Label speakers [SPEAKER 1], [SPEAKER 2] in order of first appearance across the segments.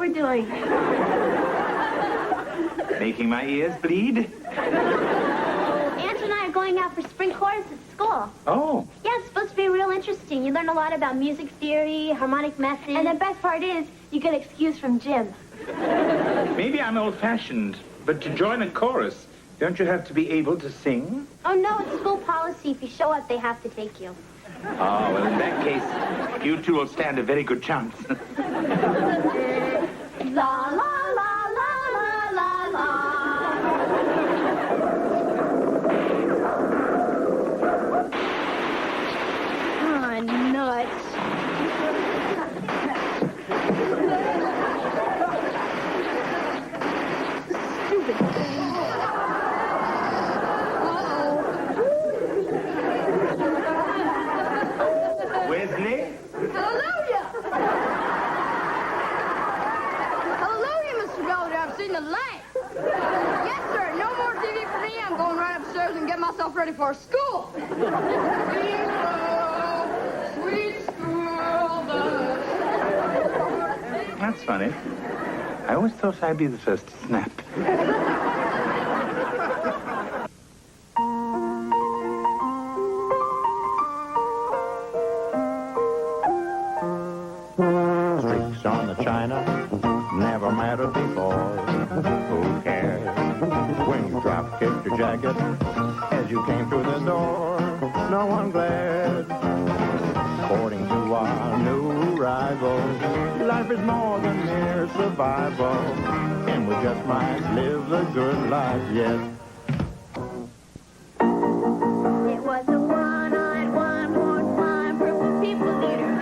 [SPEAKER 1] we're doing?
[SPEAKER 2] Making my ears bleed?
[SPEAKER 1] Aunt and I are going out for spring chorus at school.
[SPEAKER 2] Oh.
[SPEAKER 1] Yeah, it's supposed to be real interesting. You learn a lot about music theory, harmonic method. And the best part is, you get excused from gym.
[SPEAKER 2] Maybe I'm old-fashioned, but to join a chorus, don't you have to be able to sing?
[SPEAKER 1] Oh, no, it's school policy. If you show up, they have to take you.
[SPEAKER 2] Oh, well, in that case, you two will stand a very good chance.
[SPEAKER 1] La, la, la, la, la, la, la. Oh, nuts. Stupid thing.
[SPEAKER 2] Wesley?
[SPEAKER 3] Hallelujah! Hallelujah, Mr. Belvedere. I've seen the light. Yes, sir. No more TV for me. I'm going right upstairs and get myself ready for school. Sweet school bus.
[SPEAKER 2] That's funny. I always thought I'd be the first to snap.
[SPEAKER 4] Streaks on the china never mattered before. Who cares when you drop kicked your jacket as you came through the door? No one glared. According to our new rival, life is more than mere survival, and we just might live a good life yet.
[SPEAKER 1] It was a one-eyed, one-horned climb, purple people eater.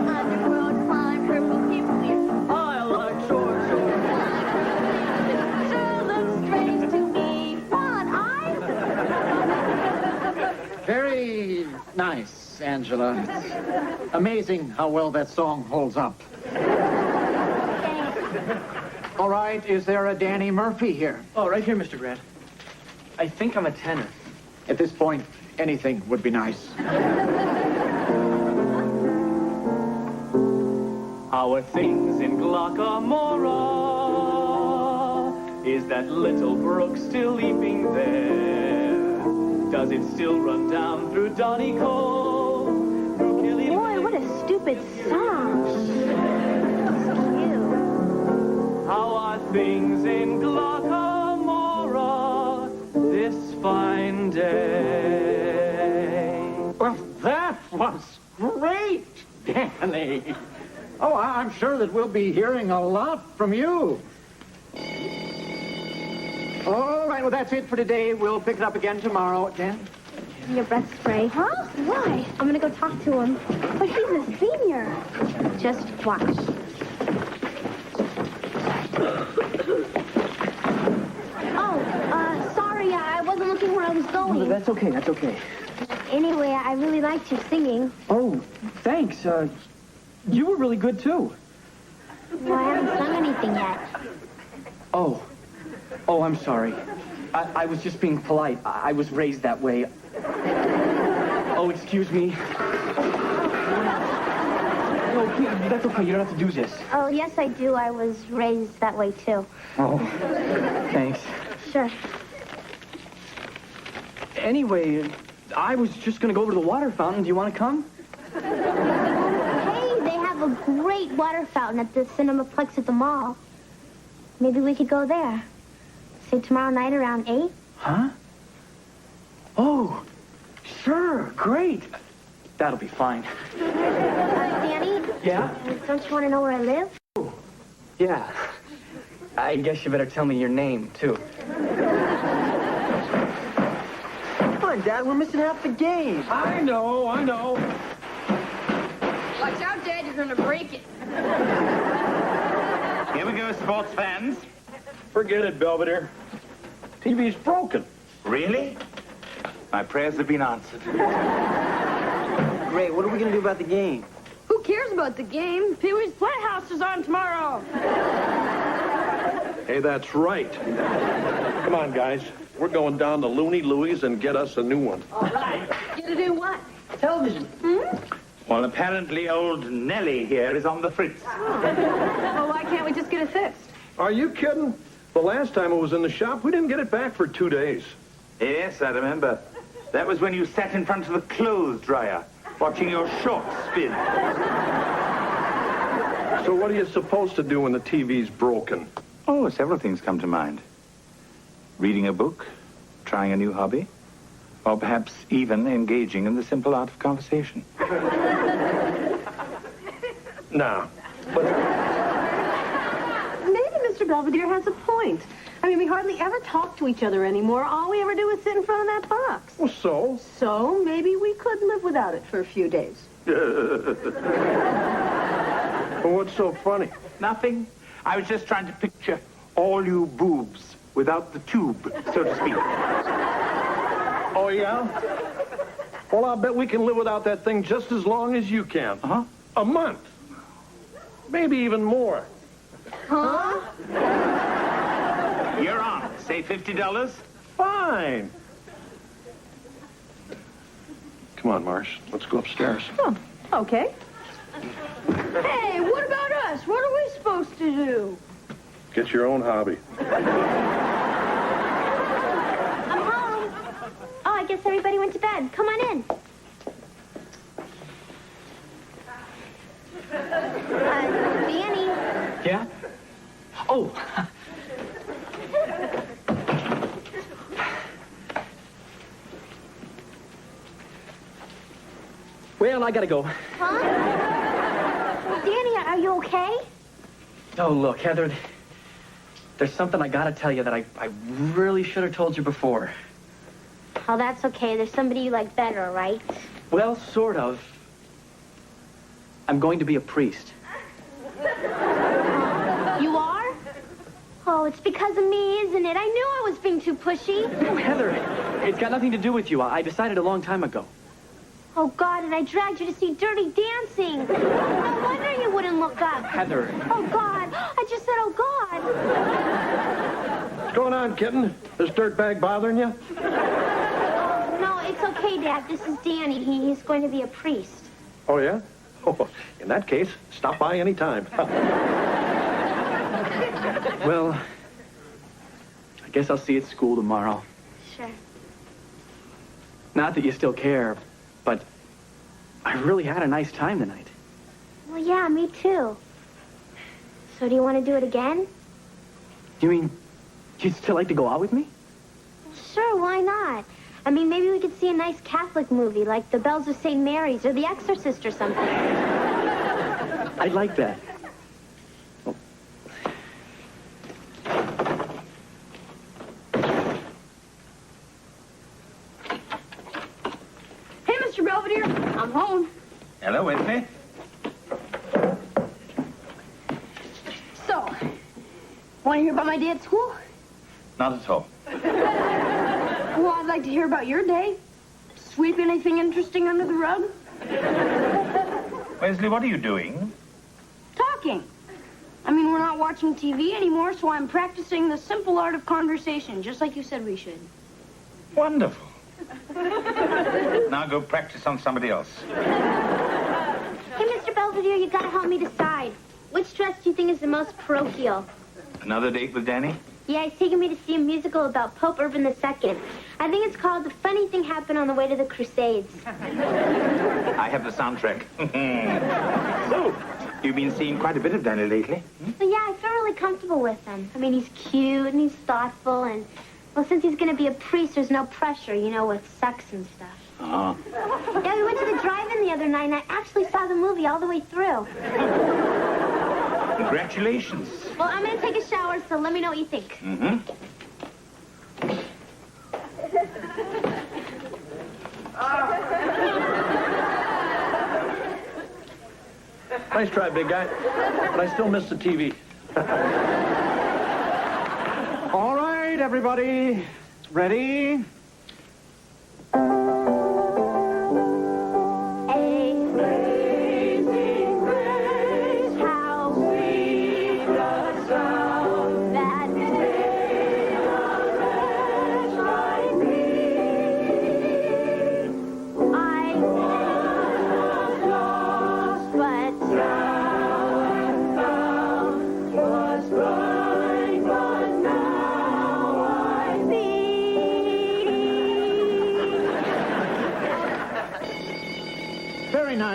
[SPEAKER 1] Underworld climb, purple people eater.
[SPEAKER 5] I like short shorts.
[SPEAKER 1] Sure looks strange to me. One-eyed?
[SPEAKER 5] Very nice, Angela. It's amazing how well that song holds up. All right, is there a Danny Murphy here?
[SPEAKER 6] Oh, right here, Mr. Grant. I think I'm a tenor.
[SPEAKER 5] At this point, anything would be nice.
[SPEAKER 6] How are things in Glockamora? Is that little brook still leaping there? Does it still run down through Donegal? Through Killy?
[SPEAKER 1] Boy, what a stupid song. It's cute.
[SPEAKER 6] How are things in Glockamora this fine day?
[SPEAKER 5] Well, that was great, Danny. Oh, I'm sure that we'll be hearing a lot from you. All right, well, that's it for today. We'll pick it up again tomorrow. Dan?
[SPEAKER 1] Your breath spray. Huh? Why? I'm gonna go talk to him. But he's a senior. Just watch. Sorry, I wasn't looking where I was going.
[SPEAKER 6] That's okay, that's okay.
[SPEAKER 1] Anyway, I really liked you singing.
[SPEAKER 6] Oh, thanks. You were really good, too.
[SPEAKER 1] Well, I haven't sung anything yet.
[SPEAKER 6] Oh, I'm sorry. I was just being polite. I was raised that way. Oh, excuse me. No, that's okay. You don't have to do this.
[SPEAKER 1] Oh, yes, I do. I was raised that way, too.
[SPEAKER 6] Oh, thanks.
[SPEAKER 1] Sure.
[SPEAKER 6] Anyway, I was just going to go over to the water fountain. Do you want to come?
[SPEAKER 1] Hey, they have a great water fountain at the Cinemaplex at the mall. Maybe we could go there. Say tomorrow night around 8?
[SPEAKER 6] Huh? Oh, sure. Great. That'll be fine.
[SPEAKER 1] Danny?
[SPEAKER 6] Yeah?
[SPEAKER 1] Don't you want to know where I live?
[SPEAKER 6] Yeah. I guess you better tell me your name, too. Come on, Dad. We're missing half the game.
[SPEAKER 5] I know.
[SPEAKER 3] Watch out, Dad. You're going to break it.
[SPEAKER 2] Here we go, sports fans.
[SPEAKER 4] Forget it, Belvedere. TV's broken.
[SPEAKER 2] Really? My prayers have been answered.
[SPEAKER 6] Great. What are we going to do about the game?
[SPEAKER 3] Who cares about the game? Pee-wee's Playhouse is on tomorrow.
[SPEAKER 4] Hey, that's right. Come on, guys. We're going down to Looney Louie's and get us a new one.
[SPEAKER 3] All right. Get to do what?
[SPEAKER 6] Television.
[SPEAKER 2] Well, apparently old Nellie here is on the fritz.
[SPEAKER 7] Well, why can't we just get it fixed?
[SPEAKER 8] Are you kidding? The last time it was in the shop, we didn't get it back for 2 days.
[SPEAKER 2] Yes, I remember. That was when you sat in front of the clothes dryer, watching your shorts spin.
[SPEAKER 8] So what are you supposed to do when the TV's broken?
[SPEAKER 2] Oh, several things come to mind. Reading a book, trying a new hobby, or perhaps even engaging in the simple art of conversation.
[SPEAKER 8] Nah.
[SPEAKER 7] Maybe Mr. Belvedere has a point. I mean, we hardly ever talk to each other anymore. All we ever do is sit in front of that box.
[SPEAKER 8] Well, so?
[SPEAKER 7] So maybe we could live without it for a few days.
[SPEAKER 8] Well, what's so funny?
[SPEAKER 2] Nothing. I was just trying to picture all you boobs without the tube, so to speak.
[SPEAKER 8] Oh, yeah? Well, I'll bet we can live without that thing just as long as you can.
[SPEAKER 2] Uh-huh.
[SPEAKER 8] A month. Maybe even more.
[SPEAKER 7] Huh?
[SPEAKER 2] You're on. Say $50.
[SPEAKER 8] Fine. Come on, Marsh. Let's go upstairs.
[SPEAKER 7] Oh, okay.
[SPEAKER 3] Hey, what about us? What are we supposed to do?
[SPEAKER 8] Get your own hobby.
[SPEAKER 1] I'm home. Oh, I guess everybody went to bed. Come on in. Danny.
[SPEAKER 6] Yeah? Oh. Well, I gotta go.
[SPEAKER 1] Huh? Danny, are you okay?
[SPEAKER 6] Oh, look, Heather, there's something I gotta tell you that I really should have told you before.
[SPEAKER 1] Oh, that's okay. There's somebody you like better, right?
[SPEAKER 6] Well, sort of. I'm going to be a priest.
[SPEAKER 1] You are? Oh, it's because of me, isn't it? I knew I was being too pushy.
[SPEAKER 6] Oh, Heather, it's got nothing to do with you. I decided a long time ago.
[SPEAKER 1] Oh, God, and I dragged you to see Dirty Dancing. No wonder you wouldn't look up.
[SPEAKER 6] Heather.
[SPEAKER 1] Oh, God. I just said, oh, God.
[SPEAKER 8] What's going on, kitten? This dirtbag bothering you?
[SPEAKER 1] No, it's okay, Dad. This is Danny. He's going to be a priest.
[SPEAKER 8] Oh, yeah? Oh, in that case, stop by any time.
[SPEAKER 6] Well, I guess I'll see you at school tomorrow.
[SPEAKER 1] Sure.
[SPEAKER 6] Not that you still care, but I really had a nice time tonight.
[SPEAKER 1] Well, yeah, me too. So do you want to do it again?
[SPEAKER 6] You mean you'd still like to go out with me?
[SPEAKER 1] Sure, why not? I mean, maybe we could see a nice Catholic movie, like The Bells of St. Mary's or The Exorcist or something.
[SPEAKER 6] I'd like that.
[SPEAKER 3] Hey, Mr. Belvedere, I'm home.
[SPEAKER 2] Hello, Whitney.
[SPEAKER 3] So, want to hear about my day at school?
[SPEAKER 2] Not at all.
[SPEAKER 3] Well, I'd like to hear about your day. Sweep anything interesting under the rug?
[SPEAKER 2] Wesley, what are you doing?
[SPEAKER 3] Talking. I mean, we're not watching TV anymore, so I'm practicing the simple art of conversation, just like you said we should.
[SPEAKER 2] Wonderful. Now go practice on somebody else.
[SPEAKER 1] Hey, Mr. Belvedere, you gotta help me decide. Which dress do you think is the most parochial?
[SPEAKER 2] Another date with Danny?
[SPEAKER 1] Yeah, he's taking me to see a musical about Pope Urban II. I think it's called The Funny Thing Happened on the Way to the Crusades.
[SPEAKER 2] I have the soundtrack. So, you've been seeing quite a bit of Danny lately?
[SPEAKER 1] But yeah, I feel really comfortable with him. I mean, he's cute and he's thoughtful and, well, since he's going to be a priest, there's no pressure, you know, with sex and stuff.
[SPEAKER 2] Oh.
[SPEAKER 1] Yeah, we went to the drive-in the other night and I actually saw the movie all the way through.
[SPEAKER 2] Congratulations.
[SPEAKER 1] Well, I'm going to take a shower, so let me know what you think.
[SPEAKER 2] Mm-hmm.
[SPEAKER 8] Nice try, big guy. But I still miss the TV.
[SPEAKER 5] All right, everybody. Ready?
[SPEAKER 1] Amazing grace, how sweet the sound that saved a wretch like me. I was lost.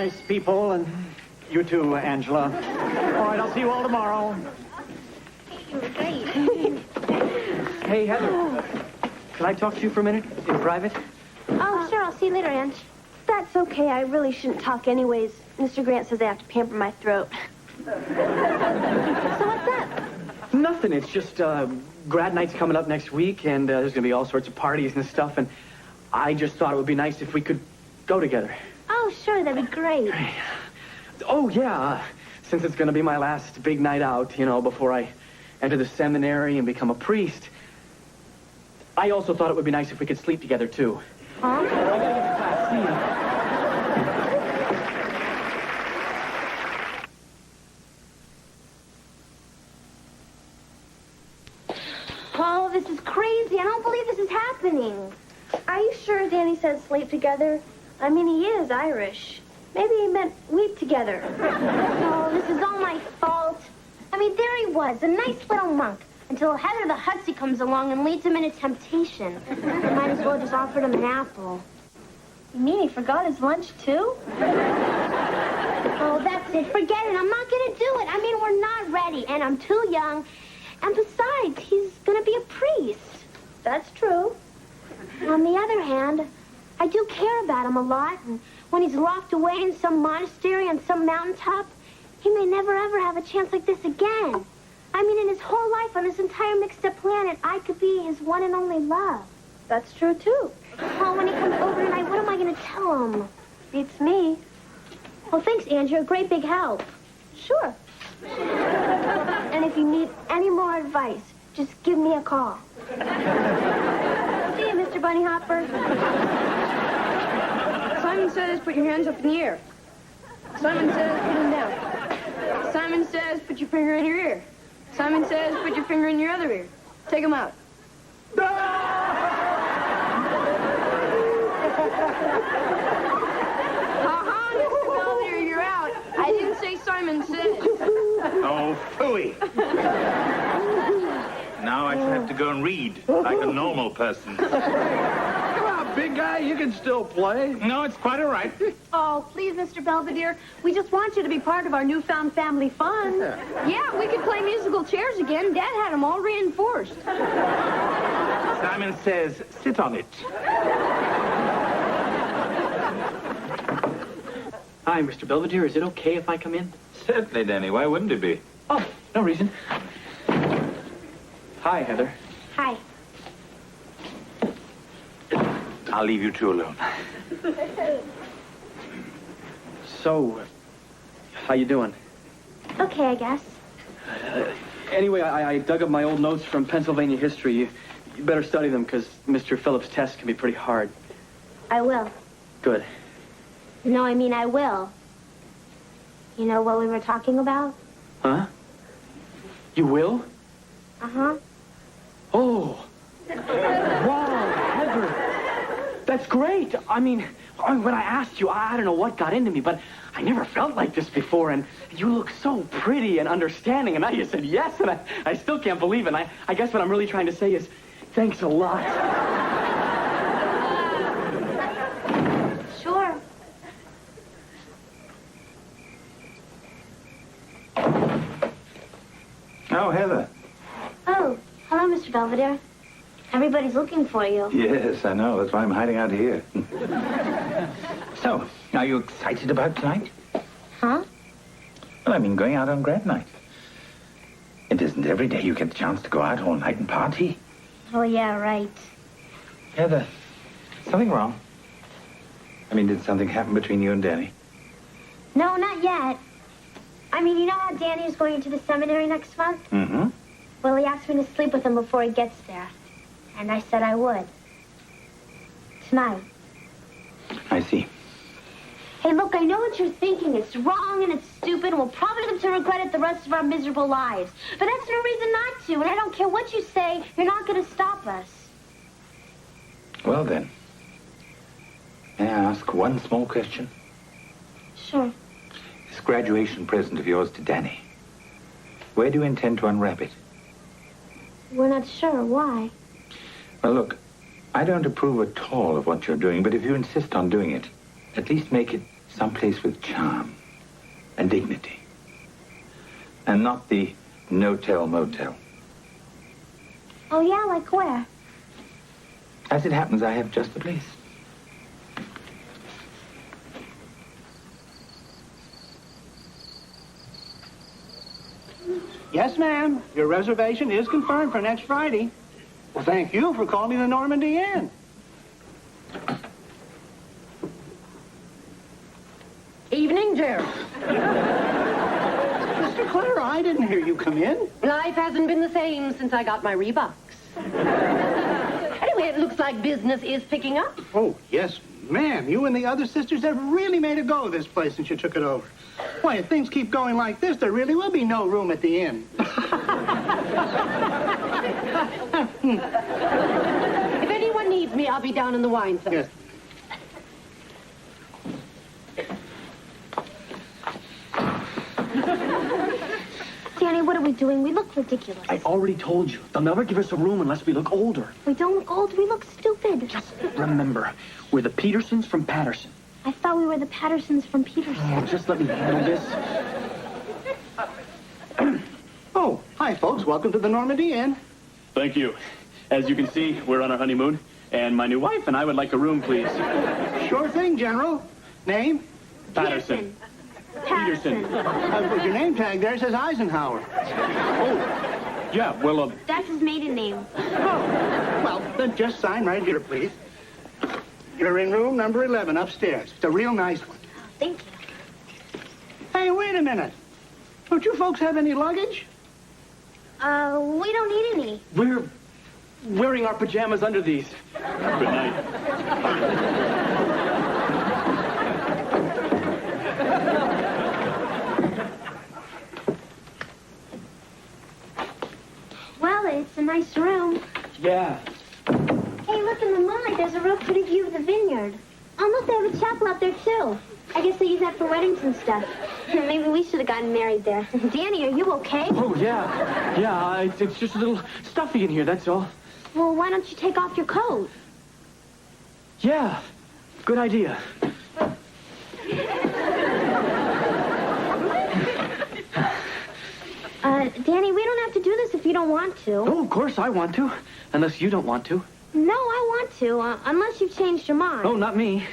[SPEAKER 5] nice people, and you too, Angela. All right, I'll see you all tomorrow.
[SPEAKER 1] Great.
[SPEAKER 6] Hey, Heather. Can I talk to you for a minute in private?
[SPEAKER 7] Oh, sure. I'll see you later, Ange. That's okay. I really shouldn't talk anyways. Mr. Grant says I have to pamper my throat. So what's up?
[SPEAKER 6] Nothing. It's just grad night's coming up next week, and there's going to be all sorts of parties and stuff, and I just thought it would be nice if we could go together.
[SPEAKER 7] Oh, sure. That'd be great.
[SPEAKER 6] Oh, yeah. Since it's going to be my last big night out, before I enter the seminary and become a priest, I also thought it would be nice if we could sleep together, too.
[SPEAKER 7] Huh?
[SPEAKER 6] See ya.
[SPEAKER 7] Oh, this is crazy. I don't believe this is happening. Are you sure Danny said sleep together? I mean, he is Irish. Maybe he meant weep together. Oh, this is all my fault. I mean, there he was, a nice little monk, until Heather the Hussy comes along and leads him into temptation. I might as well just offered him an apple. You mean he forgot his lunch, too? Oh, that's it. Forget it. I'm not going to do it. I mean, we're not ready, and I'm too young. And besides, he's going to be a priest. That's true. On the other hand, I do care about him a lot, and when he's locked away in some monastery on some mountaintop, he may never ever have a chance like this again. I mean, in his whole life on this entire mixed-up planet, I could be his one and only love. That's true, too. Oh, when he comes over tonight, what am I going to tell him? Beats me. Well, thanks, Andrew. A great big help. Sure. And if you need any more advice, just give me a call. See you, Mr. Bunny Hopper.
[SPEAKER 3] Simon says put your hands up in the air. Simon says put them down. Simon says put your finger in your ear. Simon says put your finger in your other ear. Take them out. Ha-ha, Mr. Belvedere, you're out. I didn't say Simon says.
[SPEAKER 2] Oh, phooey. Now I shall have to go and read like a normal person.
[SPEAKER 8] Come on, big guy. You can still play.
[SPEAKER 2] No, it's quite all right.
[SPEAKER 7] Oh, please, Mr. Belvedere. We just want you to be part of our newfound family fun.
[SPEAKER 3] Yeah, we could play musical chairs again. Dad had them all reinforced.
[SPEAKER 2] Simon says, sit on it.
[SPEAKER 6] Hi, Mr. Belvedere. Is it okay if I come in?
[SPEAKER 2] Certainly, Danny. Why wouldn't it be?
[SPEAKER 6] Oh, no reason. Hi, Heather.
[SPEAKER 7] Hi.
[SPEAKER 2] I'll leave you two alone.
[SPEAKER 6] So, how you doing?
[SPEAKER 7] Okay, I guess.
[SPEAKER 6] Anyway, I dug up my old notes from Pennsylvania history. You better study them, because Mr. Phillips' test can be pretty hard.
[SPEAKER 7] I will.
[SPEAKER 6] Good.
[SPEAKER 7] No, I mean I will. You know what we were talking about?
[SPEAKER 6] Huh? You will?
[SPEAKER 7] Uh-huh.
[SPEAKER 6] Oh. Wow, Heather. That's great. I mean, when I asked you, I don't know what got into me, but I never felt like this before, and you look so pretty and understanding, and now you said yes, and I still can't believe it. And I guess what I'm really trying to say is, thanks a lot.
[SPEAKER 7] Sure.
[SPEAKER 2] Oh, Heather.
[SPEAKER 7] Oh, hello, Mr. Belvedere. Everybody's looking for you.
[SPEAKER 2] Yes, I know. That's why I'm hiding out here. So, are you excited about tonight?
[SPEAKER 7] Huh?
[SPEAKER 2] Well, I mean, going out on grad night. It isn't every day you get the chance to go out all night and party.
[SPEAKER 7] Oh, yeah, right.
[SPEAKER 2] Heather, something wrong? I mean, did something happen between you and Danny?
[SPEAKER 7] No, not yet. I mean, you know how Danny is going into the seminary next month?
[SPEAKER 2] Mm-hmm.
[SPEAKER 7] Well, he asked me to sleep with him before he gets there. And I said I would. Tonight.
[SPEAKER 2] I see.
[SPEAKER 7] Hey, look, I know what you're thinking. It's wrong and it's stupid, and we'll probably live to regret it the rest of our miserable lives. But that's no reason not to, and I don't care what you say, you're not going to stop us.
[SPEAKER 2] Well, then. May I ask one small question?
[SPEAKER 7] Sure.
[SPEAKER 2] This graduation present of yours to Danny, where do you intend to unwrap it?
[SPEAKER 7] We're not sure. Why?
[SPEAKER 2] Well, look, I don't approve at all of what you're doing, but if you insist on doing it, at least make it Someplace with charm and dignity. And not the no-tell motel.
[SPEAKER 7] Oh, yeah, like where?
[SPEAKER 2] As it happens, I have just the place.
[SPEAKER 5] Yes, ma'am. Your reservation is confirmed for next Friday. Well, thank you for calling the Normandy Inn.
[SPEAKER 9] Evening, Gerald.
[SPEAKER 5] Mr. Clara, I didn't hear you come in.
[SPEAKER 9] Life hasn't been the same since I got my Reeboks. Anyway, it looks like business is picking up.
[SPEAKER 5] Oh, yes, ma'am. You and the other sisters have really made a go of this place since you took it over. Why, if things keep going like this, there really will be no room at the inn.
[SPEAKER 9] If anyone needs me, I'll be down in the wine cellar.
[SPEAKER 5] Yes.
[SPEAKER 7] Danny, what are we doing? We look ridiculous.
[SPEAKER 6] I already told you. They'll never give us a room unless we look older.
[SPEAKER 7] We don't look old. We look stupid.
[SPEAKER 6] Just remember, we're the Petersons from Patterson.
[SPEAKER 7] I thought we were the Pattersons from Peterson.
[SPEAKER 6] Oh, just let me handle this.
[SPEAKER 5] Oh, hi, folks. Welcome to the Normandy Inn.
[SPEAKER 6] Thank you. As you can see, we're on our honeymoon, and my new wife and I would like a room, please.
[SPEAKER 5] Sure thing, General. Name?
[SPEAKER 6] Patterson.
[SPEAKER 7] Patterson.
[SPEAKER 5] With your name tag there says Eisenhower.
[SPEAKER 6] Yeah, well,
[SPEAKER 7] That's his maiden name.
[SPEAKER 5] Oh, well, then just sign right here, please. You're in room number 11 upstairs. It's a real nice one.
[SPEAKER 7] Thank you.
[SPEAKER 5] Hey, wait a minute. Don't you folks have any luggage?
[SPEAKER 7] We don't need any.
[SPEAKER 6] we're wearing our pajamas under these. Good night.
[SPEAKER 7] Well, it's a nice room.
[SPEAKER 6] Yeah.
[SPEAKER 7] Hey, look in the moonlight. There's a real pretty view of the vineyard. Oh, look, they have a chapel out there, too. I guess they use that for weddings and stuff. Maybe we should have gotten married there. Danny, are you okay?
[SPEAKER 6] Oh, yeah. Yeah, it's just a little stuffy in here, that's all.
[SPEAKER 7] Well, why don't you take off your coat?
[SPEAKER 6] Yeah, good idea.
[SPEAKER 7] Danny, we don't have to do this if you don't want to.
[SPEAKER 6] Oh, of course I want to, unless you don't want to.
[SPEAKER 7] No, I want to, unless you've changed your mind.
[SPEAKER 6] Oh, not me.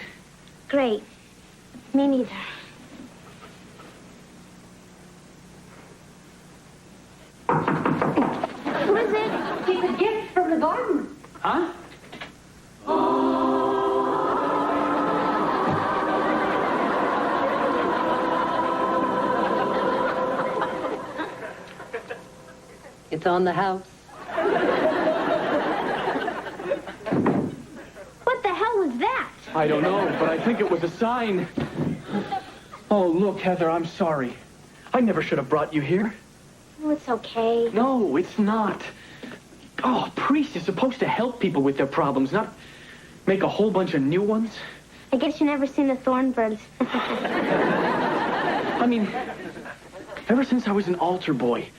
[SPEAKER 7] Great. Me neither. Who is it?
[SPEAKER 9] It's a gift from the garden.
[SPEAKER 6] Huh?
[SPEAKER 9] It's on the house.
[SPEAKER 7] What the hell was that?
[SPEAKER 6] I don't know, but I think it was a sign. Oh, look, Heather, I'm sorry. I never should have brought you here.
[SPEAKER 7] Oh, it's okay.
[SPEAKER 6] No, it's not. Oh, a priest is supposed to help people with their problems, not make a whole bunch of new ones.
[SPEAKER 7] I guess you never seen the Thornbirds.
[SPEAKER 6] I mean, ever since I was an altar boy,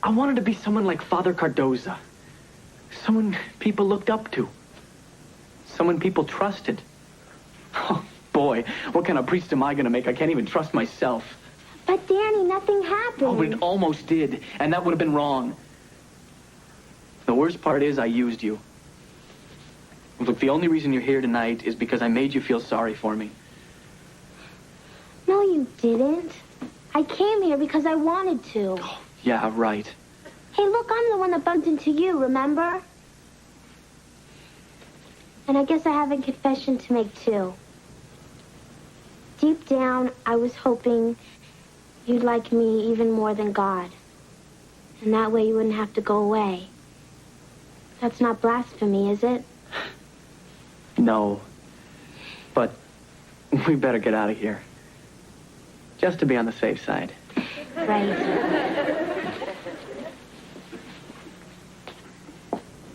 [SPEAKER 6] I wanted to be someone like Father Cardoza. Someone people looked up to. Someone people trusted. Oh, boy, what kind of priest am I going to make? I can't even trust myself.
[SPEAKER 7] But, Danny, nothing happened.
[SPEAKER 6] Oh, but it almost did, and that would have been wrong. The worst part is I used you. Look, the only reason you're here tonight is because I made you feel sorry for me.
[SPEAKER 7] No, you didn't. I came here because I wanted to.
[SPEAKER 6] Yeah, right.
[SPEAKER 7] Hey, look, I'm the one that bumped into you, remember? And I guess I have a confession to make, too. Deep down, I was hoping you'd like me even more than God. And that way you wouldn't have to go away. That's not blasphemy, is it?
[SPEAKER 6] No. But we better get out of here. Just to be on the safe side.
[SPEAKER 7] Right.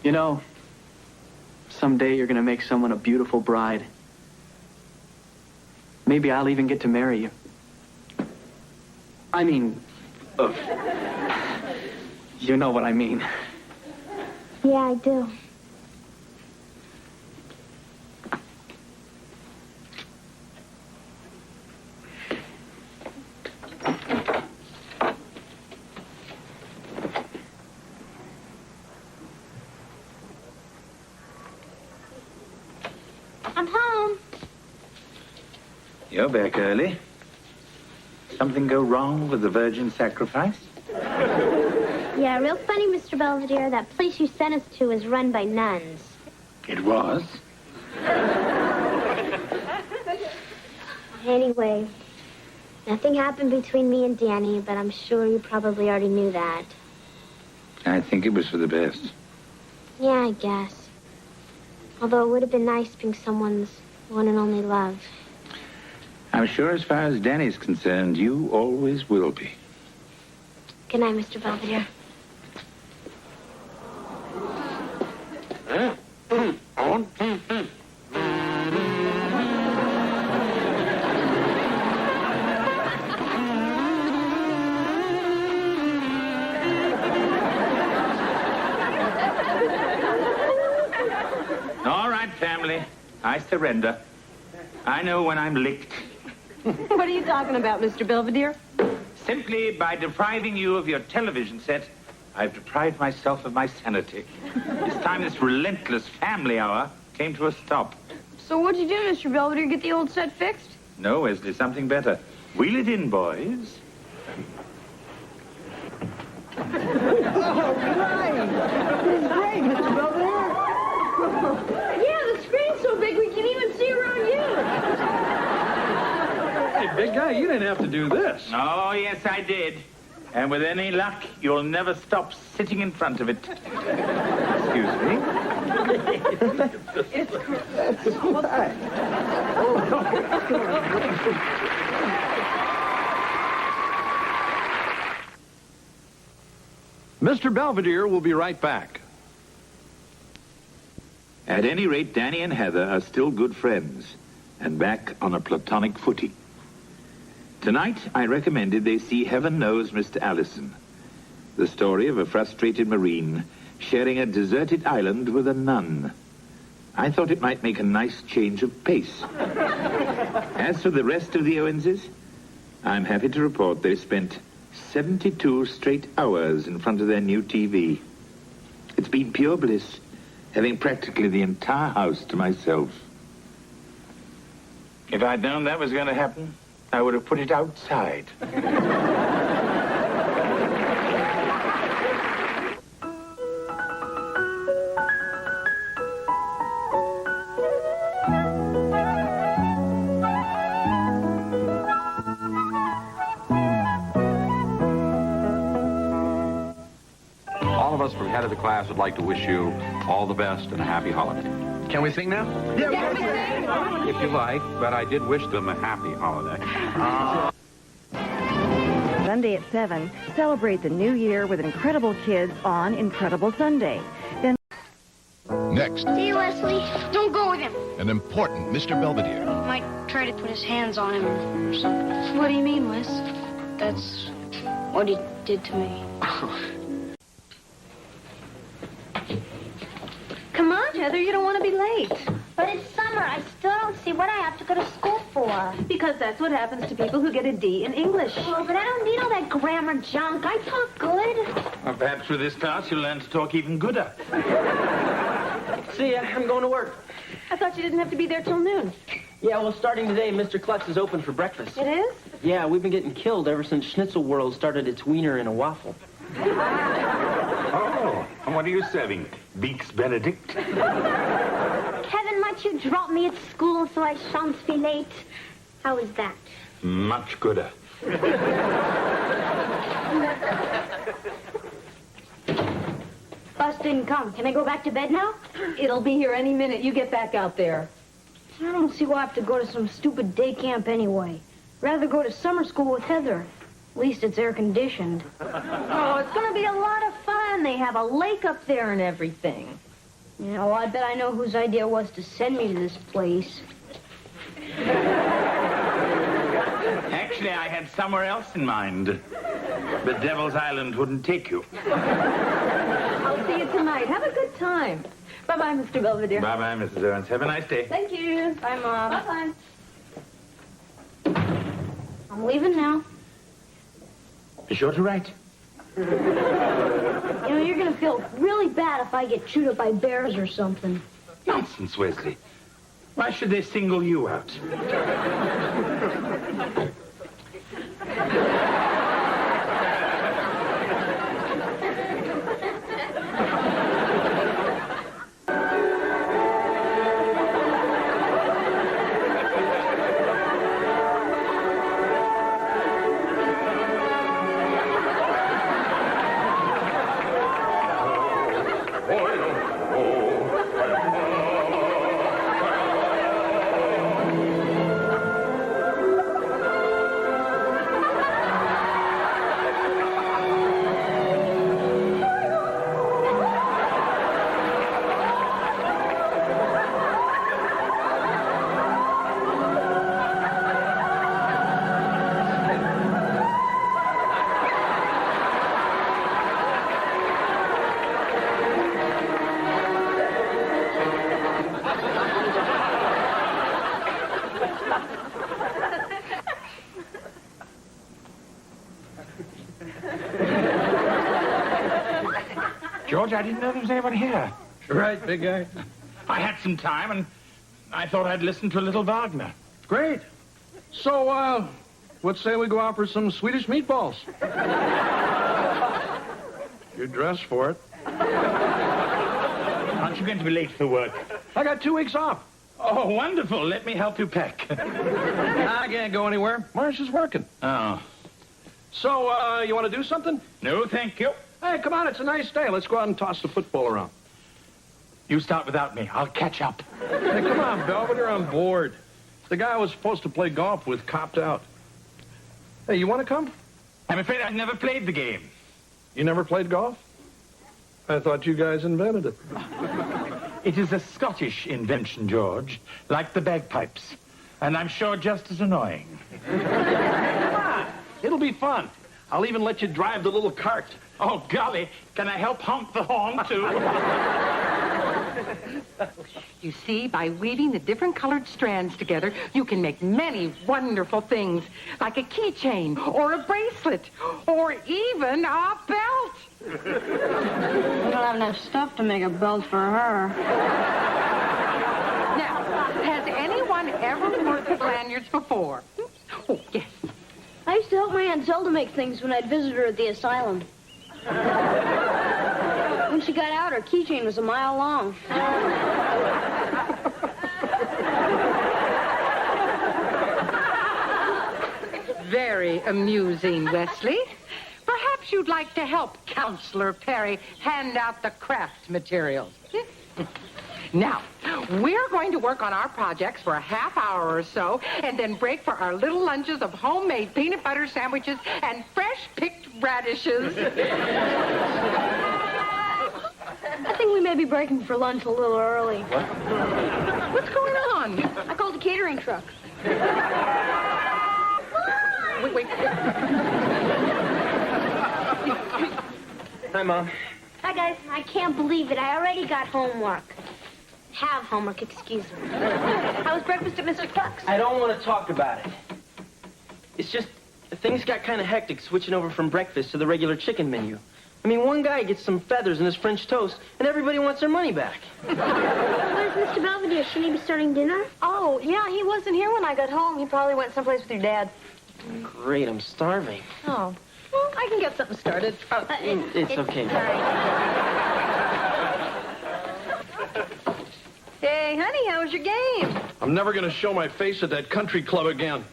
[SPEAKER 6] You know, someday you're going to make someone a beautiful bride. Maybe I'll even get to marry you. I mean, you know what I mean.
[SPEAKER 7] Yeah, I do. I'm home.
[SPEAKER 2] You're back early. Something go wrong with the virgin sacrifice?
[SPEAKER 7] Yeah, real funny, Mr. Belvedere. That place you sent us to is run by nuns.
[SPEAKER 2] It was.
[SPEAKER 7] Anyway, nothing happened between me and Danny, but I'm sure you probably already knew that.
[SPEAKER 2] I think it was for the best.
[SPEAKER 7] Yeah, I guess. Although it would have been nice being someone's one and only love.
[SPEAKER 2] I'm sure as far as Danny's concerned, you always will be.
[SPEAKER 7] Good night, Mr. Belvedere.
[SPEAKER 2] All right, family. I surrender. I know when I'm licked.
[SPEAKER 9] What are you talking about, Mr. Belvedere?
[SPEAKER 2] Simply by depriving you of your television set, I've deprived myself of my sanity. It's time this relentless family hour came to a stop.
[SPEAKER 3] So what'd you do, Mr. Belvedere? Get the old set fixed?
[SPEAKER 2] No, Wesley, something better. Wheel it in, boys.
[SPEAKER 3] Great, Mr. Belvedere. Yeah, the screen's so big we can even see around you.
[SPEAKER 8] Hey, big guy, you didn't have to do this.
[SPEAKER 2] Oh, yes, I did. And with any luck, you'll never stop sitting in front of it. Excuse me.
[SPEAKER 8] Mr. Belvedere will be right back.
[SPEAKER 2] At any rate, Danny and Heather are still good friends and back on a platonic footing. Tonight, I recommended they see Heaven Knows Mr. Allison, the story of a frustrated Marine sharing a deserted island with a nun. I thought it might make a nice change of pace. As for the rest of the Owenses, I'm happy to report they spent 72 straight hours in front of their new TV. It's been pure bliss, having practically the entire house to myself. If I'd known that was going to happen, I would have put it outside.
[SPEAKER 10] All of us from head of the class would like to wish you all the best and a happy holiday.
[SPEAKER 8] Can we sing now?
[SPEAKER 10] If you like, but I did wish them a happy holiday.
[SPEAKER 11] Sunday at 7, celebrate the new year with Incredible Kids on Incredible Sunday. Then
[SPEAKER 12] Next,
[SPEAKER 1] See you, Leslie. Don't go with him.
[SPEAKER 12] an important Mr. Belvedere.
[SPEAKER 1] He might try to put his hands on him or something. What do you mean, Wes? That's what he did to me.
[SPEAKER 3] Come on, Heather, you don't want to be late.
[SPEAKER 7] But it's summer. I still don't see what I have to go to school for.
[SPEAKER 9] Because that's what happens to people who get a D in English.
[SPEAKER 7] Oh, but I don't need all that grammar junk. I talk good.
[SPEAKER 2] Well, perhaps with this class you'll learn to talk even gooder.
[SPEAKER 6] See ya, I'm going to work.
[SPEAKER 9] I thought you didn't have to be there till noon.
[SPEAKER 6] Yeah, well, starting today, Mr. Klutz is open for breakfast.
[SPEAKER 9] It is?
[SPEAKER 6] Yeah, we've been getting killed ever since Schnitzel World started its wiener in a waffle.
[SPEAKER 2] Oh, and what are you serving? Beaks Benedict?
[SPEAKER 7] Kevin, might you drop me at school so I shan't be late? How is that?
[SPEAKER 2] Much gooder.
[SPEAKER 3] Bus didn't come. Can I go back to bed now?
[SPEAKER 9] It'll be here any minute you get back out there.
[SPEAKER 3] I don't see why I have to go to some stupid day camp anyway. Rather go to summer school with Heather. At least it's air conditioned.
[SPEAKER 9] Oh, it's going to be a lot of fun. They have a lake up there and everything.
[SPEAKER 3] You know, I bet I know whose idea it was to send me to this place.
[SPEAKER 2] Actually, I had somewhere else in mind. But Devil's Island wouldn't take you.
[SPEAKER 9] I'll see you tonight. Have a good time. Bye-bye, Mr. Belvedere.
[SPEAKER 2] Bye-bye, Mrs. Owens. Have a nice day.
[SPEAKER 9] Thank you.
[SPEAKER 3] Bye, Mom.
[SPEAKER 9] Bye-bye.
[SPEAKER 3] I'm leaving now.
[SPEAKER 2] Be sure to write.
[SPEAKER 3] You know, you're going to feel really bad if I get chewed up by bears or something.
[SPEAKER 2] Nonsense, Wesley. Why should they single you out? George, I didn't know there was anyone here.
[SPEAKER 8] Right, big guy.
[SPEAKER 2] I had some time, and I thought I'd listen to a little Wagner.
[SPEAKER 8] Great. So, let's say we go out for some Swedish meatballs. You're dressed for it.
[SPEAKER 2] Aren't you going to be late for work?
[SPEAKER 8] I got 2 weeks off.
[SPEAKER 2] Oh, wonderful. Let me help you pack.
[SPEAKER 8] I can't go anywhere. Marcia's working.
[SPEAKER 2] Oh.
[SPEAKER 8] So, you want to do something?
[SPEAKER 2] No, thank you.
[SPEAKER 8] Hey, come on, it's a nice day. Let's go out and toss the football around.
[SPEAKER 2] You start without me. I'll catch up.
[SPEAKER 8] Hey, come on, Belvedere, I'm bored. The guy I was supposed to play golf with copped out. Hey, you want to come?
[SPEAKER 2] I'm afraid I've never played the game.
[SPEAKER 8] You never played golf? I thought you guys invented it.
[SPEAKER 2] It is a Scottish invention, George, like the bagpipes. And I'm sure just as annoying.
[SPEAKER 8] Come on, it'll be fun. I'll even let you drive the little cart.
[SPEAKER 2] Oh, golly, can I help honk the horn, too?
[SPEAKER 9] You see, by weaving the different colored strands together, you can make many wonderful things, like a keychain, or a bracelet, or even a belt.
[SPEAKER 3] We don't have enough stuff to make a belt for her.
[SPEAKER 9] Now, has anyone ever worked lanyards before? Oh, yes.
[SPEAKER 3] I used to help my Aunt Zelda make things when I'd visit her at the asylum. When she got out, her keychain was a mile long.
[SPEAKER 9] Very amusing, Wesley. Perhaps you'd like to help Counselor Perry hand out the craft materials. Now, we're going to work on our projects for a half hour or so, and then break for our little lunches of homemade peanut butter sandwiches and fresh-picked radishes.
[SPEAKER 3] I think we may be breaking for lunch a little early.
[SPEAKER 9] What? What's going on?
[SPEAKER 3] I called the catering truck.
[SPEAKER 9] Wait.
[SPEAKER 13] Hi, Mom.
[SPEAKER 7] Hi, guys. I can't believe it. I already got homework. Have homework, excuse me. How was breakfast at Mr. Cluck's?
[SPEAKER 13] I don't want to talk about it. It's just, things got kind of hectic switching over from breakfast to the regular chicken menu. I mean, one guy gets some feathers in his French toast, and everybody wants their money back.
[SPEAKER 7] Where's Mr. Belvedere? Shouldn't he be starting dinner?
[SPEAKER 3] Oh, yeah, he wasn't here when I got home. He probably went someplace with your dad.
[SPEAKER 13] Great, I'm starving.
[SPEAKER 3] Oh. Well, I can get something started.
[SPEAKER 13] It's okay.
[SPEAKER 3] Hey, honey, how was your game?
[SPEAKER 8] I'm never going to show my face at that country club again.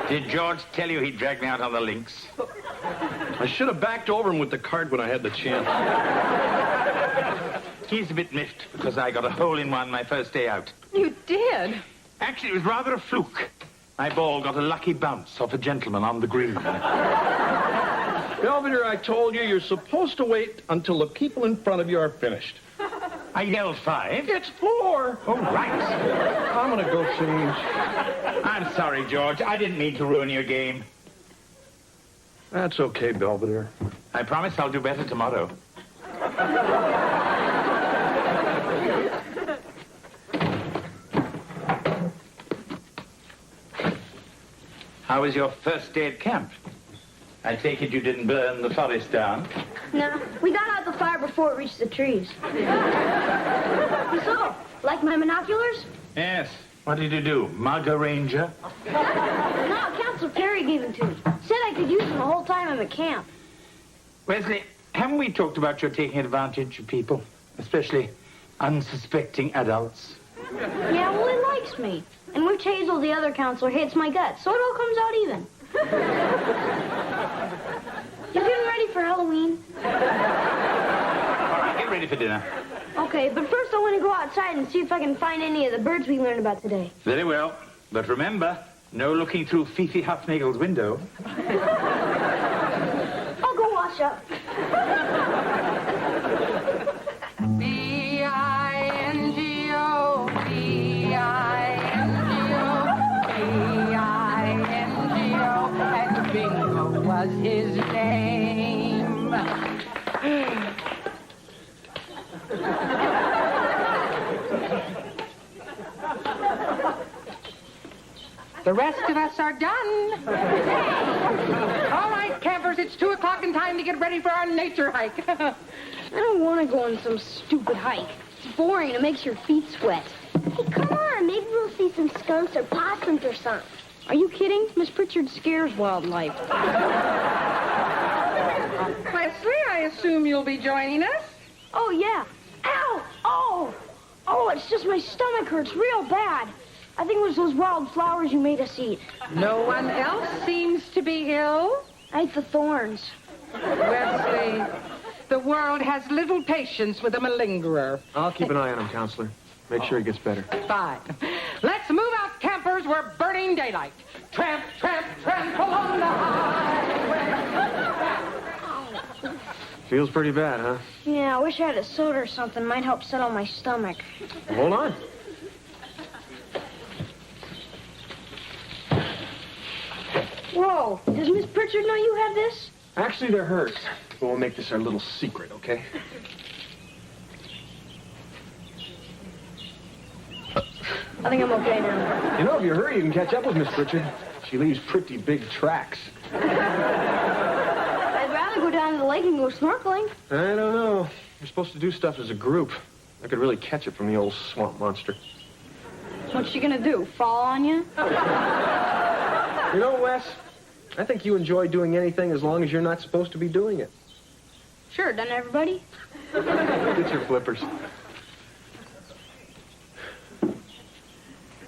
[SPEAKER 2] Did George tell you he dragged me out on the links?
[SPEAKER 8] I should have backed over him with the cart when I had the chance.
[SPEAKER 2] He's a bit miffed because I got a hole-in-one my first day out.
[SPEAKER 9] You did?
[SPEAKER 2] Actually, it was rather a fluke. My ball got a lucky bounce off a gentleman on the green.
[SPEAKER 8] Belvedere, I told you, you're supposed to wait until the people in front of you are finished.
[SPEAKER 2] I yelled 5.
[SPEAKER 8] It's 4.
[SPEAKER 2] Oh, right.
[SPEAKER 8] I'm going to go change.
[SPEAKER 2] I'm sorry, George. I didn't mean to ruin your game.
[SPEAKER 8] That's okay, Belvedere.
[SPEAKER 2] I promise I'll do better tomorrow. How was your first day at camp? I take it you didn't burn the forest down?
[SPEAKER 3] No, we got out the fire before it reached the trees. So, like my binoculars?
[SPEAKER 2] Yes. What did you do? Mug a ranger?
[SPEAKER 3] No, Counselor Perry gave them to me. Said I could use them the whole time I'm at camp.
[SPEAKER 2] Wesley, haven't we talked about your taking advantage of people? Especially unsuspecting adults?
[SPEAKER 3] Yeah, well, he likes me. And Witch Hazel, the other counselor, hates my guts, so it all comes out even. You feeling ready for Halloween?
[SPEAKER 2] All right, get ready for dinner.
[SPEAKER 3] Okay, but first I want to go outside and see if I can find any of the birds we learned about today.
[SPEAKER 2] Very well. But remember, no looking through Fifi Huffnagel's window.
[SPEAKER 3] I'll go wash up.
[SPEAKER 9] B-I-N-G-O, B-I-N-G-O, B-I-N-G-O, and Bingo was his name. The rest of us are done. All right, campers, it's 2 o'clock and time to get ready for our nature hike.
[SPEAKER 3] I don't want to go on some stupid hike. It's boring. It makes your feet sweat.
[SPEAKER 7] Hey, come on. Maybe we'll see some skunks or possums or something.
[SPEAKER 3] Are you kidding? Miss Pritchard scares wildlife.
[SPEAKER 9] Wesley, I assume you'll be joining us?
[SPEAKER 3] Oh, yeah. Ow! Oh! Oh, it's just my stomach hurts real bad. I think it was those wild flowers you made us eat.
[SPEAKER 9] No one else seems to be ill.
[SPEAKER 3] I ate the thorns.
[SPEAKER 9] Wesley, the world has little patience with a malingerer.
[SPEAKER 13] I'll keep an eye on him, Counselor. Make sure he gets better.
[SPEAKER 9] Fine. Let's move out, campers. We're burning daylight. Tramp, tramp, tramp along the highway.
[SPEAKER 13] Feels pretty bad, huh?
[SPEAKER 3] Yeah, I wish I had a soda or something. Might help settle my stomach.
[SPEAKER 13] Well, hold on.
[SPEAKER 3] Whoa, does Miss Pritchard know you have this?
[SPEAKER 13] Actually, they're hers. But we'll make this our little secret, okay?
[SPEAKER 3] I think I'm okay now.
[SPEAKER 13] You know, if you hurry, you can catch up with Miss Pritchard. She leaves pretty big tracks.
[SPEAKER 3] I'd rather go down to the lake and go snorkeling.
[SPEAKER 13] I don't know. You're supposed to do stuff as a group. I could really catch it from the old swamp monster.
[SPEAKER 3] What's she gonna do, fall on you?
[SPEAKER 13] You know, Wes, I think you enjoy doing anything as long as you're not supposed to be doing it.
[SPEAKER 3] Sure, doesn't everybody?
[SPEAKER 13] Get your flippers.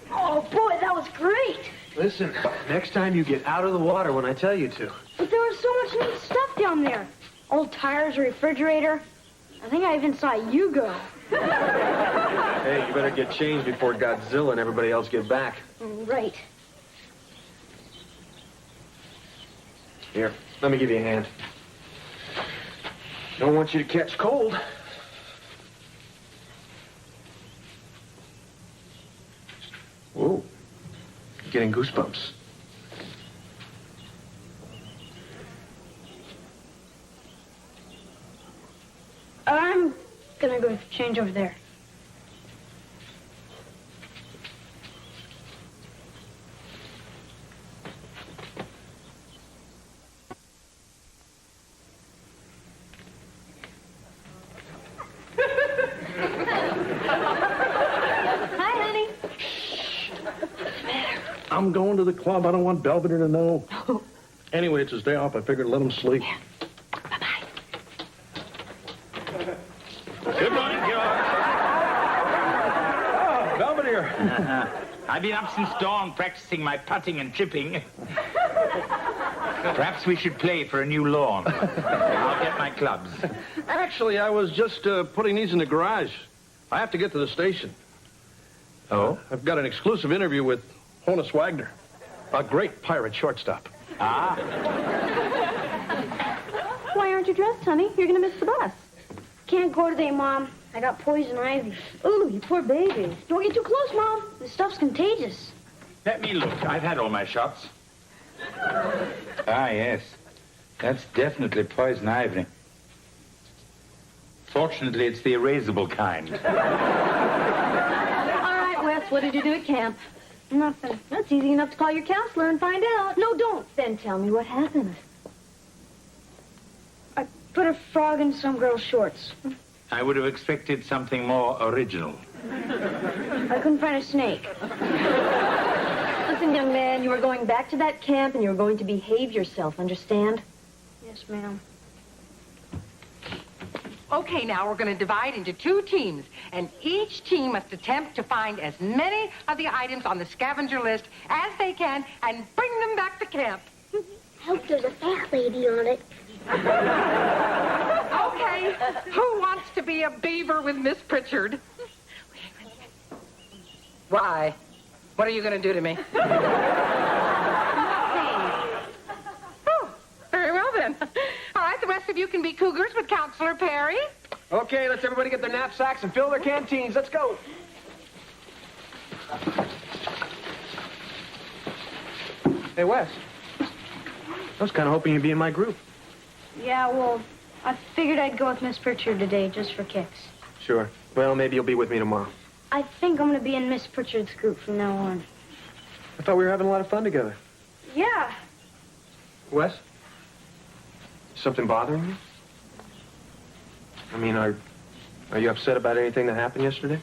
[SPEAKER 3] Oh, boy, that was great.
[SPEAKER 13] Listen, next time you get out of the water when I tell you to.
[SPEAKER 3] But there was so much neat stuff down there. Old tires, a refrigerator. I think I even saw you go.
[SPEAKER 13] Hey, you better get changed before Godzilla and everybody else get back.
[SPEAKER 3] Right.
[SPEAKER 13] Here, let me give you a hand. Don't want you to catch cold. Whoa. Getting goosebumps.
[SPEAKER 3] I'm gonna go change over there.
[SPEAKER 8] I'm going to the club. I don't want Belvedere to know. Anyway, it's his day off. I figured let him sleep.
[SPEAKER 3] Yeah. Bye-bye.
[SPEAKER 2] Good morning, George.
[SPEAKER 8] Oh, Belvedere.
[SPEAKER 2] I've been up since dawn practicing my putting and chipping. Perhaps we should play for a new lawn. I'll get my clubs.
[SPEAKER 8] Actually, I was just putting these in the garage. I have to get to the station.
[SPEAKER 2] Oh?
[SPEAKER 8] I've got an exclusive interview with Honus Wagner, a great pirate shortstop.
[SPEAKER 2] Ah.
[SPEAKER 3] Why aren't you dressed, honey? You're gonna miss the bus. Can't go today, Mom. I got poison ivy. Ooh, you poor baby. Don't get too close, Mom. This stuff's contagious.
[SPEAKER 2] Let me look. I've had all my shots. Ah, yes. That's definitely poison ivy. Fortunately, it's the erasable kind.
[SPEAKER 3] All right, Wes, what did you do at camp? Nothing. That's easy enough to call your counselor and find out. No, don't. Then tell me what happened. put a frog in some girl's shorts.
[SPEAKER 2] I would have expected something more original.
[SPEAKER 3] I couldn't find a snake.
[SPEAKER 11] Listen, young man, you are going back to that camp and you're going to behave yourself, understand?
[SPEAKER 3] Yes, ma'am.
[SPEAKER 9] Okay, now we're going to divide into 2 teams, and each team must attempt to find as many of the items on the scavenger list as they can and bring them back to camp.
[SPEAKER 7] I hope there's a fat lady on it.
[SPEAKER 9] Okay, who wants to be a beaver with Miss Pritchard? Why? What are you going to do to me? Oh, very well then. All right, the rest of you can be cougars with Counselor Perry.
[SPEAKER 6] Okay, let's everybody get their knapsacks and fill their canteens. Let's go. Hey, Wes. I was kind of hoping you'd be in my group.
[SPEAKER 3] Yeah, well, I figured I'd go with Miss Pritchard today just for kicks.
[SPEAKER 6] Sure. Well, maybe you'll be with me tomorrow.
[SPEAKER 3] I think I'm going to be in Miss Pritchard's group from now on.
[SPEAKER 6] I thought we were having a lot of fun together.
[SPEAKER 3] Yeah.
[SPEAKER 6] Wes? Is something bothering you? I mean, are you upset about anything that happened yesterday?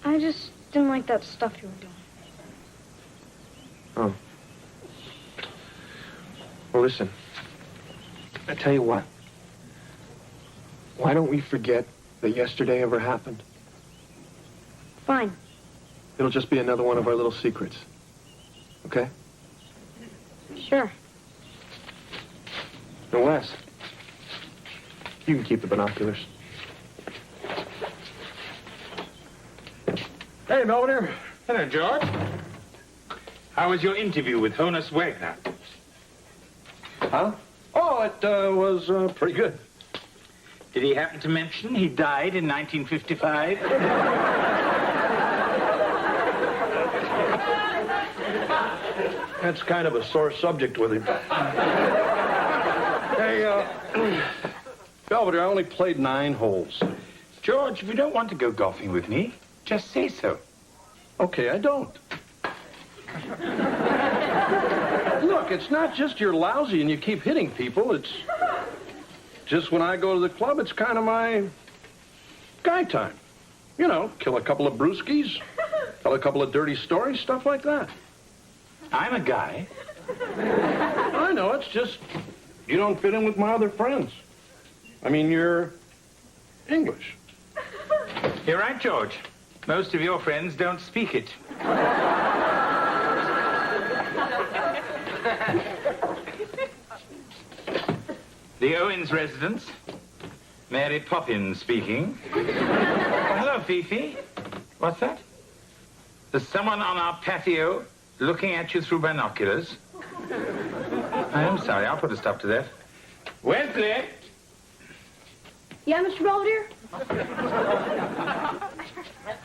[SPEAKER 3] I just didn't like that stuff you were doing.
[SPEAKER 6] Oh. Well, listen. I tell you what. Why don't we forget that yesterday ever happened?
[SPEAKER 3] Fine.
[SPEAKER 6] It'll just be another one of our little secrets. Okay?
[SPEAKER 3] Sure.
[SPEAKER 6] Now, Wes, you can keep the binoculars.
[SPEAKER 2] Hey, Belvedere. Hello, George. How was your interview with Honus Wagner?
[SPEAKER 8] Huh? Oh, it was pretty good.
[SPEAKER 2] Did he happen to mention he died in 1955?
[SPEAKER 8] That's kind of a sore subject with him. Hey, Belvedere, I only played 9 holes.
[SPEAKER 2] George, if you don't want to go golfing with me, just say so.
[SPEAKER 8] Okay, I don't. Look, it's not just you're lousy and you keep hitting people. It's just when I go to the club, it's kind of my guy time. You know, kill a couple of brewskis, tell a couple of dirty stories, stuff like that.
[SPEAKER 2] I'm a guy.
[SPEAKER 8] I know, it's just you don't fit in with my other friends. I mean, you're English.
[SPEAKER 2] You're right, George. Most of your friends don't speak it. The Owens residence. Mary Poppins speaking. Oh, hello, Fifi. What's that? There's someone on our patio looking at you through binoculars. I am sorry. I'll put a stop to that. Wesley!
[SPEAKER 3] Yeah, Mr. Belvedere?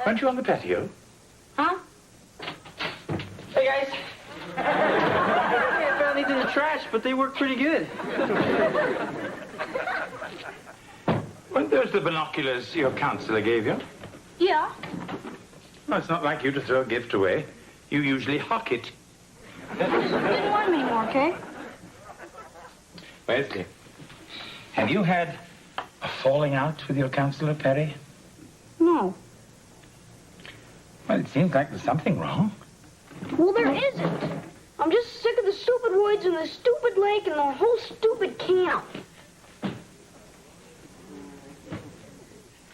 [SPEAKER 2] Aren't you on the patio?
[SPEAKER 3] Huh?
[SPEAKER 13] Hey, guys. I found these in the trash, but they work pretty good.
[SPEAKER 2] Weren't those the binoculars your counselor gave you?
[SPEAKER 3] Yeah.
[SPEAKER 2] Well, it's not like you to throw a gift away. You usually hock it.
[SPEAKER 3] Didn't want me anymore, okay?
[SPEAKER 2] Wesley, have you had a falling out with your counselor, Perry?
[SPEAKER 3] No.
[SPEAKER 2] Well, it seems like there's something wrong.
[SPEAKER 3] Well, there isn't. I'm just sick of the stupid woods and the stupid lake and the whole stupid camp.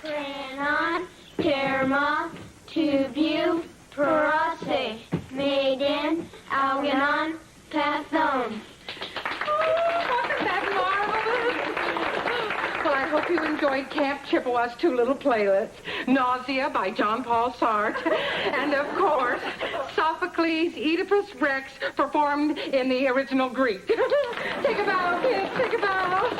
[SPEAKER 1] Pranon, Terma, Tubu, Parase, Maiden, Alganon, Pathon.
[SPEAKER 9] Wasn't that marvelous? Well, I hope you enjoyed Camp Chippewa's 2 little playlists. Nausea by John Paul Sartre. And, of course, Sophocles' Oedipus Rex performed in the original Greek. Take a bow, kids. Take a bow.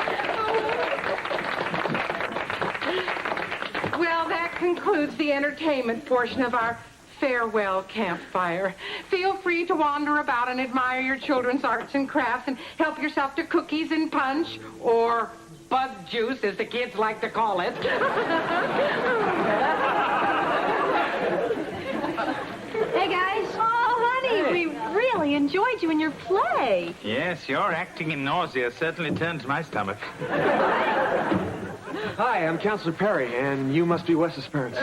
[SPEAKER 9] Well, that concludes the entertainment portion of our farewell campfire. Feel free to wander about and admire your children's arts and crafts and help yourself to cookies and punch, or bug juice, as the kids like to call it.
[SPEAKER 3] Hey, guys. Oh, honey, we really
[SPEAKER 14] really enjoyed you in your play.
[SPEAKER 2] Yes, your acting in Nausea certainly turns my stomach.
[SPEAKER 6] Hi, I'm Counselor Perry, and you must be Wes's parents.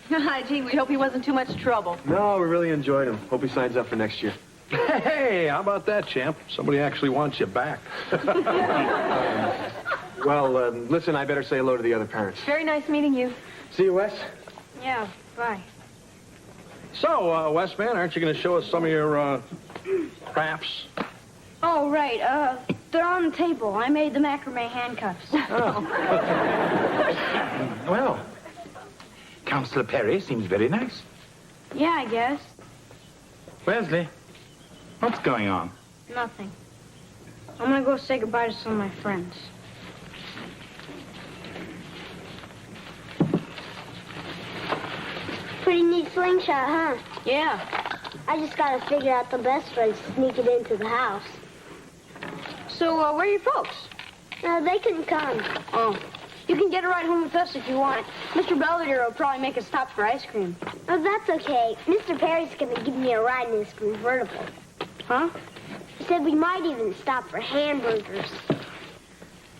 [SPEAKER 14] Hi, gee, we hope he wasn't too much trouble.
[SPEAKER 6] No, we really enjoyed him. Hope he signs up for next year.
[SPEAKER 8] Hey, how about that, champ? Somebody actually wants you back.
[SPEAKER 6] Well, listen, I better say hello to the other parents.
[SPEAKER 14] Very nice meeting you.
[SPEAKER 6] See you, Wes.
[SPEAKER 3] Yeah, bye.
[SPEAKER 8] So, Wes, man, aren't you going to show us some of your, crafts?
[SPEAKER 3] Oh, right. They're on the table. I made the macrame handcuffs.
[SPEAKER 2] Well, Counselor Perry seems very nice.
[SPEAKER 3] Yeah, I guess.
[SPEAKER 2] Wesley, what's going on?
[SPEAKER 3] Nothing. I'm gonna go say goodbye to some of my friends.
[SPEAKER 7] Pretty neat slingshot, huh?
[SPEAKER 3] Yeah.
[SPEAKER 7] I just gotta figure out the best way to sneak it into the house.
[SPEAKER 3] So, where are your folks?
[SPEAKER 7] They can come.
[SPEAKER 3] Oh. You can get a ride home with us if you want. Mr. Belvedere will probably make a stop for ice cream.
[SPEAKER 7] Oh, that's okay. Mr. Perry's gonna give me a ride in his convertible.
[SPEAKER 3] Huh?
[SPEAKER 7] He said we might even stop for hamburgers.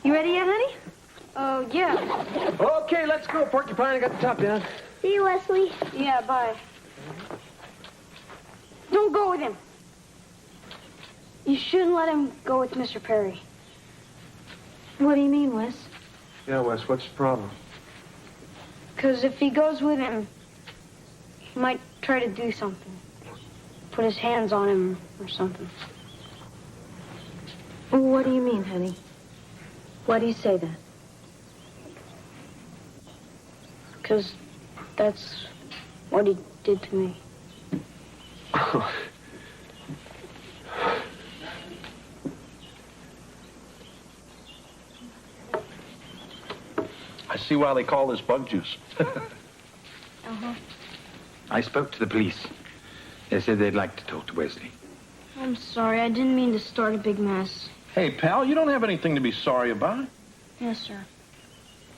[SPEAKER 3] You ready yet, honey? Oh, yeah.
[SPEAKER 6] Okay, let's go, Porcupine. I got the top down.
[SPEAKER 7] See you, Wesley.
[SPEAKER 3] Yeah, bye. Don't go with him. You shouldn't let him go with Mr. Perry. What do you mean, Wes?
[SPEAKER 6] Yeah, Wes, what's the problem?
[SPEAKER 3] Because if he goes with him, he might try to do something. Put his hands on him or something.
[SPEAKER 14] What do you mean, honey? Why do you say that?
[SPEAKER 3] Because that's what he did to me.
[SPEAKER 8] I see why they call this bug juice.
[SPEAKER 3] Uh-huh.
[SPEAKER 2] I spoke to the police. They said they'd like to talk to Wesley.
[SPEAKER 3] I'm sorry. I didn't mean to start a big mess.
[SPEAKER 8] Hey, pal, you don't have anything to be sorry about.
[SPEAKER 3] Yes, sir.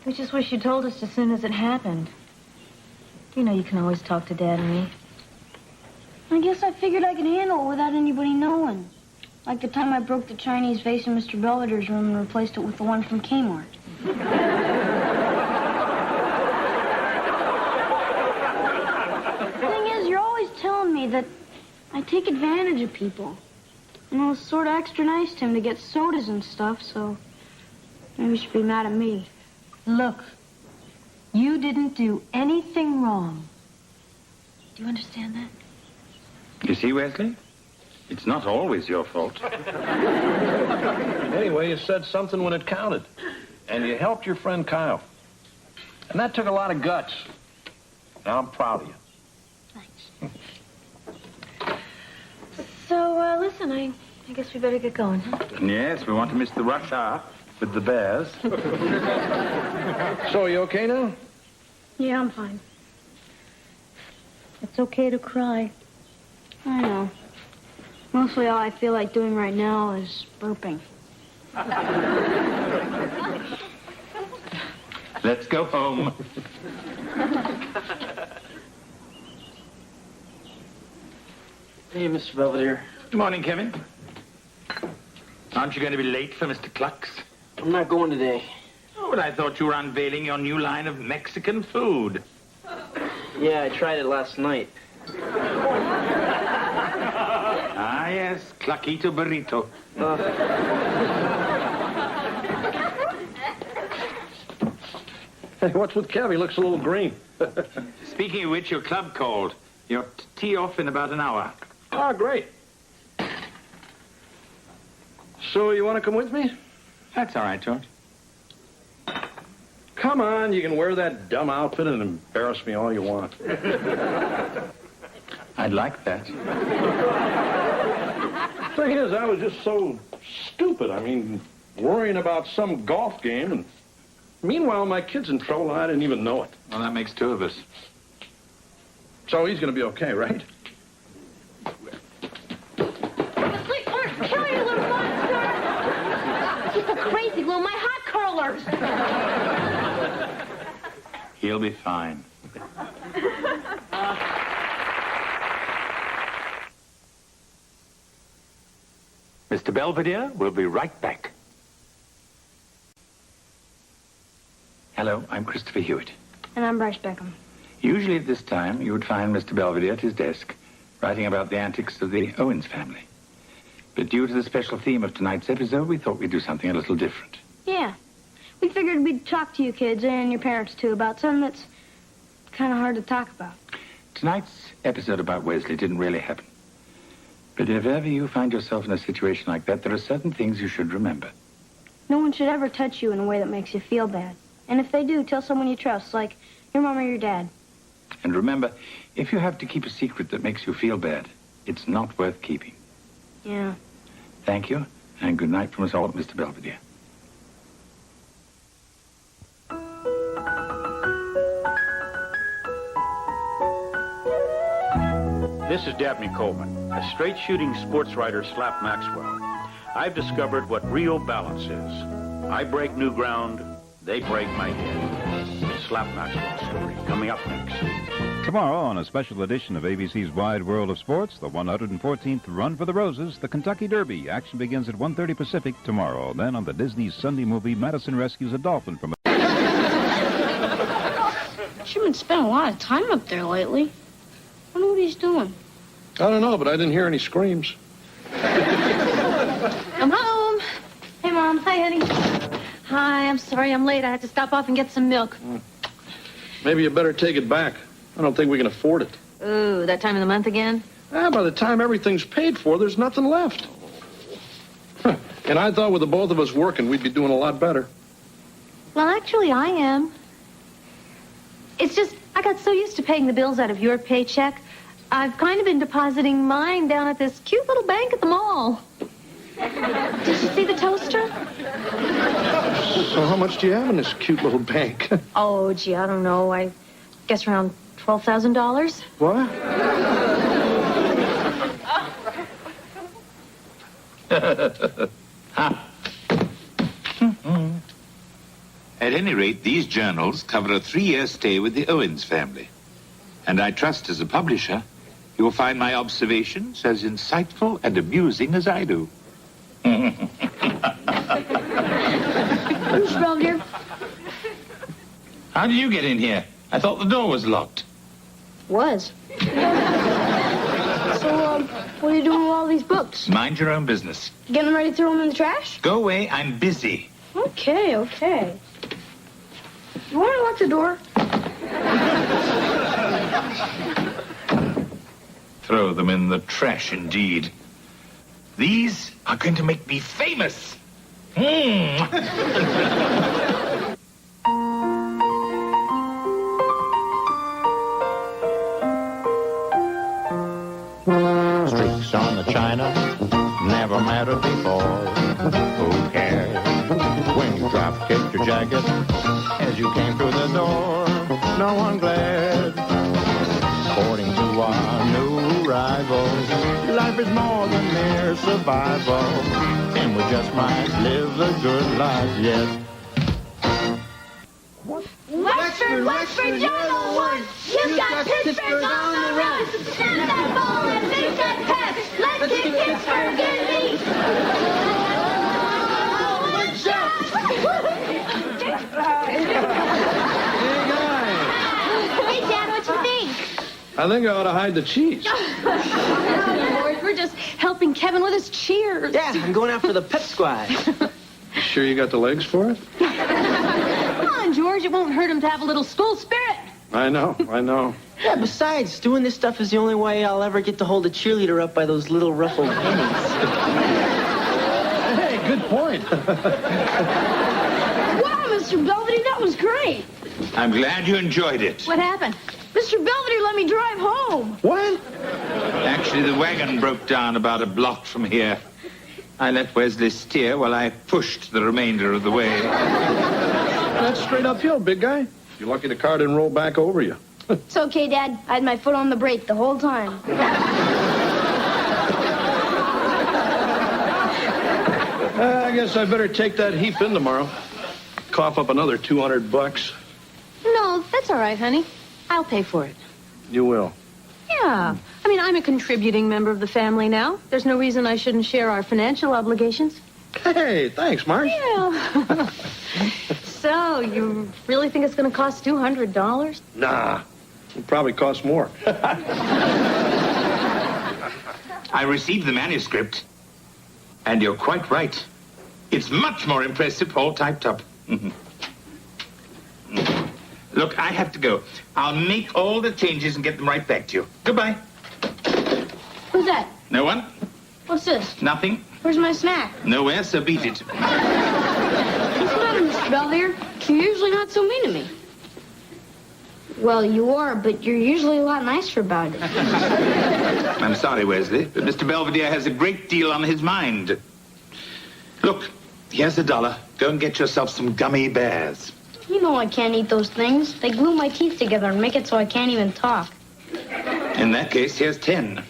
[SPEAKER 14] We just wish you told us as soon as it happened. You know you can always talk to Dad and me.
[SPEAKER 3] I guess I figured I could handle it without anybody knowing. Like the time I broke the Chinese vase in Mr. Belvedere's room and replaced it with the one from Kmart. The thing is, you're always telling me that I take advantage of people. And I was sort of extra nice to him to get sodas and stuff, so maybe you should be mad at me.
[SPEAKER 14] Look, you didn't do anything wrong. Do you understand that?
[SPEAKER 2] You see, Wesley? It's not always your fault.
[SPEAKER 8] Anyway, you said something when it counted. And you helped your friend Kyle. And that took a lot of guts. Now I'm proud of you.
[SPEAKER 14] So, listen, I guess we better get going, huh?
[SPEAKER 2] Yes, we want to miss the rush hour with the bears.
[SPEAKER 8] So, you okay now?
[SPEAKER 3] Yeah, I'm fine.
[SPEAKER 14] It's okay to cry.
[SPEAKER 3] I know. Mostly all I feel like doing right now is burping.
[SPEAKER 2] Let's go home.
[SPEAKER 13] Hey, Mr. Belvedere.
[SPEAKER 2] Good morning, Kevin. Aren't you going to be late for Mr. Clucks?
[SPEAKER 13] I'm not going today.
[SPEAKER 2] Oh, but I thought you were unveiling your new line of Mexican food.
[SPEAKER 13] Yeah, I tried it last night.
[SPEAKER 2] Ah, yes, Cluckito Burrito.
[SPEAKER 8] Hey, what's with Kev? He looks a little green.
[SPEAKER 2] Speaking of which, your club called. You're tee off in about an hour.
[SPEAKER 8] Oh, great. So, you want to come with me?
[SPEAKER 2] That's all right, George.
[SPEAKER 8] Come on, you can wear that dumb outfit and embarrass me all you want.
[SPEAKER 2] I'd like that.
[SPEAKER 8] Thing is, I was just so stupid. I mean, worrying about some golf game, and meanwhile, my kid's in trouble, and I didn't even know it.
[SPEAKER 2] Well, that makes two of us.
[SPEAKER 8] So he's going to be okay, right?
[SPEAKER 7] Wesley, kill you, little monster! He's so crazy, Lou. My hot curlers.
[SPEAKER 2] He'll be fine. Mr. Belvedere will be right back. Hello, I'm Christopher Hewitt.
[SPEAKER 3] And I'm Bryce Beckham.
[SPEAKER 2] Usually at this time, you would find Mr. Belvedere at his desk, writing about the antics of the Owens family. But due to the special theme of tonight's episode, we thought we'd do something a little different.
[SPEAKER 3] Yeah. We figured we'd talk to you kids and your parents, too, about something that's kind of hard to talk about.
[SPEAKER 2] Tonight's episode about Wesley didn't really happen. But if ever you find yourself in a situation like that, there are certain things you should remember.
[SPEAKER 3] No one should ever touch you in a way that makes you feel bad. And if they do, tell someone you trust, like your mom or your dad.
[SPEAKER 2] And remember, if you have to keep a secret that makes you feel bad, it's not worth keeping.
[SPEAKER 3] Yeah.
[SPEAKER 2] Thank you, and good night from us all at Mr. Belvedere.
[SPEAKER 15] This is Dabney Coleman, a straight-shooting sports writer slap Maxwell. I've discovered what real balance is. I break new ground, they break my head. Slap Maxwell story coming up next.
[SPEAKER 16] Tomorrow on a special edition of ABC's Wide World of Sports, the 114th Run for the Roses, the Kentucky Derby. Action begins at 1:30 Pacific tomorrow. Then on the Disney Sunday movie, Madison rescues a dolphin from a...
[SPEAKER 3] You've been spending a lot of time up there lately. I wonder what he's doing.
[SPEAKER 8] I don't know, but I didn't hear any screams.
[SPEAKER 14] I'm home.
[SPEAKER 3] Hey, Mom. Hi, honey.
[SPEAKER 14] Hi, I'm sorry I'm late. I had to stop off and get some milk.
[SPEAKER 8] Maybe you better take it back. I don't think we can afford it.
[SPEAKER 14] Ooh, that time of the month again?
[SPEAKER 8] By the time everything's paid for, there's nothing left. And I thought with the both of us working, we'd be doing a lot better.
[SPEAKER 14] Well, actually, I am. It's just, I got so used to paying the bills out of your paycheck, I've kind of been depositing mine down at this cute little bank at the mall. Did you see the toaster?
[SPEAKER 8] So how much do you have in this cute little bank?
[SPEAKER 14] Oh, gee, I don't know. I guess around $12,000.
[SPEAKER 8] What?
[SPEAKER 2] At any rate, these journals cover a 3-year stay with the Owens family. And I trust as a publisher, you'll find my observations as insightful and amusing as I do.
[SPEAKER 3] Mr. Belvedere.
[SPEAKER 2] How did you get in here? I thought the door was locked.
[SPEAKER 3] Was. So, what are you doing with all these books?
[SPEAKER 2] Mind your own business.
[SPEAKER 3] Getting ready to throw them in the trash?
[SPEAKER 2] Go away, I'm busy.
[SPEAKER 3] Okay. You want to lock the door?
[SPEAKER 2] Throw them in the trash, indeed. These are going to make me famous.
[SPEAKER 4] Streaks on the china never mattered before. Who cares when you drop kicked your jacket as you came through the door? No one glared. According to our new rivals, life is more than mere survival, and we just might live a good life yet.
[SPEAKER 1] Westford, you're the one. You got Pittsburgh on the run. Send that ball and make that pass. Let's kick Pittsburgh and beat. Good shot. Hey, Dad, what you think?
[SPEAKER 8] I think I ought to hide the cheese.
[SPEAKER 14] Lord, we're just helping Kevin with his cheers.
[SPEAKER 13] Yeah, I'm going out for the pep squad.
[SPEAKER 8] You sure you got the legs for it?
[SPEAKER 14] Come on, George. It won't hurt him to have a little school spirit.
[SPEAKER 8] I know.
[SPEAKER 13] Yeah, besides, doing this stuff is the only way I'll ever get to hold a cheerleader up by those little ruffled pennies.
[SPEAKER 8] Hey, good point.
[SPEAKER 3] Wow, Mr. Belvedere, that was great.
[SPEAKER 2] I'm glad you enjoyed it.
[SPEAKER 14] What happened?
[SPEAKER 3] Mr. Belvedere let me drive home.
[SPEAKER 8] What?
[SPEAKER 2] Actually, the wagon broke down about a block from here. I let Wesley steer while I pushed the remainder of the way.
[SPEAKER 8] That's straight uphill, big guy. You're lucky the car didn't roll back over you.
[SPEAKER 3] It's okay, Dad. I had my foot on the brake the whole time.
[SPEAKER 8] I guess I better take that heap in tomorrow. Cough up another $200.
[SPEAKER 14] No, that's all right, honey. I'll pay for it.
[SPEAKER 8] You will.
[SPEAKER 14] Yeah, Yeah. I mean, I'm a contributing member of the family now. There's no reason I shouldn't share our financial obligations.
[SPEAKER 8] Hey, thanks, Marge.
[SPEAKER 14] Yeah. So, you really think it's going to cost $200?
[SPEAKER 8] Nah, it probably costs more.
[SPEAKER 2] I received the manuscript, and you're quite right. It's much more impressive all typed up. Look, I have to go. I'll make all the changes and get them right back to you. Goodbye.
[SPEAKER 3] Who's that?
[SPEAKER 2] No one?
[SPEAKER 3] What's this?
[SPEAKER 2] Nothing?
[SPEAKER 3] Where's my snack?
[SPEAKER 2] Nowhere, so beat it.
[SPEAKER 3] What's the matter, Mr. Belvedere? You're usually not so mean to me. Well, you are, but you're usually a lot nicer about it.
[SPEAKER 2] I'm sorry, Wesley, but Mr. Belvedere has a great deal on his mind. Look, here's $1. Go and get yourself some gummy bears.
[SPEAKER 3] You know I can't eat those things. They glue my teeth together and make it so I can't even talk.
[SPEAKER 2] In that case, here's 10.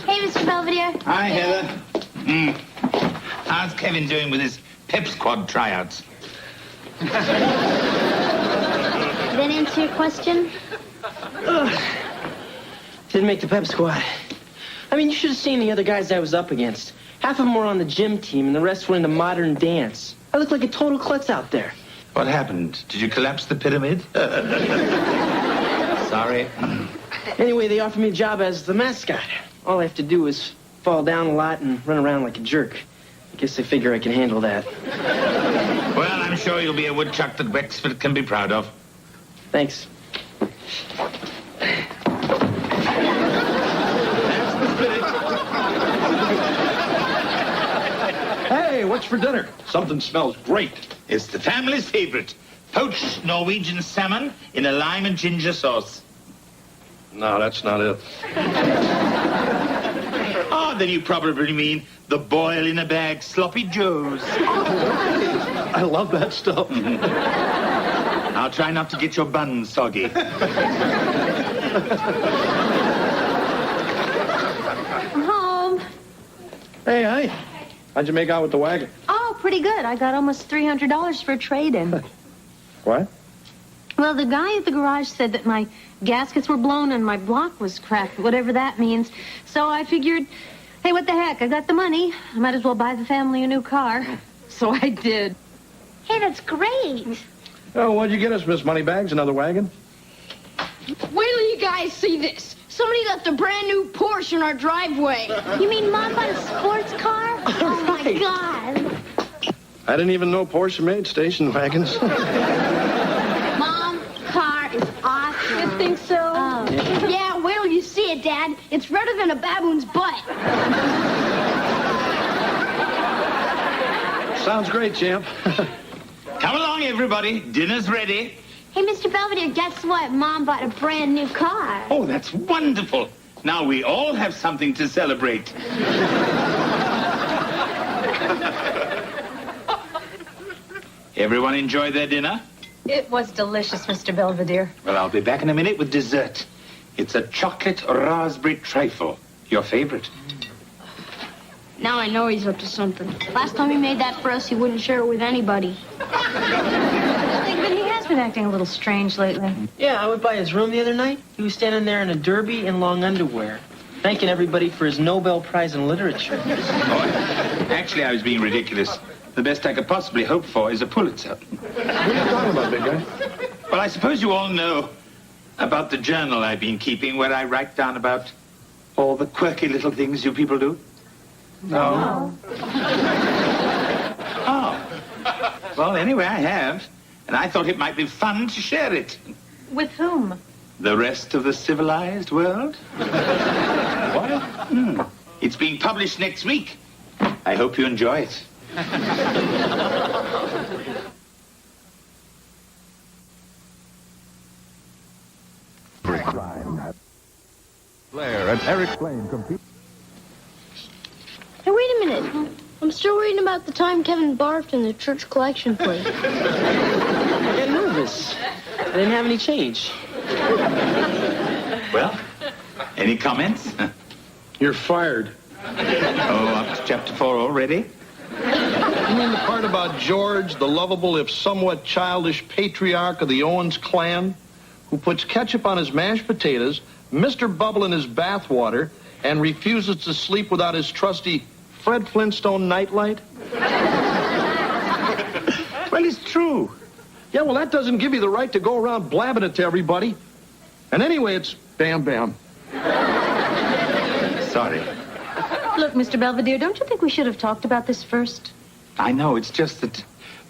[SPEAKER 3] Hey, Mr. Belvedere.
[SPEAKER 2] Hi, Heather. How's Kevin doing with his pep squad tryouts?
[SPEAKER 3] Did that answer your question?
[SPEAKER 13] Didn't make the pep squad. I mean, you should have seen the other guys I was up against. Half of them were on the gym team, and the rest were into modern dance. I look like a total klutz out there.
[SPEAKER 2] What happened? Did you collapse the pyramid? Sorry.
[SPEAKER 13] Anyway, they offered me a job as the mascot. All I have to do is fall down a lot and run around like a jerk. I guess they figure I can handle that.
[SPEAKER 2] Well, I'm sure you'll be a woodchuck that Wexford can be proud of.
[SPEAKER 13] Thanks.
[SPEAKER 8] Hey, what's for dinner? Something smells great.
[SPEAKER 2] It's the family's favorite. Poached Norwegian salmon in a lime and ginger sauce.
[SPEAKER 8] No, that's not it.
[SPEAKER 2] Oh, then you probably mean the boil in a bag sloppy joes.
[SPEAKER 8] I love that stuff.
[SPEAKER 2] I'll try not to get your buns soggy.
[SPEAKER 14] I'm home.
[SPEAKER 8] Hey, hi. How'd you make out with the wagon?
[SPEAKER 14] Oh, pretty good. I got almost $300 for a trade-in.
[SPEAKER 8] What?
[SPEAKER 14] Well, the guy at the garage said that my gaskets were blown and my block was cracked, whatever that means. So I figured, hey, what the heck? I got the money. I might as well buy the family a new car. So I did.
[SPEAKER 7] Hey, that's great.
[SPEAKER 8] Oh, what'd you get us, Miss Moneybags? Another wagon?
[SPEAKER 3] Wait till you guys see this. Somebody left a brand new Porsche in our driveway.
[SPEAKER 7] You mean Mom bought a sports car? Oh, my God.
[SPEAKER 8] I didn't even know Porsche made station wagons.
[SPEAKER 3] Mom, car is awesome.
[SPEAKER 14] You think so?
[SPEAKER 3] Oh. Yeah, wait till you see it, Dad. It's redder than a baboon's butt.
[SPEAKER 8] Sounds great, champ.
[SPEAKER 2] Come along, everybody. Dinner's ready.
[SPEAKER 7] Hey, Mr. Belvedere, guess what? Mom bought a brand new car.
[SPEAKER 2] Oh, that's wonderful. Now we all have something to celebrate. Everyone enjoy their dinner?
[SPEAKER 14] It was delicious, Mr. Belvedere.
[SPEAKER 2] Well, I'll be back in a minute with dessert. It's a chocolate raspberry trifle. Your favorite.
[SPEAKER 3] Now I know he's up to something. Last time he made that for us, he wouldn't share it with anybody.
[SPEAKER 14] But he has been acting a little strange lately.
[SPEAKER 13] Yeah, I went by his room the other night. He was standing there in a derby and long underwear, thanking everybody for his Nobel Prize in Literature.
[SPEAKER 2] Oh, actually, I was being ridiculous. The best I could possibly hope for is a Pulitzer.
[SPEAKER 8] What are you talking about, big guy?
[SPEAKER 2] Well, I suppose you all know about the journal I've been keeping where I write down about all the quirky little things you people do.
[SPEAKER 8] No.
[SPEAKER 2] Oh. Well, anyway, I have. And I thought it might be fun to share it.
[SPEAKER 14] With whom?
[SPEAKER 2] The rest of the civilized world. What? It's being published next week. I hope you enjoy it.
[SPEAKER 16] Blair and Eric Blaine compete.
[SPEAKER 3] Hey, wait a minute. I'm still reading about the time Kevin barfed in the church collection plate.
[SPEAKER 13] I got nervous. I didn't have any change.
[SPEAKER 2] Well, any comments?
[SPEAKER 8] You're fired.
[SPEAKER 2] Oh, up to chapter 4 already?
[SPEAKER 8] You mean the part about George, the lovable if somewhat childish patriarch of the Owens clan? who puts ketchup on his mashed potatoes, Mr. Bubble in his bathwater, and refuses to sleep without his trusty Fred Flintstone nightlight?
[SPEAKER 2] Well, it's true.
[SPEAKER 8] Yeah, well, that doesn't give you the right to go around blabbing it to everybody. And anyway, it's Bam Bam.
[SPEAKER 2] Sorry.
[SPEAKER 14] Look, Mr. Belvedere, don't you think we should have talked about this first?
[SPEAKER 2] I know, it's just that,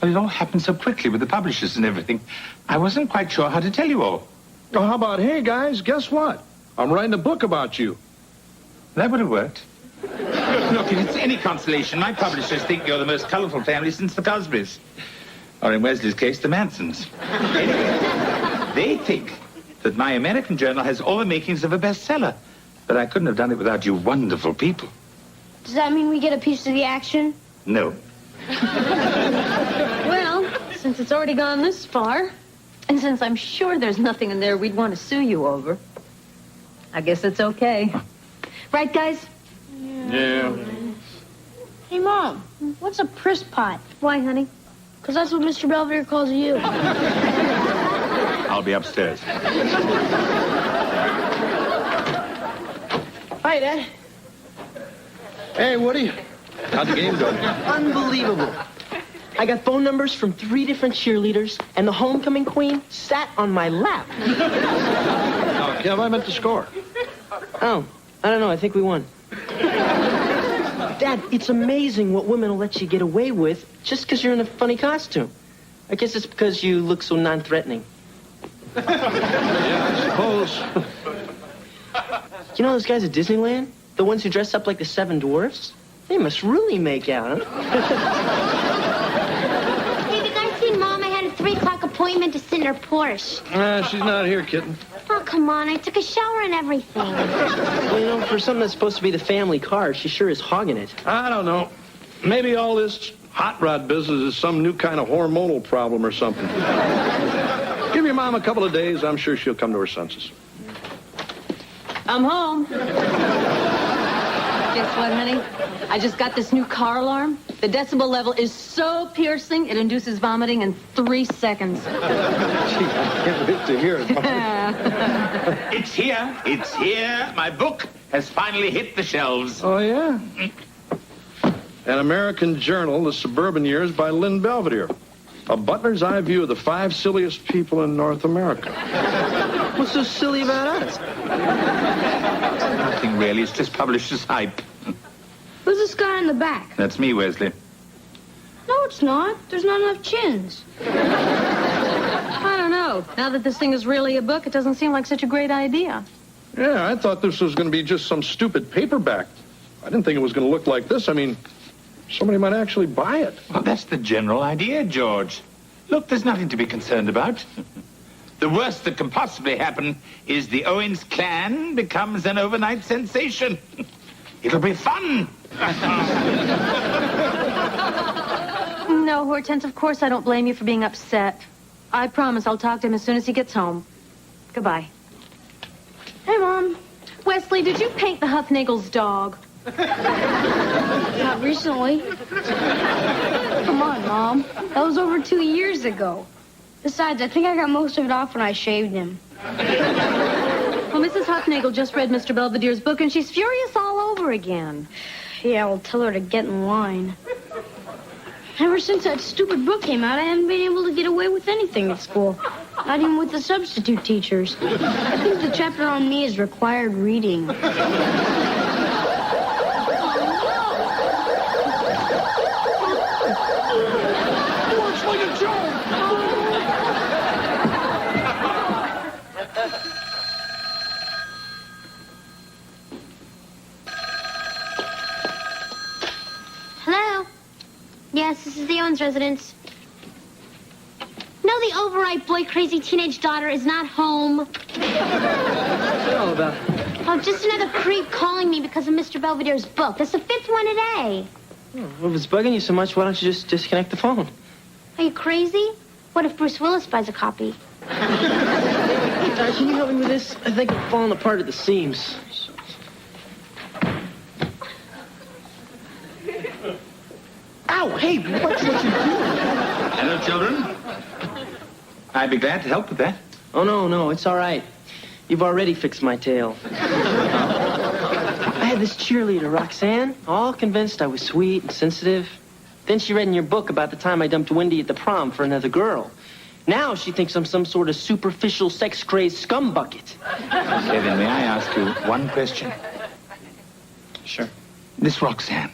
[SPEAKER 2] well, it all happened so quickly with the publishers and everything. I wasn't quite sure how to tell you all.
[SPEAKER 8] Oh, how about, hey, guys, guess what? I'm writing a book about you.
[SPEAKER 2] That would have worked. Look, if it's any consolation, my publishers think you're the most colorful family since the Cosbys. Or in Wesley's case, the Mansons. Anyway, they think that my American journal has all the makings of a bestseller. But I couldn't have done it without you wonderful people.
[SPEAKER 3] Does that mean we get a piece of the action?
[SPEAKER 2] No.
[SPEAKER 14] Well, since it's already gone this far, and since I'm sure there's nothing in there we'd want to sue you over, I guess it's okay. Right, guys?
[SPEAKER 8] Yeah.
[SPEAKER 3] Hey, Mom, what's a priss pot?
[SPEAKER 14] Why, honey?
[SPEAKER 3] Because that's what Mr. Belvedere calls you.
[SPEAKER 2] I'll be upstairs.
[SPEAKER 13] Hi, Dad.
[SPEAKER 8] Hey, Woody. How'd the game go?
[SPEAKER 13] Unbelievable. I got phone numbers from 3 different cheerleaders, and the homecoming queen sat on my lap.
[SPEAKER 8] Oh, Kev, I meant to score.
[SPEAKER 13] Oh, I don't know. I think we won. Dad, it's amazing what women will let you get away with just because you're in a funny costume. I guess it's because you look so non-threatening.
[SPEAKER 8] Yeah, I suppose.
[SPEAKER 13] You know those guys at Disneyland? The ones who dress up like the 7 dwarfs? They must really make out, huh?
[SPEAKER 7] Hey, have you guys seen Mom? I had a 3 o'clock appointment to sit in her Porsche.
[SPEAKER 8] She's not here, kitten.
[SPEAKER 7] Oh, come on. I took a shower and everything.
[SPEAKER 13] Well, you know, for something that's supposed to be the family car, she sure is hogging it.
[SPEAKER 8] I don't know. Maybe all this hot rod business is some new kind of hormonal problem or something. Give your mom a couple of days. I'm sure she'll come to her senses.
[SPEAKER 14] I'm home. Guess what, honey? I just got this new car alarm. The decibel level is so piercing, it induces vomiting in 3 seconds.
[SPEAKER 8] Gee, I can't wait to hear it.
[SPEAKER 2] It's here. It's here. My book has finally hit the shelves.
[SPEAKER 8] Oh, yeah? An American Journal, The Suburban Years by Lynn Belvedere. A butler's eye view of the 5 silliest people in North America.
[SPEAKER 13] What's so silly about us?
[SPEAKER 2] Nothing really. It's just publisher's hype.
[SPEAKER 3] Who's this guy in the back?
[SPEAKER 2] That's me, Wesley.
[SPEAKER 3] No, it's not. There's not enough chins.
[SPEAKER 14] I don't know. Now that this thing is really a book, it doesn't seem like such a great idea.
[SPEAKER 8] Yeah, I thought this was going to be just some stupid paperback. I didn't think it was going to look like this. I mean, somebody might actually buy it.
[SPEAKER 2] Well, that's the general idea, George. Look, there's nothing to be concerned about. The worst that can possibly happen is the Owens clan becomes an overnight sensation. It'll be fun.
[SPEAKER 14] No, Hortense, of course I don't blame you for being upset. I promise I'll talk to him as soon as he gets home. Goodbye.
[SPEAKER 3] Hey, Mom.
[SPEAKER 14] Wesley, did you paint the Huffnagel's dog?
[SPEAKER 3] Not recently. Come on, Mom. That was over 2 years ago. Besides, I think I got most of it off when I shaved him.
[SPEAKER 14] Well, Mrs. Huffnagel just read Mr. Belvedere's book, and she's furious all over again.
[SPEAKER 3] Yeah, I'll tell her to get in line. Ever since that stupid book came out, I haven't been able to get away with anything at school. Not even with the substitute teachers. I think the chapter on me is required reading.
[SPEAKER 7] Hello? Yes, this is the Owens residence. No, the overripe boy-crazy teenage daughter is not home.
[SPEAKER 13] What's it all about?
[SPEAKER 7] Oh, just another creep calling me because of Mr. Belvedere's book. That's the 5th one today.
[SPEAKER 13] Oh, well, if it's bugging you so much, why don't you just disconnect the phone?
[SPEAKER 7] Are you crazy? What if Bruce Willis buys a copy?
[SPEAKER 13] Can you help me with this? I think I'm falling apart at the seams. Ow, hey, what you doing?
[SPEAKER 2] Hello, children. I'd be glad to help with that.
[SPEAKER 13] Oh, no, it's all right. You've already fixed my tail. I had this cheerleader, Roxanne, all convinced I was sweet and sensitive. Then she read in your book about the time I dumped Wendy at the prom for another girl. Now she thinks I'm some sort of superficial, sex-crazed scumbucket.
[SPEAKER 2] Okay, then may I ask you one question?
[SPEAKER 13] Sure.
[SPEAKER 2] This Roxanne,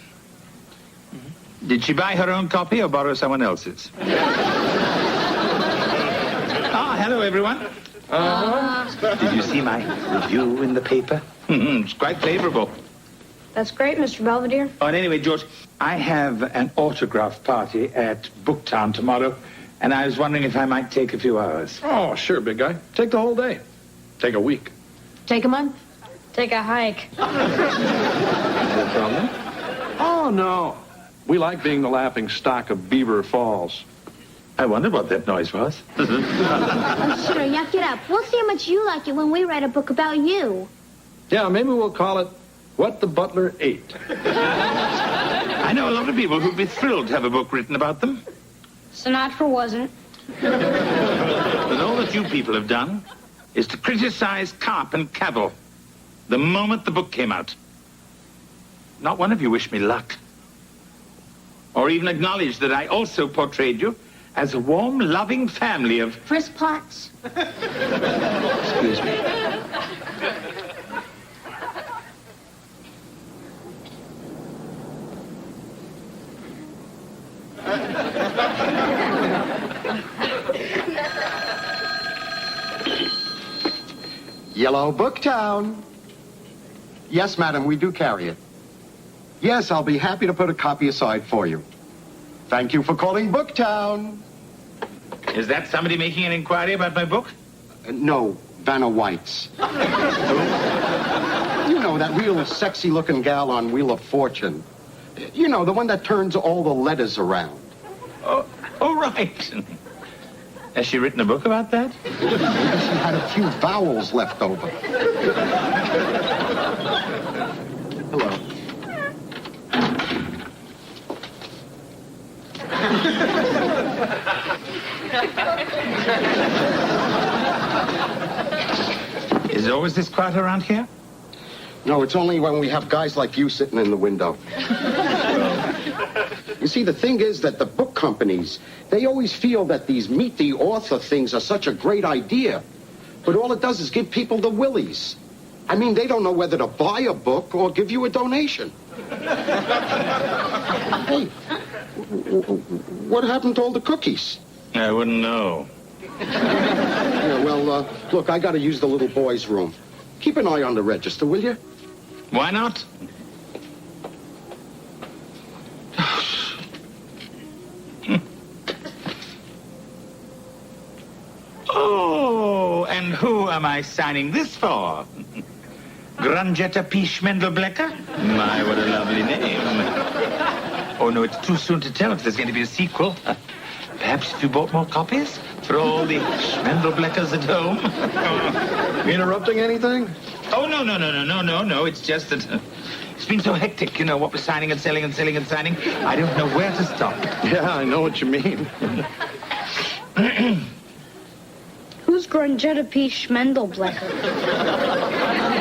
[SPEAKER 2] did she buy her own copy or borrow someone else's? Hello, everyone. Did you see my review in the paper? It's quite favorable.
[SPEAKER 3] That's great, Mr. Belvedere.
[SPEAKER 2] Oh, and anyway, George, I have an autograph party at Booktown tomorrow, and I was wondering if I might take a few hours.
[SPEAKER 8] Oh, sure, big guy. Take the whole day. Take a week.
[SPEAKER 14] Take a month.
[SPEAKER 3] Take a hike.
[SPEAKER 2] No problem?
[SPEAKER 8] Oh, no. We like being the laughing stock of Beaver Falls.
[SPEAKER 2] I wondered what that noise was.
[SPEAKER 7] Oh, sure, yuck it up. We'll see how much you like it when we write a book about you.
[SPEAKER 8] Yeah, maybe we'll call it What the Butler Ate.
[SPEAKER 2] I know a lot of people who'd be thrilled to have a book written about them.
[SPEAKER 3] Sinatra wasn't.
[SPEAKER 2] But all that you people have done is to criticize Carp and Cavil the moment the book came out. Not one of you wished me luck. Or even acknowledged that I also portrayed you as a warm, loving family of...
[SPEAKER 7] Frisk plots.
[SPEAKER 2] Excuse me.
[SPEAKER 17] Yellow Booktown. Yes, madam, we do carry it. Yes, I'll be happy to put a copy aside for you. Thank you for calling Booktown.
[SPEAKER 2] Is that somebody making an inquiry about my book?
[SPEAKER 17] No, Vanna White's. You know, that real sexy-looking gal on Wheel of Fortune. You know, the one that turns all the letters around.
[SPEAKER 2] Oh, right. Has she written a book about that?
[SPEAKER 17] Maybe she had a few vowels left over. Hello.
[SPEAKER 2] Is it always this quiet around here?
[SPEAKER 17] No, it's only when we have guys like you sitting in the window. You see, the thing is that the book companies, they always feel that these meet the author things are such a great idea. But all it does is give people the willies. I mean, they don't know whether to buy a book or give you a donation. Hey, what happened to all the cookies?
[SPEAKER 2] I wouldn't know.
[SPEAKER 17] Yeah, well, look, I got to use the little boy's room. Keep an eye on the register, will you?
[SPEAKER 2] Why not? Oh, and who am I signing this for? Grangetta P. Schmendelblecker? My, what a lovely name. Oh, no, it's too soon to tell if there's going to be a sequel. Perhaps if you bought more copies for all the Schmendelbleckers at home.
[SPEAKER 8] Interrupting anything?
[SPEAKER 2] Oh, no. It's just that it's been so hectic, you know, what we're signing and selling and selling and signing. I don't know where to stop.
[SPEAKER 8] Yeah, I know what you mean.
[SPEAKER 3] Who's Grangetta P. Schmendelblecker?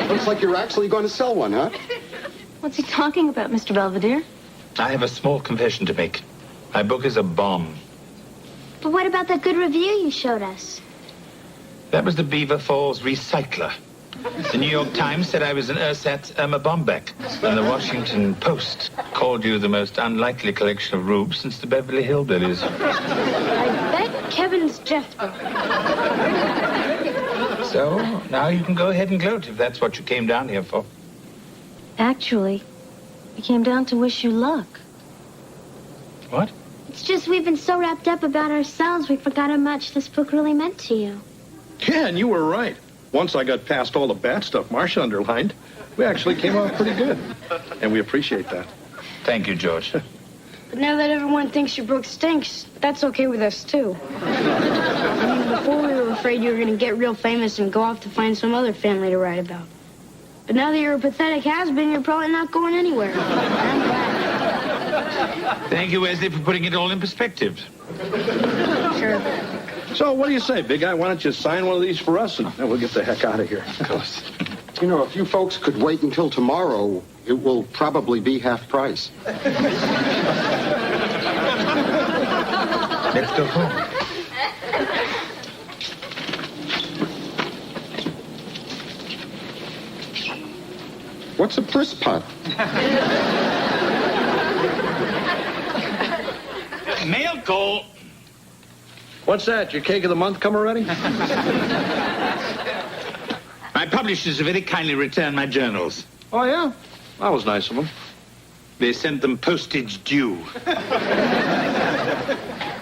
[SPEAKER 17] Looks like you're actually going to sell one, huh?
[SPEAKER 14] What's he talking about, Mr. Belvedere?
[SPEAKER 2] I have a small confession to make. My book is a bomb.
[SPEAKER 7] But what about that good review you showed us?
[SPEAKER 2] That was the Beaver Falls Recycler. The New York Times said I was an ersatz Irma Bombeck. And the Washington Post called you the most unlikely collection of rubes since the Beverly Hillbillies.
[SPEAKER 3] I bet Kevin's Jethro.
[SPEAKER 2] So, now you can go ahead and gloat if that's what you came down here for.
[SPEAKER 14] Actually, we came down to wish you luck.
[SPEAKER 2] What?
[SPEAKER 7] It's just we've been so wrapped up about ourselves, we forgot how much this book really meant to you.
[SPEAKER 8] Yeah, and you were right. Once I got past all the bad stuff Marcia underlined, we actually came out pretty good. And we appreciate that.
[SPEAKER 2] Thank you, George.
[SPEAKER 3] But now that everyone thinks your book stinks, that's okay with us, too. I mean, before we were afraid you were going to get real famous and go off to find some other family to write about. But now that you're a pathetic has-been, you're probably not going anywhere. I'm glad.
[SPEAKER 2] Thank you, Wesley, for putting it all in perspective.
[SPEAKER 3] Sure.
[SPEAKER 8] So what do you say, big guy? Why don't you sign one of these for us, and then we'll get the heck out of here.
[SPEAKER 17] Of course. You know, if you folks could wait until tomorrow, it will probably be half price.
[SPEAKER 2] Let's go home.
[SPEAKER 17] What's a press pot?
[SPEAKER 2] Mail call.
[SPEAKER 8] What's that? Your cake of the month come already?
[SPEAKER 2] My publishers have very kindly returned my journals.
[SPEAKER 8] Oh, yeah? That was nice of them.
[SPEAKER 2] They sent them postage due.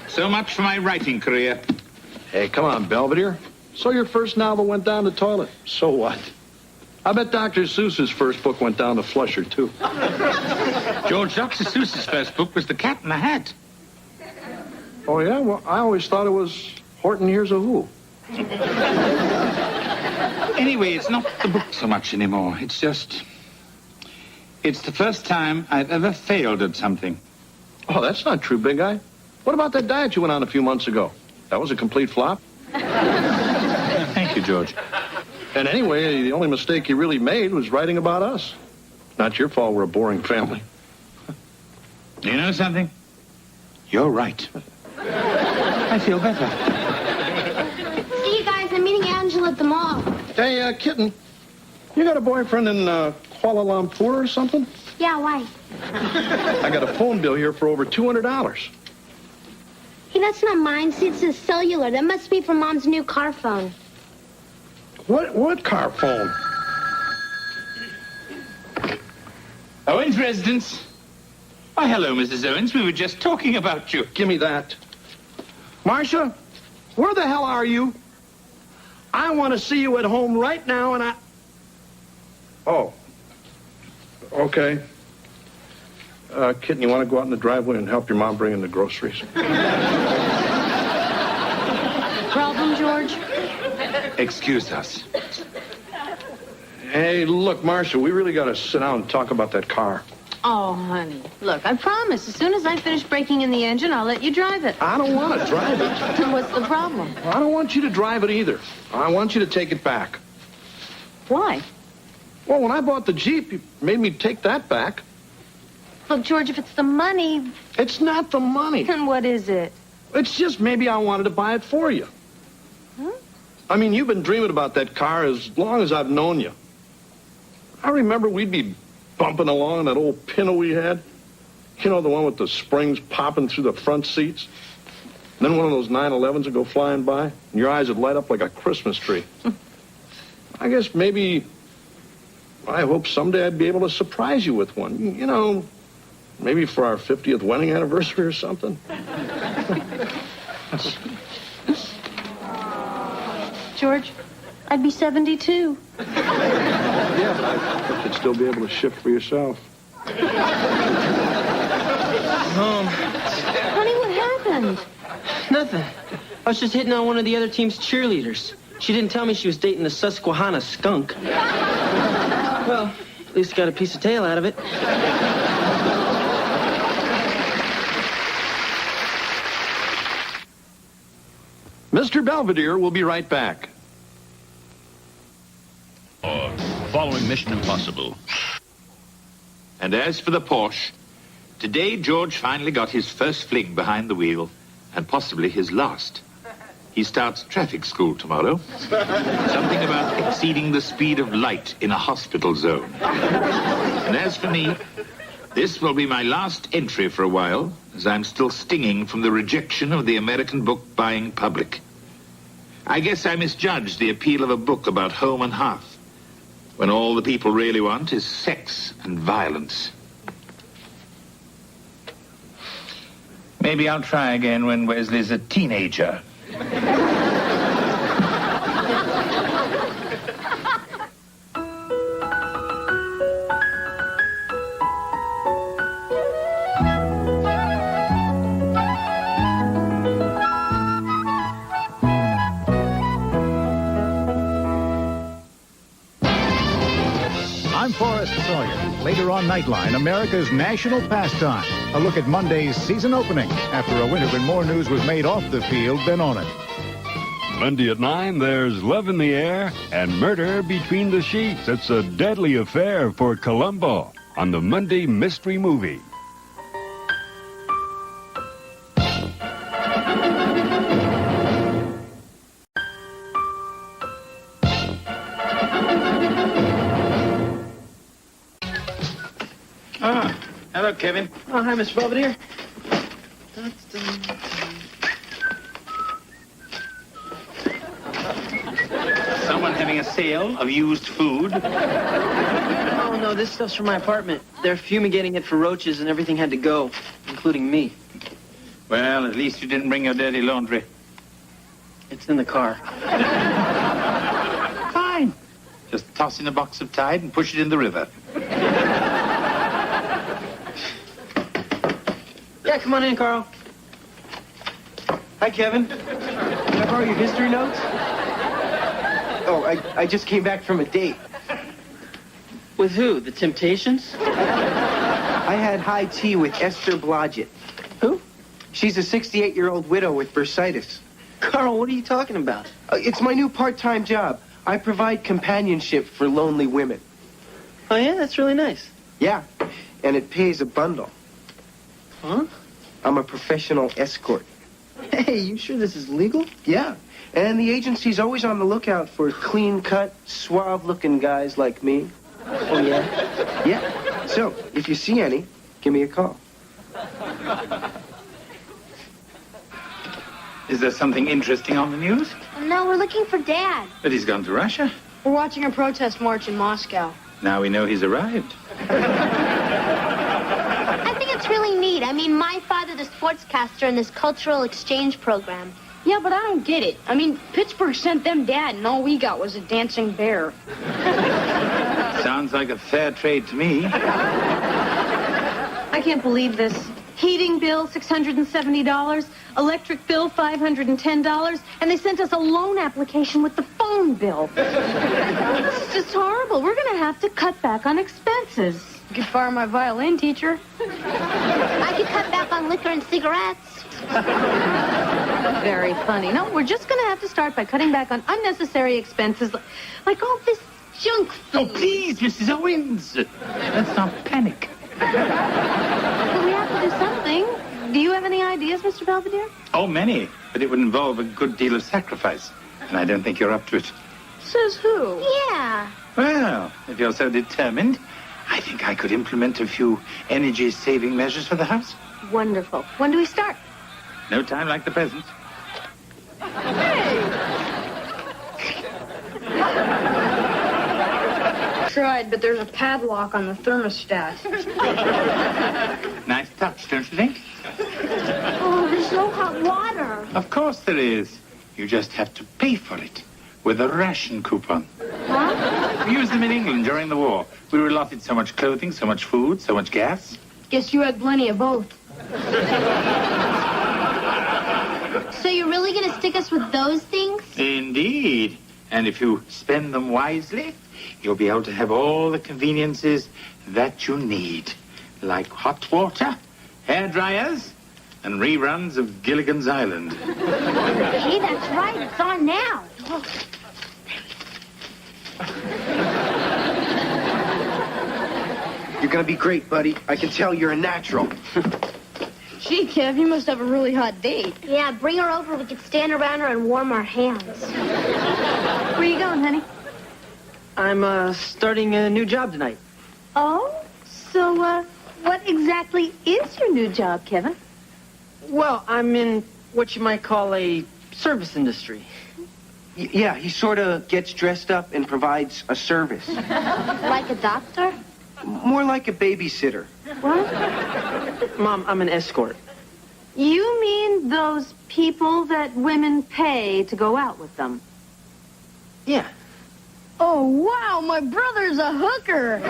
[SPEAKER 2] So much for my writing career.
[SPEAKER 8] Hey, come on, Belvedere. So your first novel went down the toilet. So what? I bet Dr. Seuss's first book went down the flusher, too.
[SPEAKER 2] George Dr. Seuss's first book was The Cat in the Hat.
[SPEAKER 8] Oh, yeah? Well, I always thought it was Horton Hears a Who.
[SPEAKER 2] Anyway, it's not the book so much anymore. It's just... It's the first time I've ever failed at something.
[SPEAKER 8] Oh, that's not true, big guy. What about that diet you went on a few months ago? That was a complete flop?
[SPEAKER 2] Thank you, George.
[SPEAKER 8] And anyway, the only mistake you really made was writing about us. Not your fault we're a boring family.
[SPEAKER 2] You know something? You're right. I feel better.
[SPEAKER 7] See you guys. I'm meeting Angela at the mall.
[SPEAKER 8] Hey, Kitten, you got a boyfriend in Kuala Lumpur or something?
[SPEAKER 7] Yeah, why?
[SPEAKER 8] I got a phone bill here for over $200.
[SPEAKER 7] Hey, that's not mine. See, it's a cellular. That must be from Mom's new car phone.
[SPEAKER 8] What car phone?
[SPEAKER 2] Owens residence. Why, hello, Mrs. Owens. We were just talking about you.
[SPEAKER 8] Give me that. Marcia, where the hell are you? I want to see you at home right now, and I... Oh. Okay. Kitten, you want to go out in the driveway and help your mom bring in the groceries?
[SPEAKER 14] Problem, George?
[SPEAKER 2] Excuse us.
[SPEAKER 8] Hey, look, Marcia, we really got to sit down and talk about that car.
[SPEAKER 14] Oh, honey. Look, I promise, as soon as I finish breaking in the engine, I'll let you drive it.
[SPEAKER 8] I don't want to drive it.
[SPEAKER 14] Then what's the problem?
[SPEAKER 8] I don't want you to drive it either. I want you to take it back.
[SPEAKER 14] Why?
[SPEAKER 8] Well, when I bought the Jeep, you made me take that back.
[SPEAKER 14] Look, George, if it's the money...
[SPEAKER 8] It's not the money.
[SPEAKER 14] Then what is it?
[SPEAKER 8] It's just maybe I wanted to buy it for you.
[SPEAKER 14] Huh?
[SPEAKER 8] I mean, you've been dreaming about that car as long as I've known you. I remember we'd be bumping along that old Pinto we had. You know, the one with the springs popping through the front seats. And then one of those 911s would go flying by, and your eyes would light up like a Christmas tree. I guess maybe... I hope someday I'd be able to surprise you with one. You know, maybe for our 50th wedding anniversary or something.
[SPEAKER 14] George, I'd be 72.
[SPEAKER 8] Yeah, but I think you'd still be able to shift for yourself.
[SPEAKER 14] Honey, what happened?
[SPEAKER 13] Nothing. I was just hitting on one of the other team's cheerleaders. She didn't tell me she was dating the Susquehanna skunk. Well, at least got a piece of tail out of it.
[SPEAKER 8] Mr. Belvedere will be right back.
[SPEAKER 15] Following Mission Impossible.
[SPEAKER 2] And as for the Porsche, today George finally got his first fling behind the wheel, and possibly his last. He starts traffic school tomorrow. Something about exceeding the speed of light in a hospital zone. And as for me, this will be my last entry for a while, as I'm still stinging from the rejection of the American book-buying public. I guess I misjudged the appeal of a book about home and hearth, when all the people really want is sex and violence. Maybe I'll try again when Wesley's a teenager.
[SPEAKER 18] I'm Forrest Sawyer. Later on Nightline, America's national pastime. A look at Monday's season opening after a winter when more news was made off the field than on it.
[SPEAKER 19] Monday at 9, there's love in the air and murder between the sheets. It's a deadly affair for Columbo on the Monday Mystery Movie.
[SPEAKER 2] Ah, hello, Kevin.
[SPEAKER 13] Oh, hi, Mr. Belvedere.
[SPEAKER 2] Someone having a sale of used food?
[SPEAKER 13] Oh, no, this stuff's from my apartment. They're fumigating it for roaches, and everything had to go, including me.
[SPEAKER 2] Well, at least you didn't bring your dirty laundry.
[SPEAKER 13] It's in the car.
[SPEAKER 2] Fine. Just toss in a box of Tide and push it in the river.
[SPEAKER 13] Yeah, come on in, Carl.
[SPEAKER 20] Hi, Kevin. Can I borrow your history notes? Oh, I just came back from a date.
[SPEAKER 13] With who? The Temptations?
[SPEAKER 20] I had high tea with Esther Blodgett.
[SPEAKER 13] Who?
[SPEAKER 20] She's a 68-year-old widow with bursitis.
[SPEAKER 13] Carl, what are you talking about?
[SPEAKER 20] It's my new part-time job. I provide companionship for lonely women.
[SPEAKER 13] Oh, yeah? That's really nice.
[SPEAKER 20] Yeah, and it pays a bundle.
[SPEAKER 13] Huh?
[SPEAKER 20] I'm a professional escort.
[SPEAKER 13] Hey, you sure this is legal?
[SPEAKER 20] Yeah, and the agency's always on the lookout for clean-cut, suave-looking guys like me.
[SPEAKER 13] Oh, yeah?
[SPEAKER 20] Yeah. So, if you see any, give me a call.
[SPEAKER 2] Is there something interesting on the news?
[SPEAKER 7] No, we're looking for Dad.
[SPEAKER 2] But he's gone to Russia.
[SPEAKER 3] We're watching a protest march in Moscow.
[SPEAKER 2] Now we know he's arrived.
[SPEAKER 7] I think it's really neat. I mean, my father's a sportscaster in this cultural exchange program.
[SPEAKER 3] Yeah, but I don't get it. I mean, Pittsburgh sent them Dad, and all we got was a dancing bear.
[SPEAKER 2] Sounds like a fair trade to me.
[SPEAKER 14] I can't believe this. Heating bill, $670. Electric bill, $510. And they sent us a loan application with the phone bill. It's just horrible. We're going to have to cut back on expenses.
[SPEAKER 3] You could fire my violin teacher.
[SPEAKER 7] I could cut back on liquor and cigarettes.
[SPEAKER 14] Very funny. No, we're just going to have to start by cutting back on unnecessary expenses, like all this junk food.
[SPEAKER 2] Oh, please, Mrs. Owens. Let's not panic.
[SPEAKER 14] But we have to do something. Do you have any ideas, Mr. Belvedere?
[SPEAKER 2] Oh, many. But it would involve a good deal of sacrifice. And I don't think you're up to it.
[SPEAKER 3] Says who?
[SPEAKER 7] Yeah.
[SPEAKER 2] Well, if you're so determined, I think I could implement a few energy-saving measures for the house.
[SPEAKER 14] Wonderful. When do we start?
[SPEAKER 2] No time like the present.
[SPEAKER 3] Tried, but there's a padlock on the thermostat.
[SPEAKER 2] Nice touch, don't you think?
[SPEAKER 7] Oh, there's no hot water.
[SPEAKER 2] Of course there is. You just have to pay for it with a ration coupon.
[SPEAKER 7] Huh?
[SPEAKER 2] We used them in England during the war. We were allotted so much clothing, so much food, so much gas.
[SPEAKER 3] Guess you had plenty of both.
[SPEAKER 7] So you're really going to stick us with those things?
[SPEAKER 2] Indeed. And if you spend them wisely, you'll be able to have all the conveniences that you need. Like hot water, hair dryers, and reruns of Gilligan's Island.
[SPEAKER 7] Hey, that's right. It's on now. Oh.
[SPEAKER 20] You're gonna be great, buddy. I can tell you're a natural.
[SPEAKER 3] Gee, Kev, you must have a really hot date.
[SPEAKER 7] Yeah, bring her over. We could stand around her and warm our hands.
[SPEAKER 14] Where are you going, honey?
[SPEAKER 13] I'm, starting a new job tonight.
[SPEAKER 14] Oh? So, what exactly is your new job, Kevin?
[SPEAKER 13] Well, I'm in what you might call a service industry.
[SPEAKER 20] Yeah, he sort of gets dressed up and provides a service.
[SPEAKER 7] Like a doctor?
[SPEAKER 20] More like a babysitter.
[SPEAKER 14] What?
[SPEAKER 13] Mom, I'm an escort.
[SPEAKER 14] You mean those people that women pay to go out with them?
[SPEAKER 13] Yeah.
[SPEAKER 3] Oh, wow, my brother's a hooker.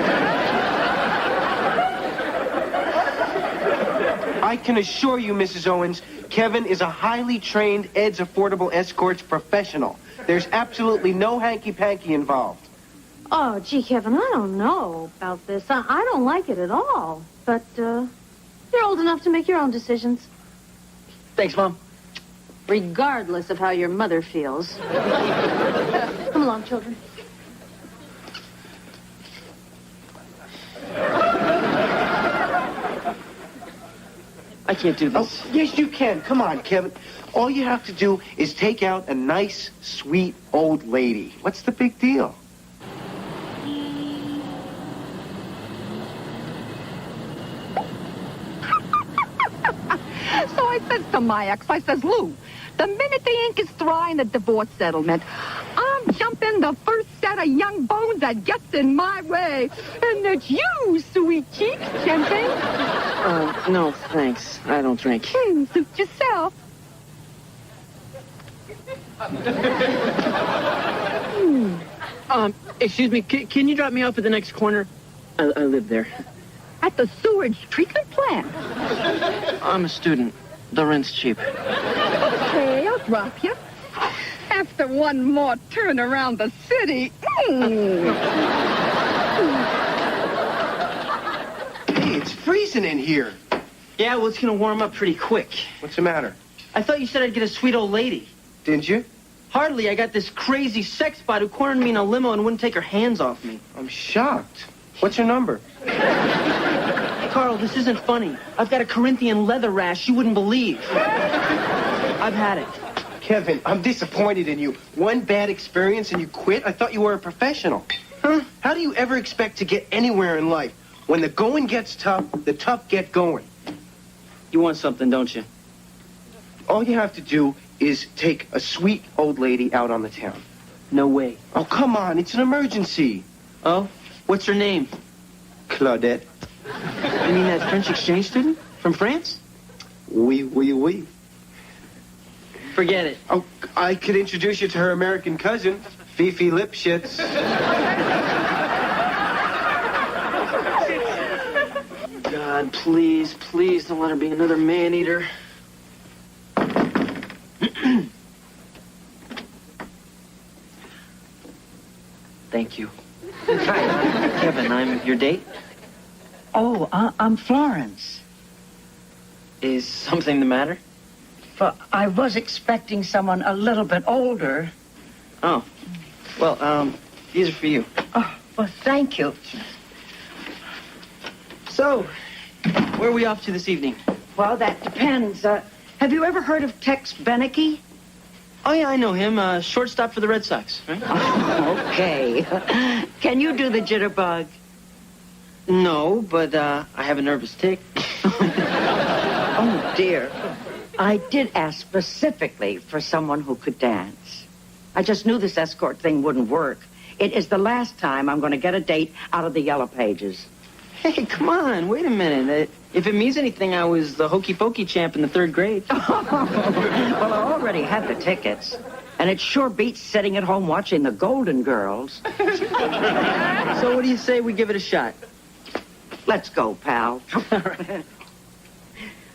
[SPEAKER 20] I can assure you, Mrs. Owens, Kevin is a highly trained Ed's Affordable Escorts professional. There's absolutely no hanky-panky involved.
[SPEAKER 14] Oh, gee, Kevin, I don't know about this. I don't like it at all. But, you're old enough to make your own decisions.
[SPEAKER 13] Thanks, Mom.
[SPEAKER 14] regardless of how your mother feels. Come along, children.
[SPEAKER 20] I can't do this. Oh, yes, you can. Come on, Kevin. All you have to do is take out a nice, sweet old lady. What's the big deal?
[SPEAKER 21] So I says to my ex, I says, Lou, the minute the ink is dry in the divorce settlement, I'm jumping the first set of young bones that gets in my way. And it's you, sweet cheeks, champagne.
[SPEAKER 13] No, thanks. I don't drink.
[SPEAKER 21] Suit yourself.
[SPEAKER 13] Excuse me, can you drop me off at the next corner? I live there.
[SPEAKER 21] At the sewage treatment plant.
[SPEAKER 13] I'm a student. The rent's cheap.
[SPEAKER 21] Okay, I'll drop you. After one more turn around the city.
[SPEAKER 20] Hey, it's freezing in here.
[SPEAKER 13] Yeah, well, it's going to warm up pretty quick.
[SPEAKER 20] What's the matter?
[SPEAKER 13] I thought you said I'd get a sweet old lady.
[SPEAKER 20] Didn't you?
[SPEAKER 13] Hardly. I got this crazy sex bot who cornered me in a limo and wouldn't take her hands off me.
[SPEAKER 20] I'm shocked. What's your number?
[SPEAKER 13] Carl, this isn't funny. I've got a Corinthian leather rash you wouldn't believe. I've had it.
[SPEAKER 20] Kevin, I'm disappointed in you. One bad experience and you quit? I thought you were a professional. Huh? How do you ever expect to get anywhere in life? When the going gets tough, the tough get going.
[SPEAKER 13] You want something, don't you?
[SPEAKER 20] All you have to do is take a sweet old lady out on the town.
[SPEAKER 13] No way.
[SPEAKER 20] Oh, come on. It's an emergency.
[SPEAKER 13] Oh? What's her name?
[SPEAKER 20] Claudette.
[SPEAKER 13] You mean that French exchange student from France?
[SPEAKER 20] Oui, oui, oui.
[SPEAKER 13] Forget it.
[SPEAKER 20] Oh, I could introduce you to her American cousin, Fifi Lipschitz.
[SPEAKER 13] God, please, please don't let her be another man-eater. Thank you. Hi, Kevin, I'm your date.
[SPEAKER 22] Oh, I'm Florence.
[SPEAKER 13] Is something the matter?
[SPEAKER 22] Well, I was expecting someone a little bit older.
[SPEAKER 13] Oh. Well, these are for you.
[SPEAKER 22] Oh, well, thank you.
[SPEAKER 13] So, where are we off to this evening?
[SPEAKER 22] Well, that depends. Have you ever heard of Tex Beneke?
[SPEAKER 13] Oh, yeah, I know him. Shortstop for the Red Sox, right?
[SPEAKER 22] Oh, okay. Can you do the jitterbug?
[SPEAKER 13] No, but I have a nervous tick.
[SPEAKER 22] Oh, dear. I did ask specifically for someone who could dance. I just knew this escort thing wouldn't work. It is the last time I'm going to get a date out of the Yellow Pages.
[SPEAKER 13] Hey, come on. Wait a minute. If it means anything, I was the hokey pokey champ in the 3rd grade.
[SPEAKER 22] Well, I already had the tickets. And it sure beats sitting at home watching the Golden Girls.
[SPEAKER 13] So what do you say we give it a shot?
[SPEAKER 22] Let's go, pal.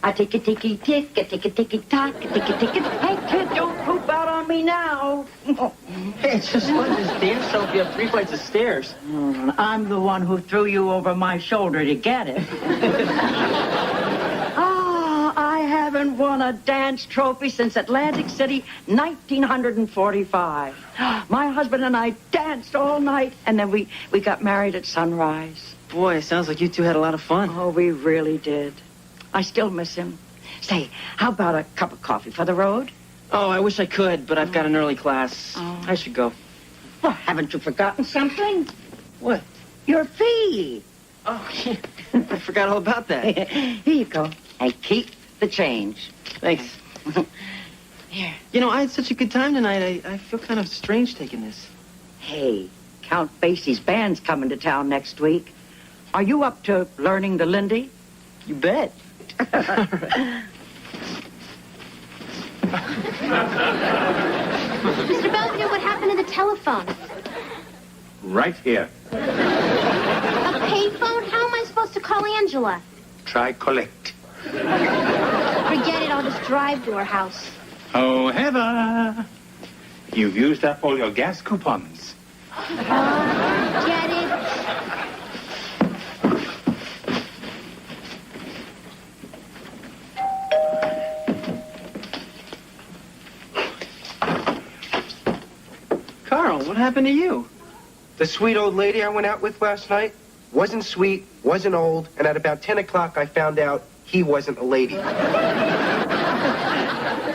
[SPEAKER 22] I tick a ticky tick, a tick a ticky tock, a tick a tick. Hey, kid, don't poop out on me now.
[SPEAKER 13] Hey, it's just fun to dance so if you have 3 flights of stairs.
[SPEAKER 22] I'm the one who threw you over my shoulder to get it. I haven't won a dance trophy since Atlantic City, 1945. My husband and I danced all night, and then we got married at sunrise.
[SPEAKER 13] Boy, it sounds like you two had a lot of fun.
[SPEAKER 22] Oh, we really did. I still miss him. Say, how about a cup of coffee for the road?
[SPEAKER 13] Oh, I wish I could, but I've got an early class.
[SPEAKER 22] Oh.
[SPEAKER 13] I should go.
[SPEAKER 22] Well, haven't you forgotten something?
[SPEAKER 13] What?
[SPEAKER 22] Your fee.
[SPEAKER 13] Oh, yeah. I forgot all about that.
[SPEAKER 22] Here you go. And keep the change.
[SPEAKER 13] Thanks.
[SPEAKER 22] Here.
[SPEAKER 13] You know, I had such a good time tonight. I feel kind of strange taking this.
[SPEAKER 22] Hey, Count Basie's band's coming to town next week. Are you up to learning the Lindy?
[SPEAKER 13] You bet.
[SPEAKER 7] Mr. Belvedere, what happened to the telephone?
[SPEAKER 15] Right here.
[SPEAKER 7] A payphone? How am I supposed to call Angela?
[SPEAKER 15] Try collect.
[SPEAKER 7] Forget it, I'll just drive to her house.
[SPEAKER 15] Oh, Heather. You've used up all your gas coupons.
[SPEAKER 7] Get it?
[SPEAKER 13] Carl, what happened to you?
[SPEAKER 20] The sweet old lady I went out with last night wasn't sweet, wasn't old, and at about 10 o'clock I found out he wasn't a lady.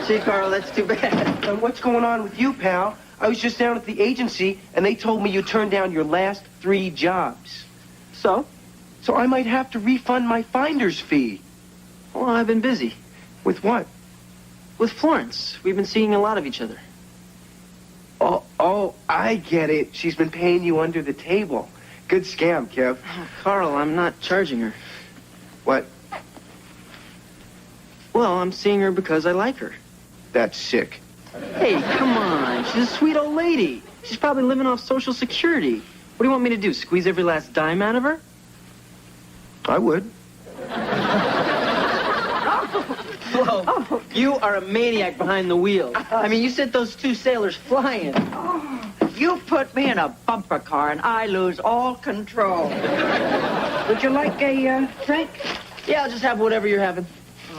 [SPEAKER 13] Gee, Carl, that's too bad.
[SPEAKER 20] What's going on with you, pal? I was just down at the agency, and they told me you turned down your last 3 jobs.
[SPEAKER 13] So?
[SPEAKER 20] So I might have to refund my finder's fee.
[SPEAKER 13] Well, I've been busy.
[SPEAKER 20] With what?
[SPEAKER 13] With Florence. We've been seeing a lot of each other.
[SPEAKER 20] Oh, I get it. She's been paying you under the table. Good scam, Kev.
[SPEAKER 13] Oh, Carl, I'm not charging her.
[SPEAKER 20] What?
[SPEAKER 13] Well, I'm seeing her because I like her.
[SPEAKER 20] That's sick.
[SPEAKER 13] Hey, come on. She's a sweet old lady. She's probably living off Social Security. What do you want me to do, squeeze every last dime out of her?
[SPEAKER 20] I would.
[SPEAKER 13] Whoa, you are a maniac behind the wheel. I mean, you sent those 2 sailors flying.
[SPEAKER 22] You put me in a bumper car and I lose all control. Would you like a drink?
[SPEAKER 13] Yeah, I'll just have whatever you're having.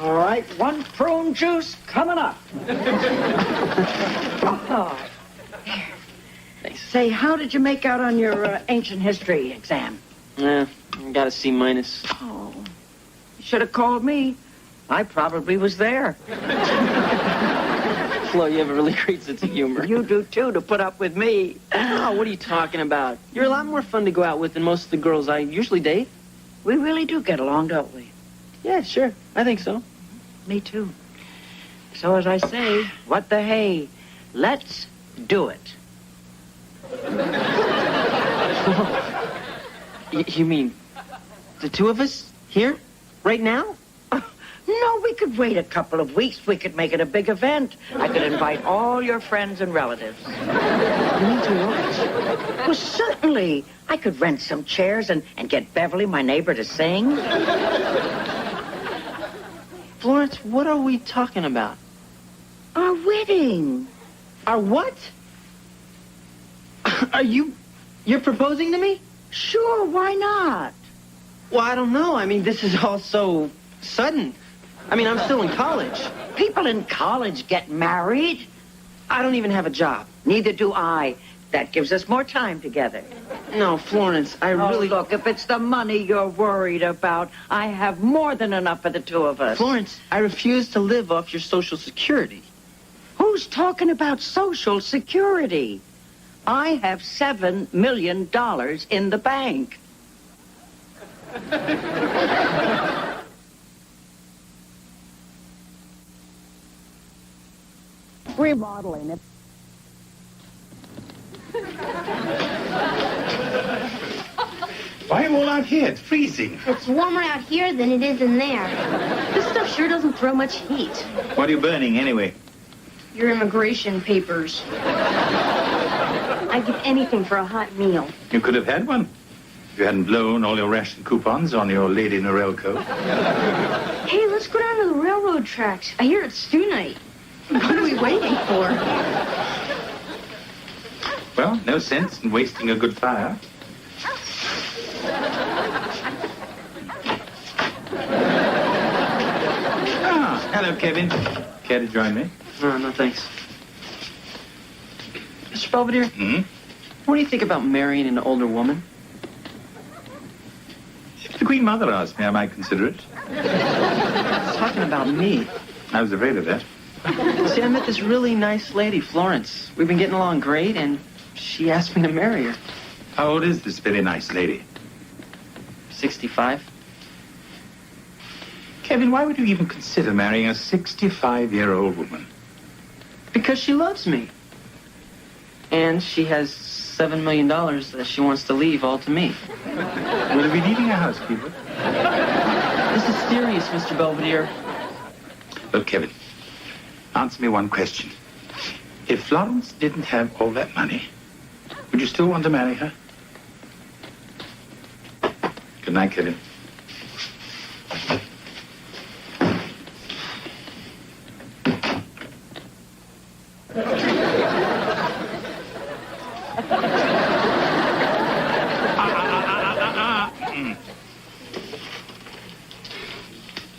[SPEAKER 22] All right, 1 prune juice coming up. Oh. Say, how did you make out on your ancient history exam?
[SPEAKER 13] I got a C-.
[SPEAKER 22] Oh, you should have called me. I probably was there.
[SPEAKER 13] Flo, you have a really great sense of humor.
[SPEAKER 22] You do, too, to put up with me.
[SPEAKER 13] Oh, what are you talking about? You're a lot more fun to go out with than most of the girls I usually date.
[SPEAKER 22] We really do get along, don't we?
[SPEAKER 13] Yeah, sure. I think so.
[SPEAKER 22] Me, too. So, as I say, what the hey? Let's do it.
[SPEAKER 13] You mean the 2 of us here? Right now?
[SPEAKER 22] No, we could wait a couple of weeks. We could make it a big event. I could invite all your friends and relatives.
[SPEAKER 13] You mean to what?
[SPEAKER 22] Well, certainly. I could rent some chairs and get Beverly, my neighbor, to sing.
[SPEAKER 13] Florence, what are we talking about?
[SPEAKER 22] Our wedding.
[SPEAKER 13] Our what? You're proposing to me?
[SPEAKER 22] Sure, why not?
[SPEAKER 13] Well, I don't know. I mean, this is all so sudden. I mean, I'm still in college.
[SPEAKER 22] People in college get married.
[SPEAKER 13] I don't even have a job.
[SPEAKER 22] Neither do I. That gives us more time together.
[SPEAKER 13] No, Florence, I really...
[SPEAKER 22] Look, if it's the money you're worried about, I have more than enough for the 2 of us.
[SPEAKER 13] Florence, I refuse to live off your Social Security.
[SPEAKER 22] Who's talking about Social Security? I have $7 million in the bank.
[SPEAKER 21] Remodeling it.
[SPEAKER 5] Why are you all out here? It's freezing.
[SPEAKER 3] It's warmer out here than it is in there. This stuff sure doesn't throw much heat.
[SPEAKER 5] What are you burning, anyway?
[SPEAKER 3] Your immigration papers. I'd give anything for a hot meal.
[SPEAKER 5] You could have had one. If you hadn't blown all your ration coupons on your Lady Norelco.
[SPEAKER 3] Hey, let's go down to the railroad tracks. I hear it's stew night. What are we waiting for?
[SPEAKER 5] Well, no sense in wasting a good fire. Hello, Kevin. Care to join me?
[SPEAKER 13] No, thanks. Mr. Belvedere,
[SPEAKER 5] Hmm?
[SPEAKER 13] what do you think about marrying an older woman?
[SPEAKER 5] If the Queen Mother asked me, I might consider it.
[SPEAKER 13] It's talking about me.
[SPEAKER 5] I was afraid of that.
[SPEAKER 13] See, I met this really nice lady, Florence. We've been getting along great, and she asked me to marry her.
[SPEAKER 5] How old is this very nice lady?
[SPEAKER 13] 65.
[SPEAKER 5] Kevin, why would you even consider marrying a 65-year-old woman?
[SPEAKER 13] Because she loves me. And she has $7 million that she wants to leave all to me.
[SPEAKER 5] Will you be needing a housekeeper?
[SPEAKER 13] This is serious, Mr. Belvedere.
[SPEAKER 5] Look, Kevin, answer me one question. If Florence didn't have all that money, would you still want to marry her? Good night, Kevin.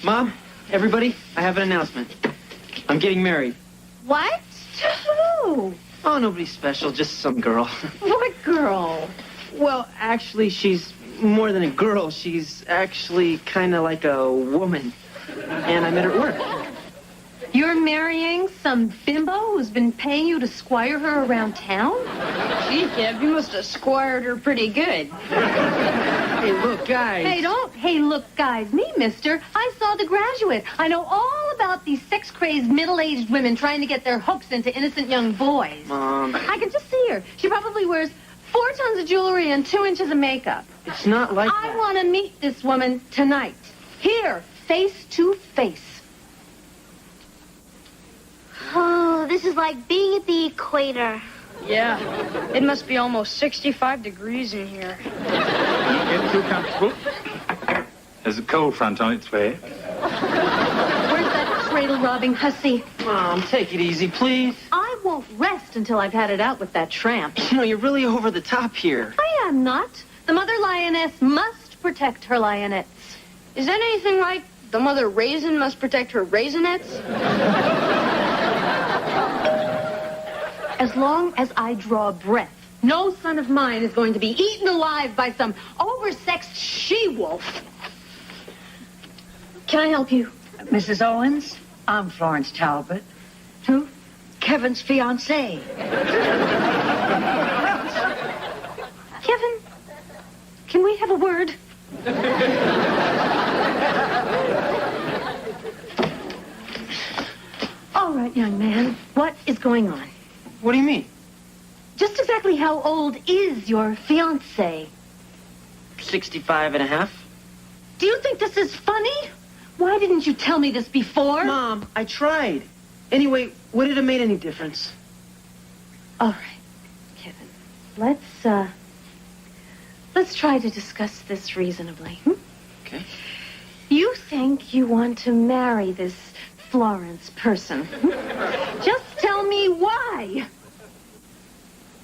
[SPEAKER 13] Mom, everybody, I have an announcement. I'm getting married.
[SPEAKER 3] What? To who?
[SPEAKER 13] Oh, nobody special, just some girl.
[SPEAKER 14] What girl?
[SPEAKER 13] Well, actually, she's more than a girl. She's actually kind of like a woman. And I met her at work.
[SPEAKER 14] You're marrying some bimbo who's been paying you to squire her around town?
[SPEAKER 3] Gee, Kev, you must have squired her pretty good.
[SPEAKER 13] Hey, look, guys.
[SPEAKER 14] Hey, look, guys. Me, mister. I saw The Graduate. I know all about these sex-crazed middle-aged women trying to get their hooks into innocent young boys.
[SPEAKER 13] Mom.
[SPEAKER 14] I can just see her. She probably wears 4 tons of jewelry and 2 inches of makeup.
[SPEAKER 13] It's not like
[SPEAKER 14] I want to meet this woman tonight. Here, face to face.
[SPEAKER 7] Oh, this is like being at the equator.
[SPEAKER 3] Yeah, it must be almost 65 degrees in here.
[SPEAKER 5] Get too comfortable. There's a cold front on its way.
[SPEAKER 14] Where's that cradle-robbing hussy?
[SPEAKER 13] Mom, take it easy, please.
[SPEAKER 14] I won't rest until I've had it out with that tramp.
[SPEAKER 13] You know, you're really over the top here.
[SPEAKER 14] I am not. The mother lioness must protect her lionettes.
[SPEAKER 3] Is that anything like the mother raisin must protect her raisinets?
[SPEAKER 14] As long as I draw breath, no son of mine is going to be eaten alive by some oversexed she-wolf. Can I help you?
[SPEAKER 22] Mrs. Owens, I'm Florence Talbot. Who? Kevin's fiancée.
[SPEAKER 14] Kevin, can we have a word? All right, young man, what is going on?
[SPEAKER 13] What do you mean?
[SPEAKER 14] Just exactly how old is your fiancé?
[SPEAKER 13] 65 and a half.
[SPEAKER 14] Do you think this is funny? Why didn't you tell me this before?
[SPEAKER 13] Mom, I tried. Anyway, would it have made any difference?
[SPEAKER 14] All right, Kevin. Let's try to discuss this reasonably.
[SPEAKER 13] Okay.
[SPEAKER 14] You think you want to marry this Florence person. Just tell me why.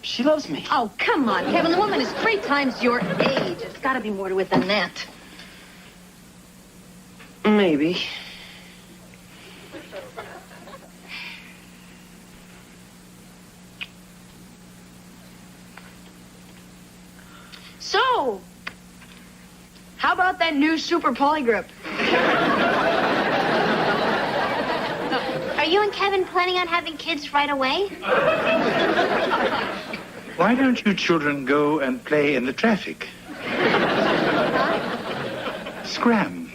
[SPEAKER 13] She loves me.
[SPEAKER 14] Oh, come on, Kevin. The woman is 3 times your age. It's got to be more to it than that.
[SPEAKER 13] Maybe.
[SPEAKER 3] So, how about that new super polygrip?
[SPEAKER 7] Are you and Kevin planning on having kids right away?
[SPEAKER 5] Why don't you children go and play in the traffic? Scram.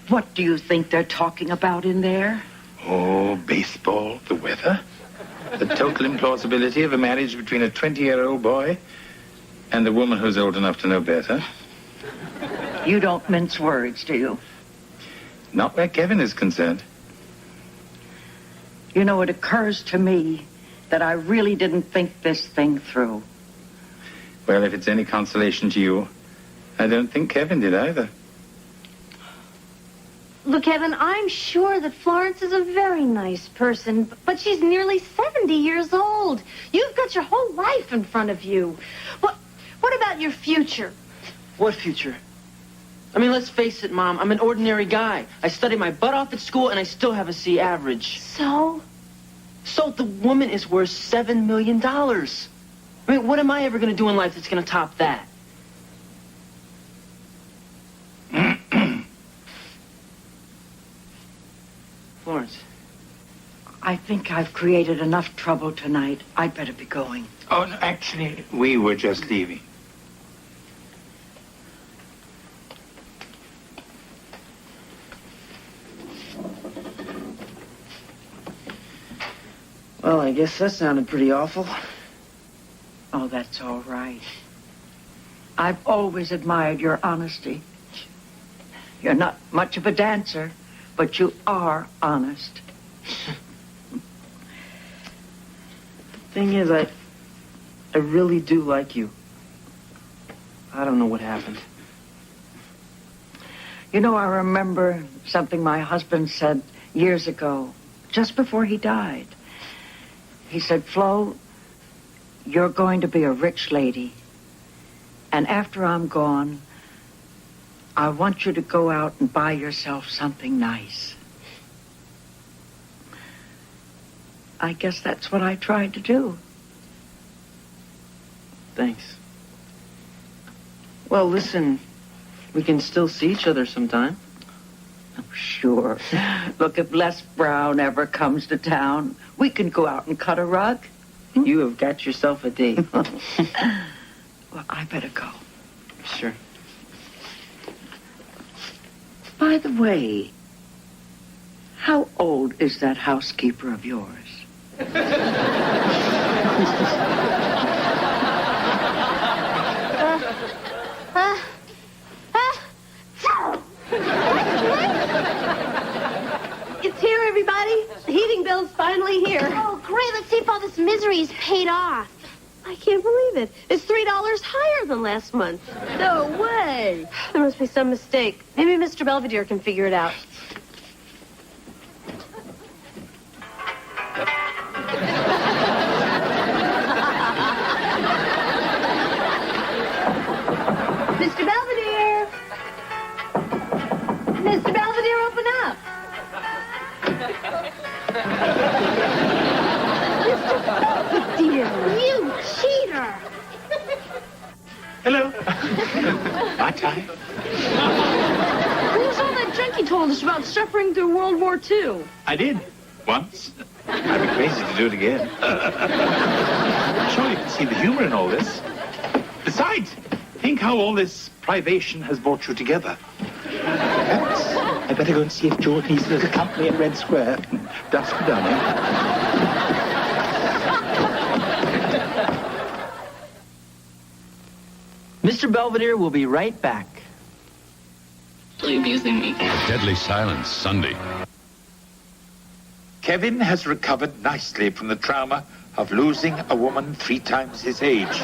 [SPEAKER 22] What do you think they're talking about in there?
[SPEAKER 5] Oh, baseball, the weather, the total implausibility of a marriage between a 20-year-old boy and a woman who's old enough to know better.
[SPEAKER 22] You don't mince words, do you?
[SPEAKER 5] Not where Kevin is concerned.
[SPEAKER 22] You know, it occurs to me that I really didn't think this thing through.
[SPEAKER 5] Well, if it's any consolation to you, I don't think Kevin did either.
[SPEAKER 14] Look, Kevin, I'm sure that Florence is a very nice person, but she's nearly 70 years old. You've got your whole life in front of you. What about your future?
[SPEAKER 13] What future? I mean, let's face it, Mom. I'm an ordinary guy. I studied my butt off at school, and I still have a C average.
[SPEAKER 14] So?
[SPEAKER 13] So the woman is worth $7 million. I mean, what am I ever going to do in life that's going to top that? Florence.
[SPEAKER 22] I think I've created enough trouble tonight. I'd better be going.
[SPEAKER 5] Oh, no, actually, we were just leaving.
[SPEAKER 13] Well, I guess that sounded pretty awful.
[SPEAKER 22] Oh, that's all right. I've always admired your honesty. You're not much of a dancer, but you are honest.
[SPEAKER 13] Thing is, I really do like you. I don't know what happened.
[SPEAKER 22] You know, I remember something my husband said years ago, just before he died. He said, Flo, you're going to be a rich lady. And after I'm gone, I want you to go out and buy yourself something nice. I guess that's what I tried to do.
[SPEAKER 13] Thanks. Well, listen, we can still see each other sometime.
[SPEAKER 22] Oh, sure. Look, if Les Brown ever comes to town, we can go out and cut a rug.
[SPEAKER 13] You have got yourself a date.
[SPEAKER 22] Well, I better go.
[SPEAKER 13] Sure.
[SPEAKER 22] By the way, how old is that housekeeper of yours?
[SPEAKER 7] It's here, everybody. The heating bill's finally here.
[SPEAKER 1] Oh, great. Let's see if all this misery is paid off.
[SPEAKER 7] I can't believe it. It's $3 higher than last month. No way. There must be some mistake. Maybe Mr. Belvedere can figure it out. Mr. Belvedere! Mr. Belvedere, open up! Mr. Belvedere!
[SPEAKER 1] You cheater!
[SPEAKER 5] Hello. My time.
[SPEAKER 7] Who's all that junk you told us about suffering through World War II?
[SPEAKER 5] I did. Once. I'd be crazy to do it again. I'm sure you can see the humor in all this. Besides, think how all this privation has brought you together. Perhaps I better go and see if George needs a little company at Red Square. Dusk for done, eh?
[SPEAKER 13] Mr. Belvedere will be right back.
[SPEAKER 10] Abusing me.
[SPEAKER 19] Deadly Silence, Sunday.
[SPEAKER 5] Kevin has recovered nicely from the trauma of losing a woman 3 times his age.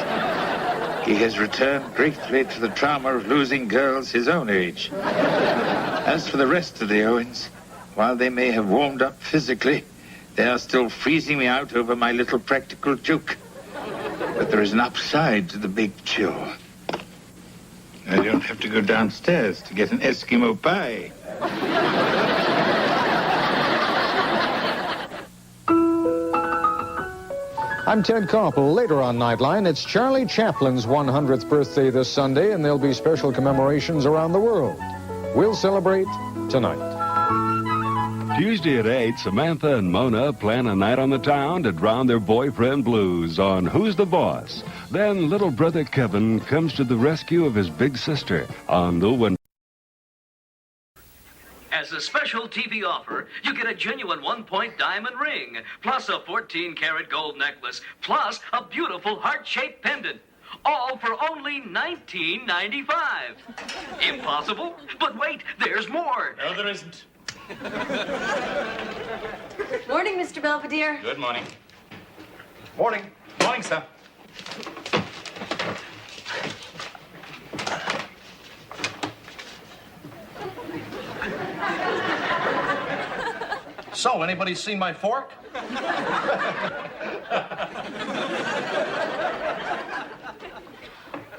[SPEAKER 5] He has returned gratefully to the trauma of losing girls his own age. As for the rest of the Owens, while they may have warmed up physically, they are still freezing me out over my little practical joke. But there is an upside to the big chill. I don't have to go downstairs to get an Eskimo pie.
[SPEAKER 12] I'm Ted Koppel. Later on Nightline, it's Charlie Chaplin's 100th birthday this Sunday, and there'll be special commemorations around the world. We'll celebrate tonight.
[SPEAKER 19] Tuesday at 8, Samantha and Mona plan a night on the town to drown their boyfriend blues on Who's the Boss. Then little brother Kevin comes to the rescue of his big sister on the one.
[SPEAKER 23] As a special TV offer, you get a genuine one-point diamond ring, plus a 14-karat gold necklace, plus a beautiful heart-shaped pendant. All for only $19.95. Impossible? But wait, there's more.
[SPEAKER 5] No, there isn't.
[SPEAKER 7] Morning, Mr. Belvedere.
[SPEAKER 5] Good morning. Morning. Morning, sir.
[SPEAKER 8] So, anybody seen my fork?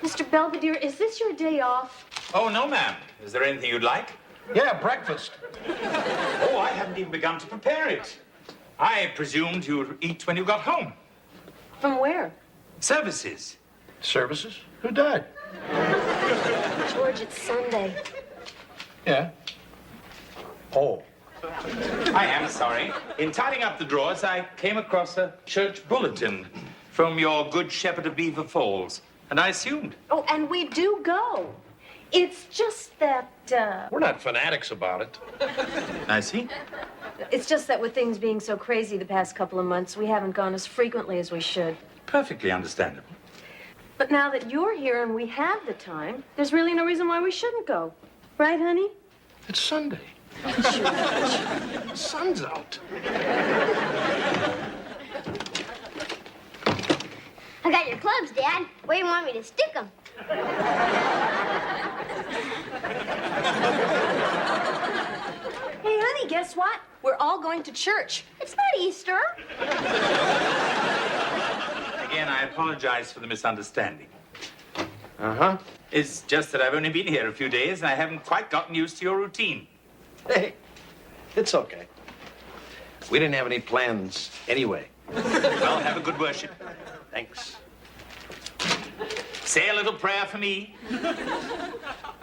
[SPEAKER 7] Mr. Belvedere, is this your day off?
[SPEAKER 5] Oh, no, ma'am. Is there anything you'd like?
[SPEAKER 8] Yeah, breakfast.
[SPEAKER 5] Oh, I haven't even begun to prepare it. I presumed you'd eat when you got home.
[SPEAKER 7] From where?
[SPEAKER 5] Services.
[SPEAKER 8] Services? Who died?
[SPEAKER 7] George, it's Sunday.
[SPEAKER 8] Yeah. Oh.
[SPEAKER 5] I am sorry. In tidying up the drawers, I came across a church bulletin from your Good Shepherd of Beaver Falls, and I assumed.
[SPEAKER 7] Oh, and we do go. It's just that,
[SPEAKER 8] We're not fanatics about it.
[SPEAKER 5] I see.
[SPEAKER 7] It's just that with things being so crazy the past couple of months, we haven't gone as frequently as we should.
[SPEAKER 5] Perfectly understandable.
[SPEAKER 7] But now that you're here and we have the time, there's really no reason why we shouldn't go. Right, honey?
[SPEAKER 8] It's Sunday. Sun's out.
[SPEAKER 1] I got your clubs, Dad. Where do you want me to stick them?
[SPEAKER 7] Hey, honey, guess what? We're all going to church.
[SPEAKER 1] It's not Easter.
[SPEAKER 5] Again, I apologize for the misunderstanding.
[SPEAKER 20] Uh-huh.
[SPEAKER 9] It's just that I've only been here a few days and I haven't quite gotten used to your routine.
[SPEAKER 8] Hey, it's okay. We didn't have any plans anyway.
[SPEAKER 9] Well, have a good worship.
[SPEAKER 8] Thanks.
[SPEAKER 9] Say a little prayer for me.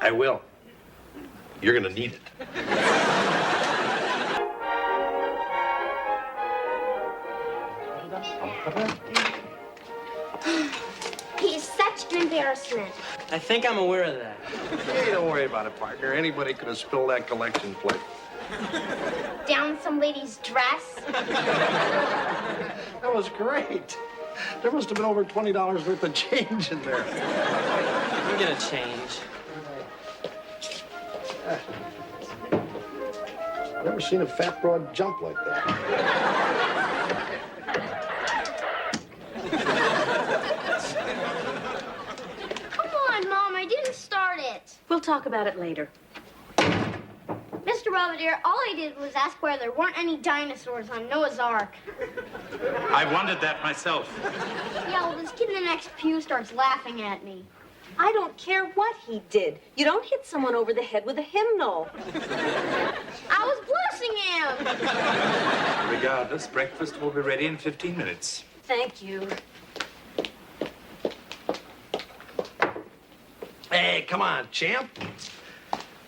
[SPEAKER 8] I will. You're gonna need it.
[SPEAKER 7] He is such an embarrassment.
[SPEAKER 13] I think I'm aware of that.
[SPEAKER 8] Hey, don't worry about it, partner. Anybody could have spilled that collection plate.
[SPEAKER 7] Down some lady's dress.
[SPEAKER 8] That was great. There must have been over $20 worth of change in there.
[SPEAKER 13] I'm gonna change.
[SPEAKER 8] Never seen a fat broad jump like that.
[SPEAKER 7] Come on, Mom, I didn't start it.
[SPEAKER 14] We'll talk about it later.
[SPEAKER 7] Mr. Belvedere, all I did was ask where there weren't any dinosaurs on Noah's Ark.
[SPEAKER 9] I wondered that myself.
[SPEAKER 7] Yeah, well, this kid in the next pew starts laughing at me.
[SPEAKER 14] I don't care what he did. You don't hit someone over the head with a hymnal.
[SPEAKER 7] I was blessing him.
[SPEAKER 9] Regardless, breakfast will be ready in 15 minutes.
[SPEAKER 14] Thank you.
[SPEAKER 8] Hey, come on, champ.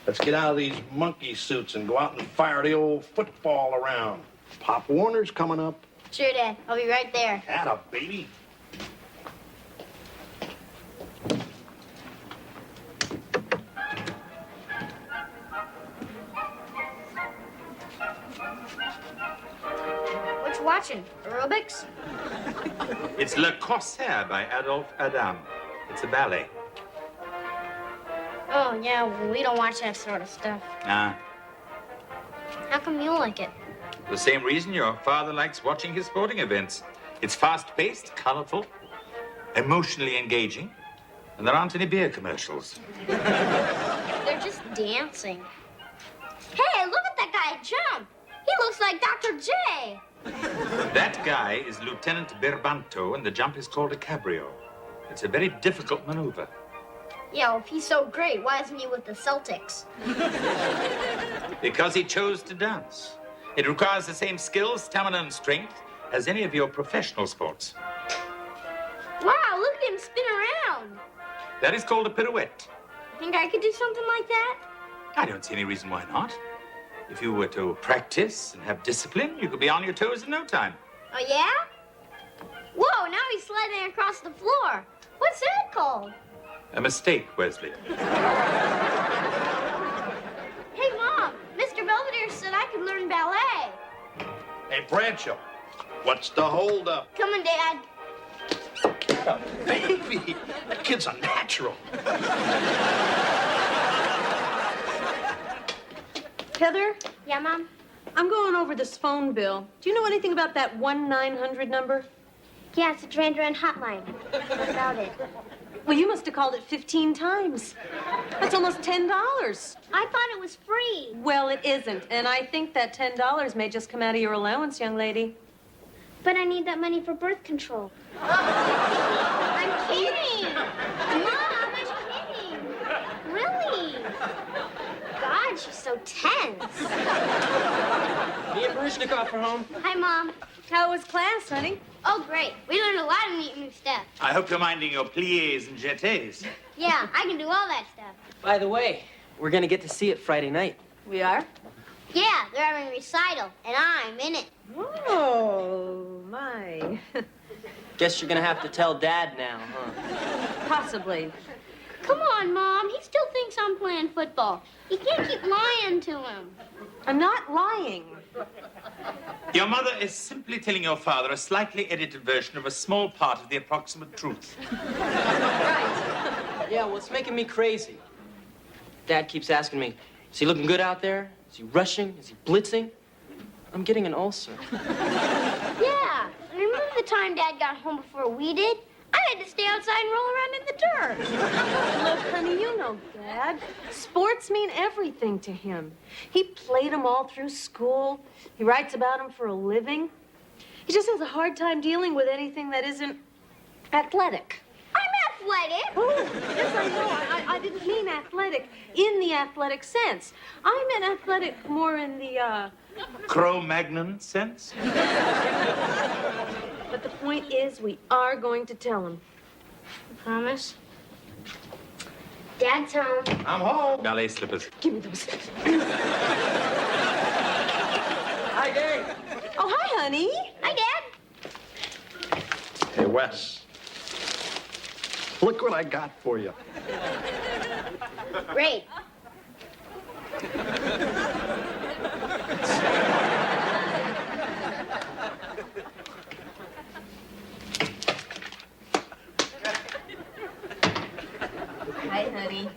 [SPEAKER 8] Let's get out of these monkey suits and go out and fire the old football around. Pop Warner's coming up.
[SPEAKER 7] Sure, Dad. I'll be right there.
[SPEAKER 8] Atta baby.
[SPEAKER 7] What you watching? Aerobics?
[SPEAKER 9] It's Le Corsaire by Adolphe Adam. It's a ballet.
[SPEAKER 7] Oh, yeah, well, we don't watch that sort of stuff.
[SPEAKER 9] Ah,
[SPEAKER 7] How come you like it?
[SPEAKER 9] the same reason your father likes watching his sporting events. It's fast-paced, colorful, emotionally engaging, and there aren't any beer commercials.
[SPEAKER 7] They're just dancing. Hey, look at that guy jump. He looks like Dr. J.
[SPEAKER 9] That guy is Lieutenant Birbanto, and the jump is called a cabrio. It's a very difficult maneuver.
[SPEAKER 7] Yeah, well, if he's so great, why isn't he with the Celtics?
[SPEAKER 9] Because he chose to dance. It requires the same skill, stamina, and strength as any of your professional sports.
[SPEAKER 7] Wow, look at him spin around.
[SPEAKER 9] That is called a pirouette.
[SPEAKER 7] Think I could do something like that?
[SPEAKER 9] I don't see any reason why not. If you were to practice and have discipline, you could be on your toes in no time.
[SPEAKER 7] Oh, yeah? Whoa, now he's sliding across the floor. What's that called?
[SPEAKER 9] A mistake, Wesley.
[SPEAKER 7] Hey, Mom, Mr. Belvedere said I could learn ballet.
[SPEAKER 8] Hey, Brancho, what's the holdup?
[SPEAKER 7] Come on, Dad.
[SPEAKER 8] Baby, that kid's a natural.
[SPEAKER 14] Heather,
[SPEAKER 7] Yeah, Mom?
[SPEAKER 14] I'm going over this phone bill. Do you know anything about that 1-900 number?
[SPEAKER 7] Yeah, it's a Duran Duran hotline. What about it?
[SPEAKER 14] Well, you must have called it 15 times. That's almost $10.
[SPEAKER 7] I thought it was free.
[SPEAKER 14] Well, it isn't, and I think that $10 may just come out of your allowance, young lady.
[SPEAKER 7] But I need that money for birth control. I'm kidding. Mom, I'm kidding. Really? God, she's so tense.
[SPEAKER 13] Me and Baryshnikov are home.
[SPEAKER 7] Hi, Mom.
[SPEAKER 14] How was class, honey?
[SPEAKER 7] Oh, great. We learned a lot of neat new stuff.
[SPEAKER 9] I hope you're minding your pliés and jetés.
[SPEAKER 7] Yeah, I can do all that stuff.
[SPEAKER 13] By the way, we're gonna get to see it Friday night.
[SPEAKER 14] We are?
[SPEAKER 7] Yeah, they're having a recital, and I'm in it.
[SPEAKER 14] Oh, my.
[SPEAKER 13] Guess you're gonna have to tell Dad now, huh?
[SPEAKER 14] Possibly.
[SPEAKER 7] Come on, Mom. He still thinks I'm playing football. You can't keep lying to him.
[SPEAKER 14] I'm not lying.
[SPEAKER 9] Your mother is simply telling your father a slightly edited version of a small part of the approximate truth.
[SPEAKER 13] Yeah, well, it's making me crazy. Dad keeps asking me, is he looking good out there? Is he rushing? Is he blitzing? I'm getting an ulcer.
[SPEAKER 7] Yeah. Remember the time Dad got home before we did? I had to stay outside and roll around in the dirt.
[SPEAKER 14] Look, honey, you know Dad. Sports mean everything to him. He played them all through school. He writes about them for a living. He just has a hard time dealing with anything that isn't athletic.
[SPEAKER 7] I'm athletic.
[SPEAKER 14] Oh, yes, I know. I didn't mean athletic in the athletic sense. I meant athletic more in the,
[SPEAKER 9] Cro-Magnon sense?
[SPEAKER 14] But the point is, we are going to tell him.
[SPEAKER 7] Promise? Dad's home.
[SPEAKER 9] I'm home. Ballet slippers.
[SPEAKER 14] Give me those.
[SPEAKER 8] Hi, gang.
[SPEAKER 14] Oh, hi, honey.
[SPEAKER 7] Hi, Dad.
[SPEAKER 8] Hey, Wes. Look what I got for you.
[SPEAKER 7] Great.
[SPEAKER 14] Hi, honey.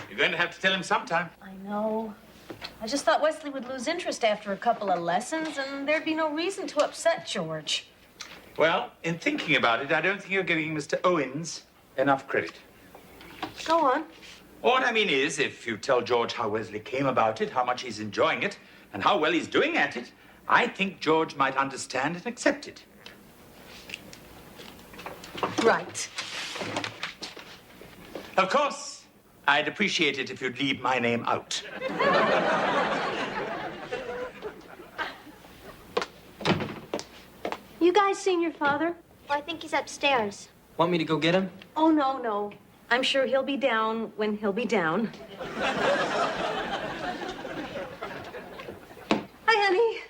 [SPEAKER 9] You're going to have to tell him sometime.
[SPEAKER 14] I know. I just thought Wesley would lose interest after a couple of lessons, and there'd be no reason to upset George.
[SPEAKER 9] Well, in thinking about it, I don't think you're giving Mr. Owens enough credit.
[SPEAKER 14] Go on.
[SPEAKER 9] What I mean is, if you tell George how Wesley came about it, how much he's enjoying it, and how well he's doing at it, I think George might understand and accept it.
[SPEAKER 14] Right.
[SPEAKER 9] Of course, I'd appreciate it if you'd leave my name out.
[SPEAKER 14] You guys seen your father?
[SPEAKER 7] Well, I think he's upstairs.
[SPEAKER 13] Want me to go get him?
[SPEAKER 14] Oh, no. I'm sure he'll be down when he'll be down. Hi, honey.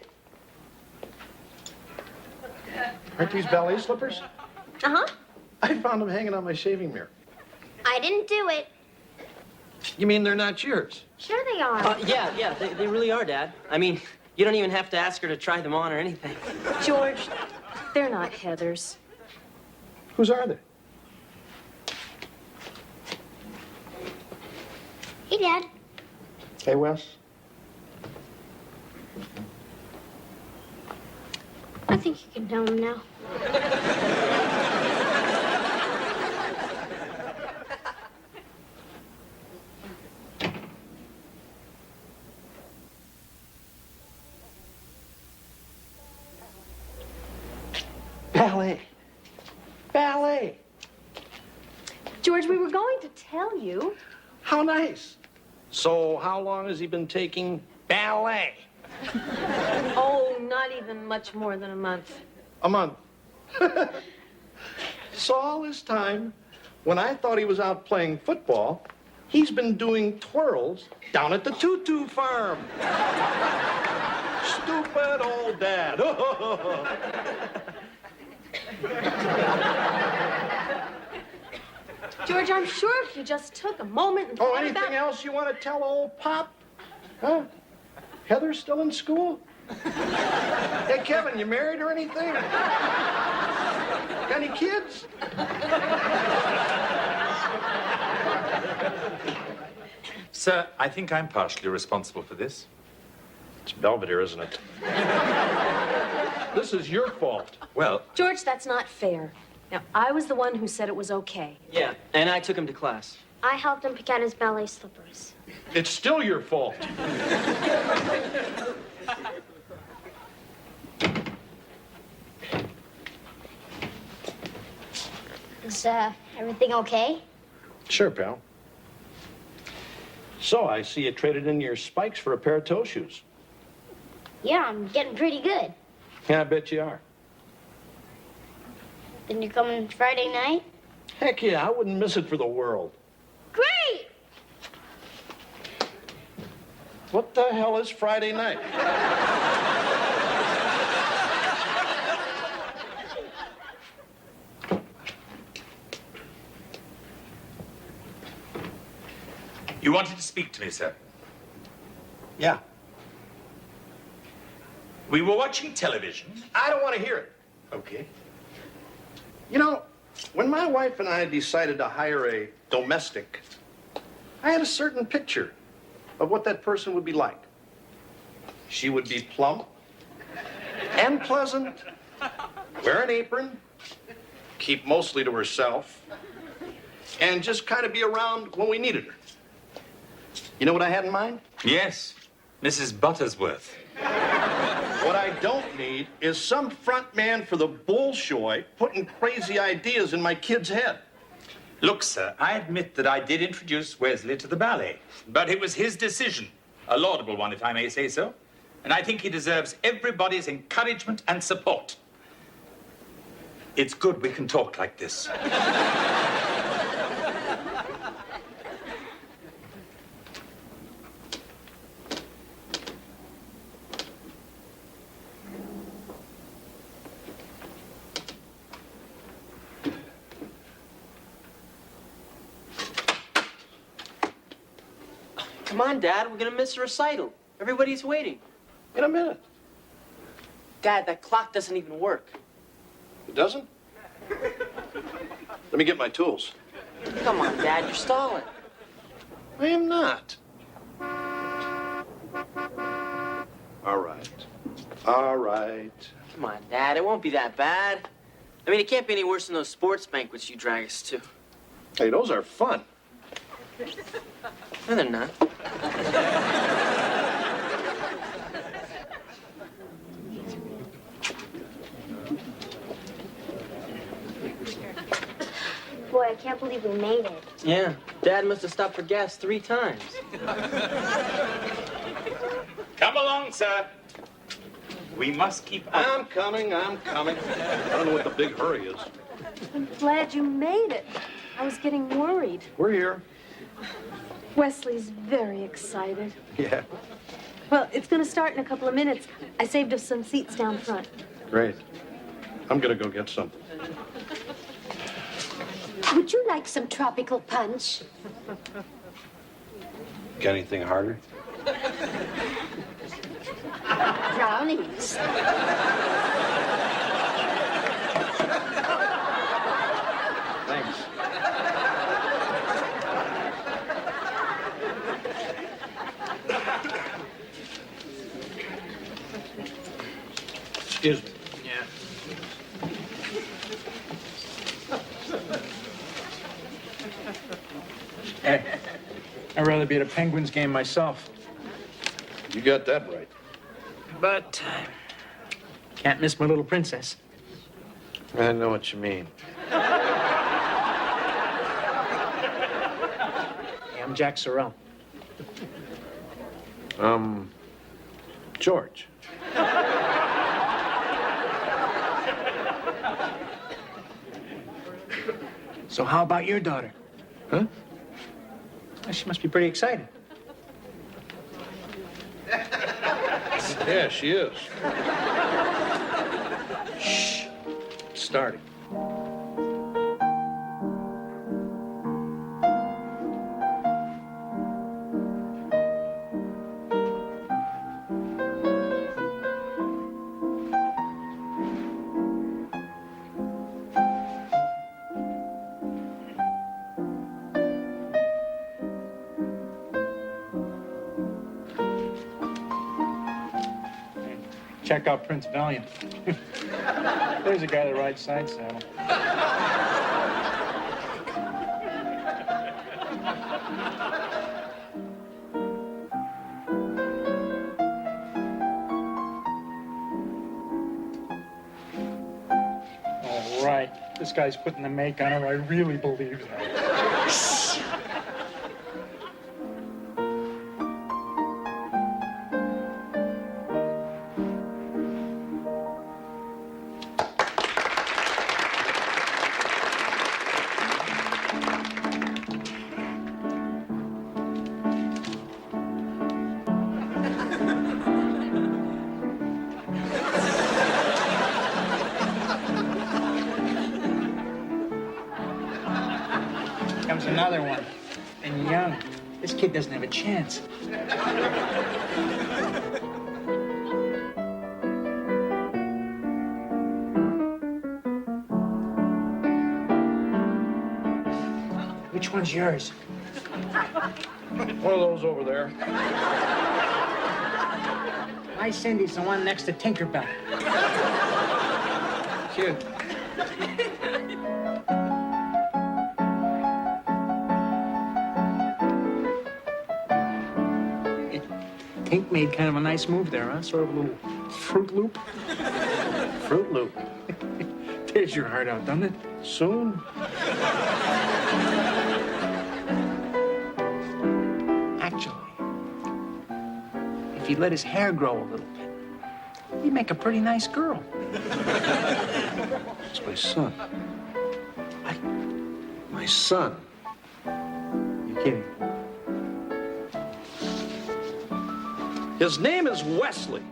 [SPEAKER 8] Aren't these ballet slippers?
[SPEAKER 14] Uh-huh.
[SPEAKER 8] I found them hanging on my shaving mirror.
[SPEAKER 7] I didn't do it.
[SPEAKER 8] You mean they're not yours?
[SPEAKER 7] Sure they are.
[SPEAKER 13] Yeah, they really are, Dad. I mean, you don't even have to ask her to try them on or anything.
[SPEAKER 14] George, they're not Heather's.
[SPEAKER 8] Whose are they?
[SPEAKER 7] Hey, Dad.
[SPEAKER 8] Hey, Wes.
[SPEAKER 7] I think you can tell him now.
[SPEAKER 8] Ballet.
[SPEAKER 14] George, we were going to tell you.
[SPEAKER 8] How nice. So how long has he been taking ballet?
[SPEAKER 14] Oh, not even much more than a month.
[SPEAKER 8] A month. So all this time, when I thought he was out playing football, he's been doing twirls down at the tutu farm. Stupid old dad.
[SPEAKER 14] George, I'm sure if you just took a moment and
[SPEAKER 8] Oh,
[SPEAKER 14] thought
[SPEAKER 8] anything
[SPEAKER 14] about...
[SPEAKER 8] else you want to tell old Pop? Huh? Heather's still in school? Hey, Kevin, you married or anything? Got any kids?
[SPEAKER 9] Sir, I think I'm partially responsible for this.
[SPEAKER 8] It's Belvedere, isn't it? This is your fault.
[SPEAKER 9] Well,
[SPEAKER 14] George, that's not fair. Now, I was the one who said it was okay.
[SPEAKER 13] Yeah, and I took him to class.
[SPEAKER 7] I helped him pick out his ballet slippers.
[SPEAKER 8] It's still your fault.
[SPEAKER 7] Is everything okay?
[SPEAKER 8] Sure, pal. So, I see you traded in your spikes for a pair of toe shoes.
[SPEAKER 7] Yeah, I'm getting pretty good.
[SPEAKER 8] Yeah, I bet you are.
[SPEAKER 7] Then you're coming Friday night?
[SPEAKER 8] Heck yeah, I wouldn't miss it for the world.
[SPEAKER 7] Great!
[SPEAKER 8] What the hell is Friday night?
[SPEAKER 9] you wanted to speak to me, sir.
[SPEAKER 8] Yeah.
[SPEAKER 9] We were watching television.
[SPEAKER 8] I don't want to hear it.
[SPEAKER 9] Okay.
[SPEAKER 8] You know, when my wife and I decided to hire a domestic, I had a certain picture of what that person would be like. She would be plump and pleasant, wear an apron, keep mostly to herself, and just kind of be around when we needed her. You know what I had in mind?
[SPEAKER 9] Yes, Mrs. Buttersworth.
[SPEAKER 8] What I don't need is some front man for the Bolshoi putting crazy ideas in my kid's head.
[SPEAKER 9] Look, sir, I admit that I did introduce Wesley to the ballet, but it was his decision. A laudable one, if I may say so. And I think he deserves everybody's encouragement and support. It's good we can talk like this.
[SPEAKER 13] Come on, Dad. We're gonna miss the recital. Everybody's waiting.
[SPEAKER 8] In a minute.
[SPEAKER 13] Dad, that clock doesn't even work.
[SPEAKER 8] It doesn't? Let me get my tools.
[SPEAKER 13] Come on, Dad. You're stalling.
[SPEAKER 8] I am not. All right. All right.
[SPEAKER 13] Come on, Dad. It won't be that bad. I mean, it can't be any worse than those sports banquets you drag us to.
[SPEAKER 8] Hey, those are fun.
[SPEAKER 13] No, they're not.
[SPEAKER 7] Boy, I can't believe we made it.
[SPEAKER 13] Yeah. Dad must have stopped for gas 3 times.
[SPEAKER 9] Come along, sir. We must keep up.
[SPEAKER 8] I'm coming. I don't know what the big hurry is.
[SPEAKER 14] I'm glad you made it. I was getting worried.
[SPEAKER 8] We're here.
[SPEAKER 14] Wesley's very excited.
[SPEAKER 8] Yeah.
[SPEAKER 14] Well, it's going to start in a couple of minutes. I saved us some seats down front.
[SPEAKER 8] Great. I'm gonna go get some.
[SPEAKER 1] Would you like some tropical punch?
[SPEAKER 8] Got anything harder?
[SPEAKER 1] Brownies.
[SPEAKER 8] Thanks. Excuse me.
[SPEAKER 6] Yeah. Hey, I'd rather be at a Penguins game myself.
[SPEAKER 8] You got that right.
[SPEAKER 6] But can't miss my little princess.
[SPEAKER 8] I know what you mean.
[SPEAKER 6] Hey, I'm Jack Sorrell.
[SPEAKER 8] George.
[SPEAKER 6] So how about your daughter?
[SPEAKER 8] Huh?
[SPEAKER 6] Well, she must be pretty excited.
[SPEAKER 8] Yeah, she is. Shh. It's starting.
[SPEAKER 6] Check out Prince Valiant. There's a guy that rides side saddle. All right. This guy's putting the make on her. I really believe that.
[SPEAKER 8] Shh.
[SPEAKER 6] Comes another one. And young. This kid doesn't have a chance. Which one's yours?
[SPEAKER 8] One of those over there.
[SPEAKER 6] My Cindy's the one next to Tinkerbell.
[SPEAKER 8] Kid.
[SPEAKER 6] Tink made kind of a nice move there, huh? Sort of a little
[SPEAKER 8] Fruit Loop? Fruit Loop.
[SPEAKER 6] Tears your heart out, doesn't it?
[SPEAKER 8] Soon?
[SPEAKER 6] Actually, if he let his hair grow a little bit, he'd make a pretty nice girl.
[SPEAKER 8] It's my son. My son.
[SPEAKER 6] You're kidding.
[SPEAKER 8] His name is Wesley.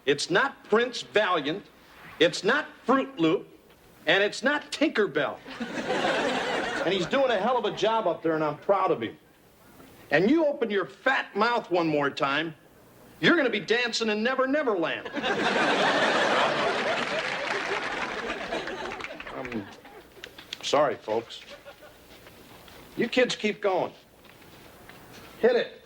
[SPEAKER 8] It's not Prince Valiant. It's not Fruit Loop. And it's not Tinkerbell. And he's doing a hell of a job up there, and I'm proud of him. And you open your fat mouth one more time, you're going to be dancing in Never Never Land. I'm sorry, folks. You kids keep going. Hit it.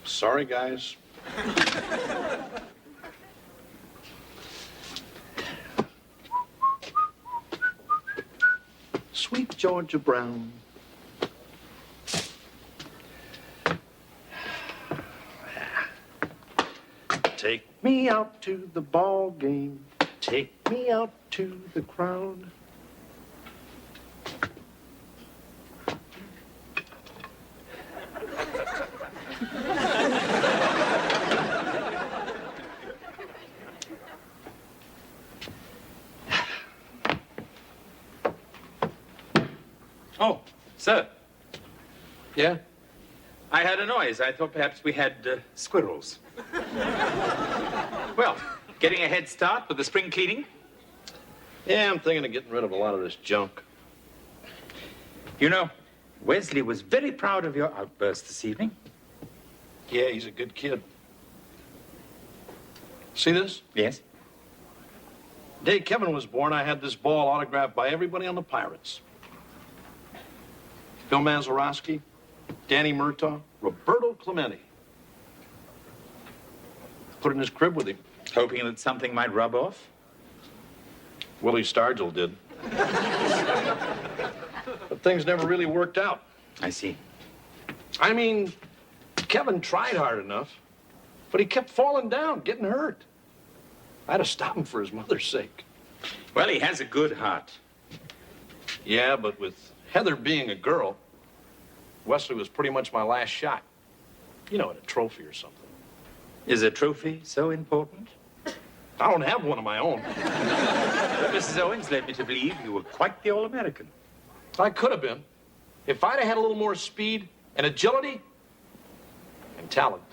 [SPEAKER 8] Sorry, guys. Sweet Georgia Brown. Take me out to the ball game. Take me out to the crowd.
[SPEAKER 9] Oh, sir.
[SPEAKER 8] Yeah?
[SPEAKER 9] I heard a noise. I thought perhaps we had squirrels. Well, getting a head start with the spring cleaning?
[SPEAKER 8] Yeah, I'm thinking of getting rid of a lot of this junk.
[SPEAKER 9] You know, Wesley was very proud of your outburst this evening.
[SPEAKER 8] Yeah, he's a good kid. See this?
[SPEAKER 9] Yes.
[SPEAKER 8] The day Kevin was born, I had this ball autographed by everybody on the Pirates. Phil Mazeroski, Danny Murtaugh, Roberto Clemente. Put it in his crib with him.
[SPEAKER 9] Hoping that something might rub off?
[SPEAKER 8] Willie Stargell did. But things never really worked out.
[SPEAKER 9] I see.
[SPEAKER 8] I mean, Kevin tried hard enough, but he kept falling down, getting hurt. I had to stop him for his mother's sake.
[SPEAKER 9] Well, he has a good heart.
[SPEAKER 8] Yeah, but with Heather being a girl, Wesley was pretty much my last shot. You know, at a trophy or something.
[SPEAKER 9] Is a trophy so important?
[SPEAKER 8] I don't have one of my own.
[SPEAKER 9] But Mrs. Owens led me to believe you were quite the All-American.
[SPEAKER 8] I could have been. If I'd have had a little more speed and agility and talent.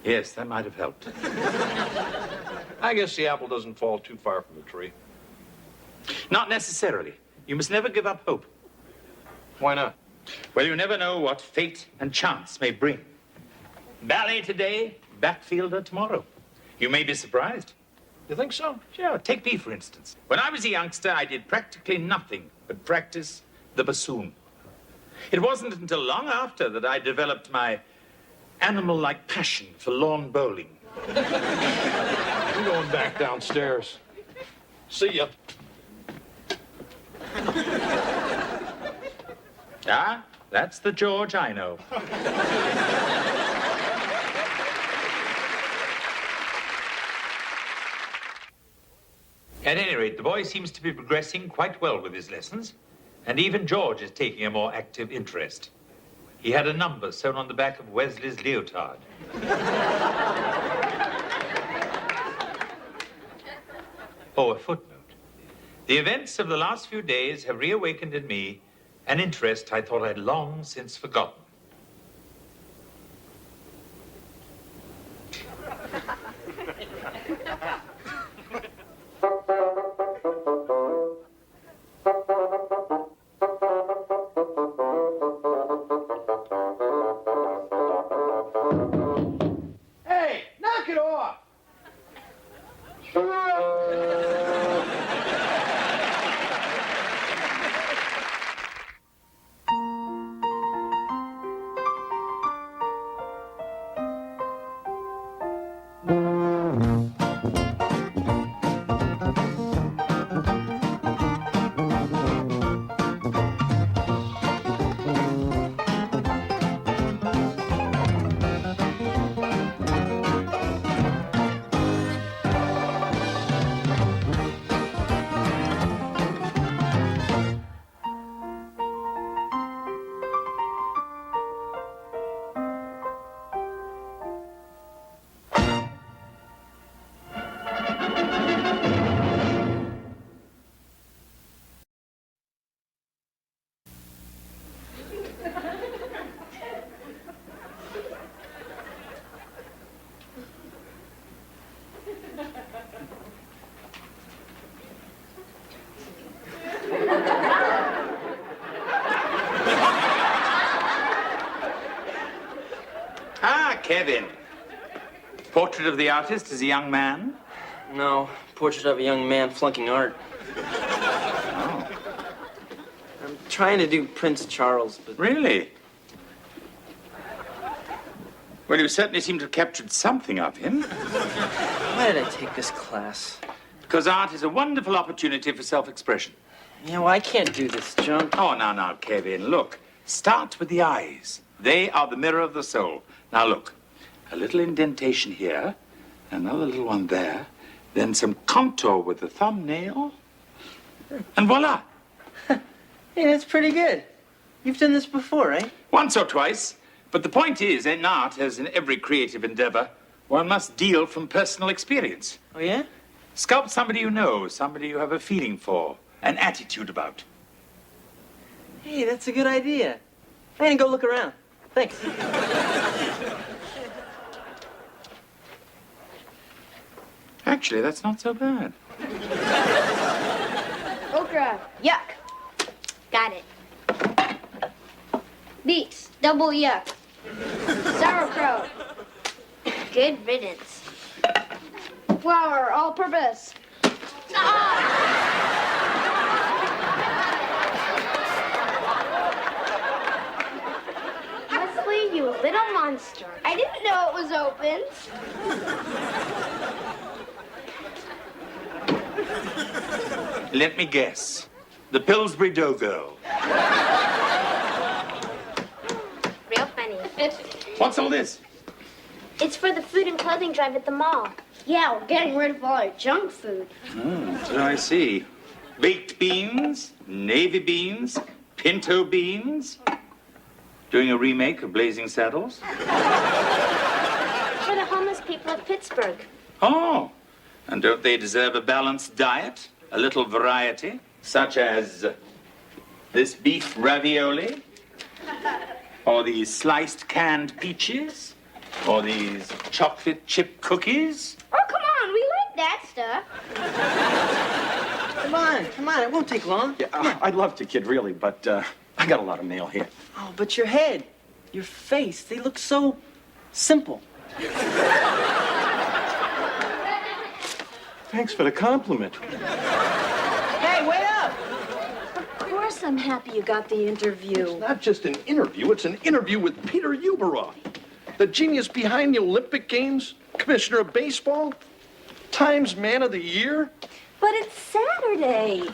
[SPEAKER 9] Yes, that might have helped.
[SPEAKER 8] I guess the apple doesn't fall too far from the tree.
[SPEAKER 9] Not necessarily. You must never give up hope.
[SPEAKER 8] Why not?
[SPEAKER 9] Well, you never know what fate and chance may bring. Ballet today, backfielder tomorrow. You may be surprised.
[SPEAKER 8] You think so?
[SPEAKER 9] Sure. Take me, for instance. When I was a youngster, I did practically nothing but practice the bassoon. It wasn't until long after that I developed my animal-like passion for lawn bowling.
[SPEAKER 8] I'm going back downstairs. See ya.
[SPEAKER 9] Ah, that's the George I know. At any rate, the boy seems to be progressing quite well with his lessons, and even George is taking a more active interest. He had a number sewn on the back of Wesley's leotard. Oh, a footnote. The events of the last few days have reawakened in me an interest I thought I'd long since forgotten. Kevin, portrait of the artist as a young man?
[SPEAKER 13] No, portrait of a young man flunking art.
[SPEAKER 9] Oh.
[SPEAKER 13] I'm trying to do Prince Charles, but...
[SPEAKER 9] Really? Well, you certainly seem to have captured something of him.
[SPEAKER 13] Why did I take this class?
[SPEAKER 9] Because art is a wonderful opportunity for self-expression.
[SPEAKER 13] Yeah, well, I can't do this junk.
[SPEAKER 9] Oh, now, Kevin, look. Start with the eyes. They are the mirror of the soul. Now, look. A little indentation here, another little one there, then some contour with the thumbnail, and voila.
[SPEAKER 13] Hey, that's pretty good. You've done this before, right?
[SPEAKER 9] Once or twice. But the point is, in art, as in every creative endeavor, one must deal from personal experience.
[SPEAKER 13] Oh, yeah?
[SPEAKER 9] Sculpt somebody you know, somebody you have a feeling for, an attitude about.
[SPEAKER 13] Hey, that's a good idea. I'm gonna go look around. Thanks.
[SPEAKER 9] Actually, that's not so bad.
[SPEAKER 7] Okra. Yuck. Got it. Beets. Double yuck. Sauerkraut. Good riddance. Flour. All purpose. Leslie, you little monster. I didn't know it was open.
[SPEAKER 9] Let me guess. The Pillsbury Dough Girl.
[SPEAKER 7] Real funny.
[SPEAKER 9] What's all this?
[SPEAKER 7] It's for the food and clothing drive at the mall. Yeah, we're getting rid of all our junk food.
[SPEAKER 9] So I see. Baked beans, navy beans, pinto beans. Doing a remake of Blazing Saddles.
[SPEAKER 7] For the homeless people of Pittsburgh.
[SPEAKER 9] Oh, and don't they deserve a balanced diet? A little variety, such as this beef ravioli, or these sliced canned peaches, or these chocolate chip cookies.
[SPEAKER 7] Oh, come on, we like that stuff.
[SPEAKER 13] Come on, it won't take long.
[SPEAKER 4] Yeah, I'd love to, kid, really, but I got a lot of mail here.
[SPEAKER 13] Oh, but your head, your face, they look so simple.
[SPEAKER 4] Thanks for the compliment.
[SPEAKER 10] Hey, wait up! Of course I'm happy you got the interview.
[SPEAKER 8] It's not just an interview, it's an interview with Peter Uberoff, the genius behind the Olympic Games, commissioner of baseball, Times Man of the Year.
[SPEAKER 10] But it's Saturday.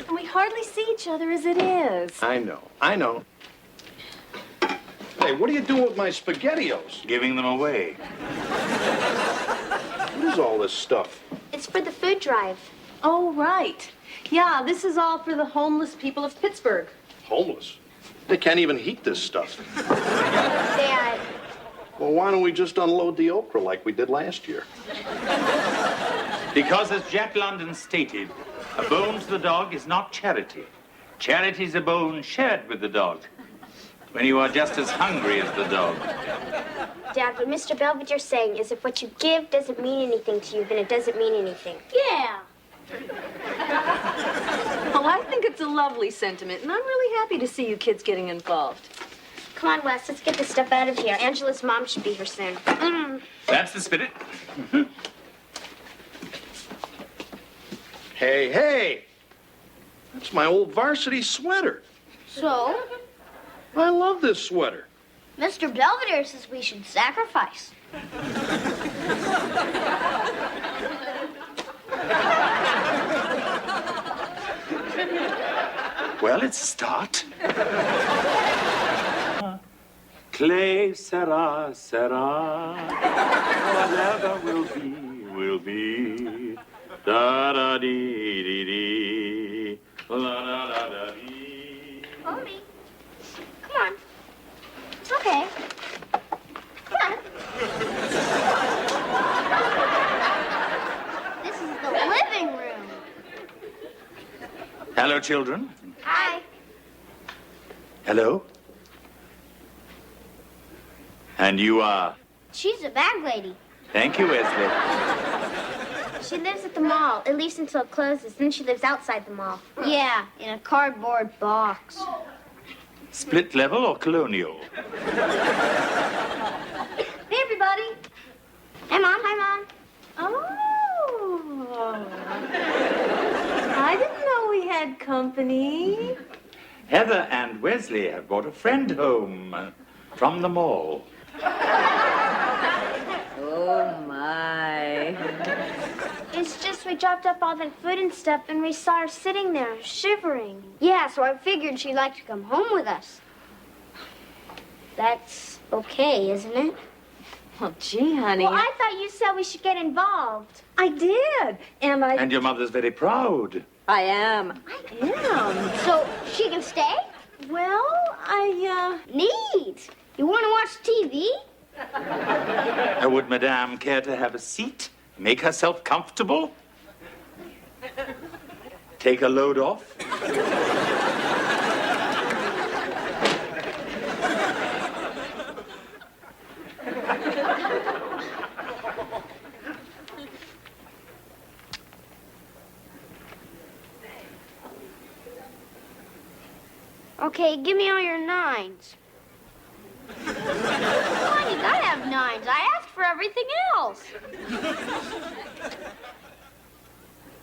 [SPEAKER 10] And we hardly see each other as it is.
[SPEAKER 8] I know. Hey, what are you doing with my SpaghettiOs?
[SPEAKER 9] Giving them away.
[SPEAKER 8] What is all this stuff?
[SPEAKER 7] It's for the food drive.
[SPEAKER 10] Oh, right. Yeah, this is all for the homeless people of Pittsburgh.
[SPEAKER 8] Homeless? They can't even heat this stuff.
[SPEAKER 7] Dad.
[SPEAKER 8] Well, why don't we just unload the okra like we did last year?
[SPEAKER 9] Because, as Jack London stated, a bone to the dog is not charity. Charity is a bone shared with the dog, when you are just as hungry as the dog.
[SPEAKER 7] Dad, what Mr. Belvedere's saying is if what you give doesn't mean anything to you, then it doesn't mean anything. Yeah.
[SPEAKER 10] Well, I think it's a lovely sentiment, and I'm really happy to see you kids getting involved.
[SPEAKER 7] Come on, Wes, let's get this stuff out of here. Angela's mom should be here soon.
[SPEAKER 9] That's the spirit.
[SPEAKER 8] Hey! That's my old varsity sweater.
[SPEAKER 7] So?
[SPEAKER 8] I love this sweater.
[SPEAKER 7] Mr. Belvedere says we should sacrifice.
[SPEAKER 9] Well, it's a start. Clay, sera, sera. Whatever will be. Da da dee dee dee. La da da da dee.
[SPEAKER 7] Mommy, come on. It's okay. Come on. This is the living room.
[SPEAKER 9] Hello, children.
[SPEAKER 7] Hi.
[SPEAKER 9] Hello. And you are?
[SPEAKER 7] She's a bag lady.
[SPEAKER 9] Thank you, Wesley.
[SPEAKER 7] She lives at the mall, at least until it closes. Then she lives outside the mall. Yeah, in a cardboard box.
[SPEAKER 9] Split level or colonial?
[SPEAKER 7] Hey, Mom. Hi, Mom.
[SPEAKER 14] Oh. I didn't know we had company.
[SPEAKER 9] Heather and Wesley have brought a friend home from the mall.
[SPEAKER 14] Oh, my.
[SPEAKER 7] It's just we dropped up all that food and stuff, and we saw her sitting there, shivering. Yeah, so I figured she'd like to come home with us. That's okay, isn't it?
[SPEAKER 14] Well, gee, honey.
[SPEAKER 7] Well, I thought you said we should get involved.
[SPEAKER 14] I did.
[SPEAKER 9] And your mother's very proud.
[SPEAKER 14] I am.
[SPEAKER 7] So she can stay?
[SPEAKER 14] Well,
[SPEAKER 7] Neat. You want to watch TV?
[SPEAKER 9] Would Madame care to have a seat? Make herself comfortable? Take a load off?
[SPEAKER 7] Okay, give me all your 9s. Come on, you gotta have 9s. I asked for everything else.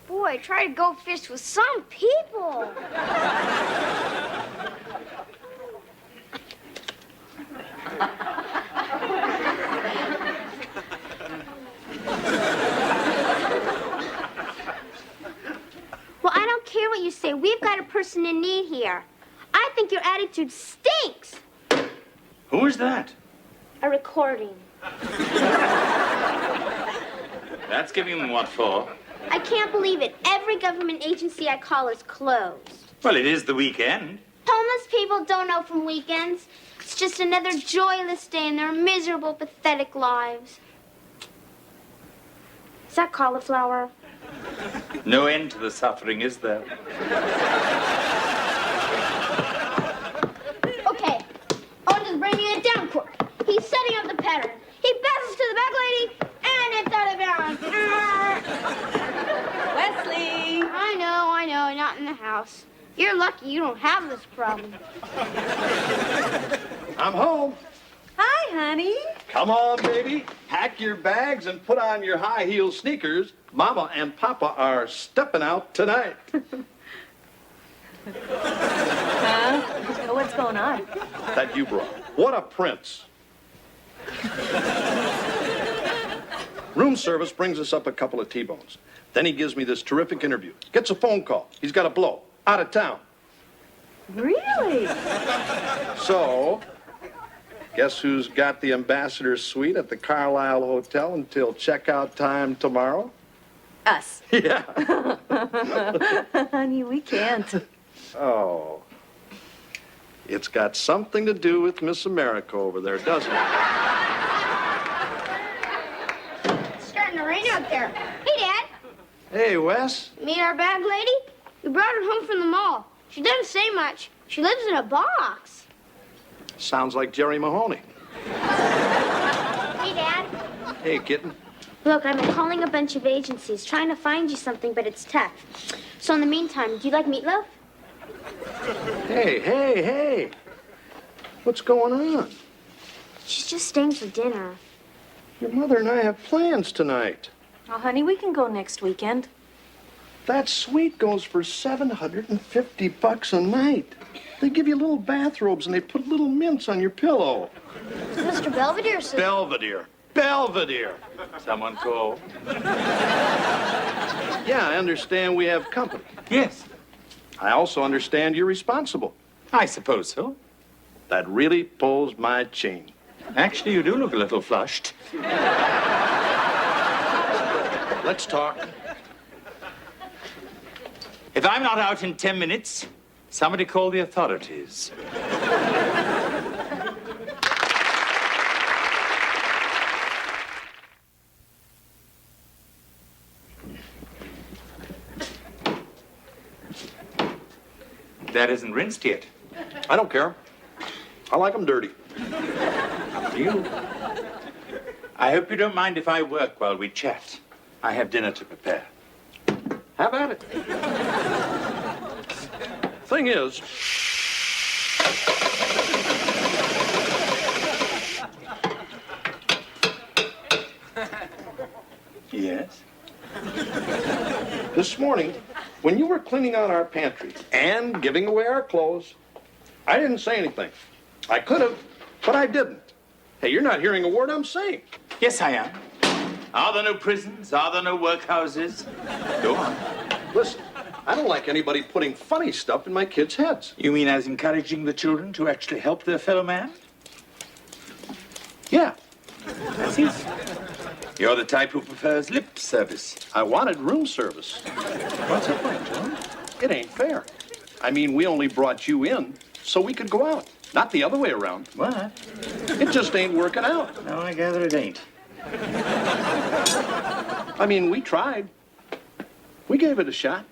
[SPEAKER 7] Boy, try to go fish with some people. Well, I don't care what you say. We've got a person in need here. I think your attitude stinks.
[SPEAKER 9] Who is that?
[SPEAKER 7] A recording.
[SPEAKER 9] That's giving them what for?
[SPEAKER 7] I can't believe it. Every government agency I call is closed.
[SPEAKER 9] Well, it is the weekend.
[SPEAKER 7] Homeless people don't know from weekends. It's just another joyless day in their miserable, pathetic lives. Is that cauliflower?
[SPEAKER 9] No end to the suffering, is there?
[SPEAKER 7] Okay, Owen is bringing it down quick. He's setting up the pattern. He passes to the back lady, and it's out of bounds.
[SPEAKER 14] Wesley!
[SPEAKER 7] I know, not in the house. You're lucky you don't have this problem.
[SPEAKER 8] I'm home.
[SPEAKER 14] Hi, honey.
[SPEAKER 8] Come on, baby. Pack your bags and put on your high-heel sneakers. Mama and Papa are stepping out tonight.
[SPEAKER 14] Huh? What's going on?
[SPEAKER 8] That you brought. What a prince. Room service brings us up a couple of T-bones. Then he gives me this terrific interview. Gets a phone call. He's got to blow. Out of town.
[SPEAKER 14] Really?
[SPEAKER 8] So, guess who's got the ambassador's suite at the Carlisle Hotel until checkout time tomorrow?
[SPEAKER 14] Us.
[SPEAKER 8] Yeah.
[SPEAKER 14] Honey, we can't.
[SPEAKER 8] Oh. It's got something to do with Miss America over there, doesn't it?
[SPEAKER 7] It's starting to rain out there. Hey, Dad.
[SPEAKER 8] Hey, Wes.
[SPEAKER 7] Meet our bag lady? We brought her home from the mall. She doesn't say much. She lives in a box.
[SPEAKER 8] Sounds like Jerry Mahoney.
[SPEAKER 7] Hey, Dad.
[SPEAKER 8] Hey, kitten.
[SPEAKER 7] Look, I've been calling a bunch of agencies, trying to find you something, but it's tough. So in the meantime, do you like meatloaf?
[SPEAKER 8] Hey. What's going on?
[SPEAKER 7] She's just staying for dinner.
[SPEAKER 8] Your mother and I have plans tonight.
[SPEAKER 14] Oh, honey, we can go next weekend.
[SPEAKER 8] That suite goes for $750 a night. They give you little bathrobes and they put little mints on your pillow.
[SPEAKER 7] Mr. Belvedere says...
[SPEAKER 8] Belvedere.
[SPEAKER 9] Someone call.
[SPEAKER 8] Yeah, I understand we have company.
[SPEAKER 9] Yes.
[SPEAKER 8] I also understand you're responsible.
[SPEAKER 9] I suppose so.
[SPEAKER 8] That really pulls my chain.
[SPEAKER 9] Actually, you do look a little flushed.
[SPEAKER 8] Let's talk.
[SPEAKER 9] If I'm not out in 10 minutes, somebody call the authorities. That isn't rinsed yet.
[SPEAKER 8] I don't care. I like them dirty.
[SPEAKER 9] Up to you. I hope you don't mind if I work while we chat. I have dinner to prepare.
[SPEAKER 8] Have at it. Thing is,
[SPEAKER 9] Yes?
[SPEAKER 8] This morning, when you were cleaning out our pantry and giving away our clothes, I didn't say anything. I could have, but I didn't. Hey, you're not hearing a word I'm saying.
[SPEAKER 9] Yes, I am. Are there no prisons? Are there no workhouses? Go on.
[SPEAKER 8] Listen, I don't like anybody putting funny stuff in my kids' heads.
[SPEAKER 9] You mean as encouraging the children to actually help their fellow man?
[SPEAKER 8] Yeah.
[SPEAKER 9] That's easy. You're the type who prefers lip service.
[SPEAKER 8] I wanted room service.
[SPEAKER 9] What's the point, John?
[SPEAKER 8] It ain't fair. I mean, we only brought you in so we could go out, not the other way around.
[SPEAKER 9] What?
[SPEAKER 8] It just ain't working out.
[SPEAKER 9] No, I gather it ain't.
[SPEAKER 8] I mean, we tried. We gave it a shot.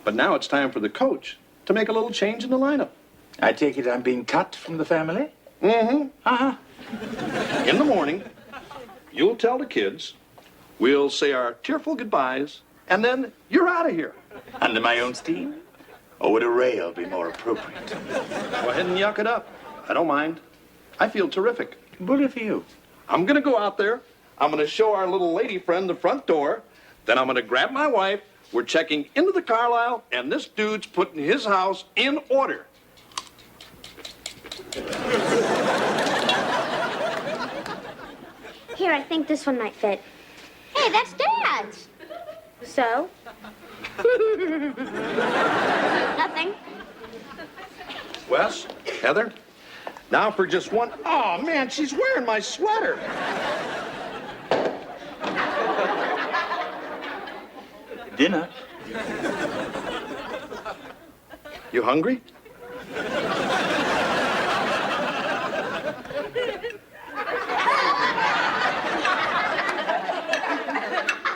[SPEAKER 8] But now it's time for the coach to make a little change in the lineup.
[SPEAKER 9] I take it I'm being cut from the family?
[SPEAKER 8] Mm-hmm.
[SPEAKER 9] Uh-huh.
[SPEAKER 8] In the morning, you'll tell the kids, we'll say our tearful goodbyes, and then you're out of here.
[SPEAKER 9] Under my own steam? Or would a rail be more appropriate?
[SPEAKER 8] Go ahead and yuck it up. I don't mind. I feel terrific.
[SPEAKER 9] Bully for you.
[SPEAKER 8] I'm going to go out there. I'm going to show our little lady friend the front door. Then I'm going to grab my wife. We're checking into the Carlisle, and this dude's putting his house in order.
[SPEAKER 7] Here, I think this one might fit. Hey, that's Dad's. So? Nothing.
[SPEAKER 8] Wes, Heather, now for just one. Oh, man, she's wearing my sweater.
[SPEAKER 9] Dinner?
[SPEAKER 8] You hungry?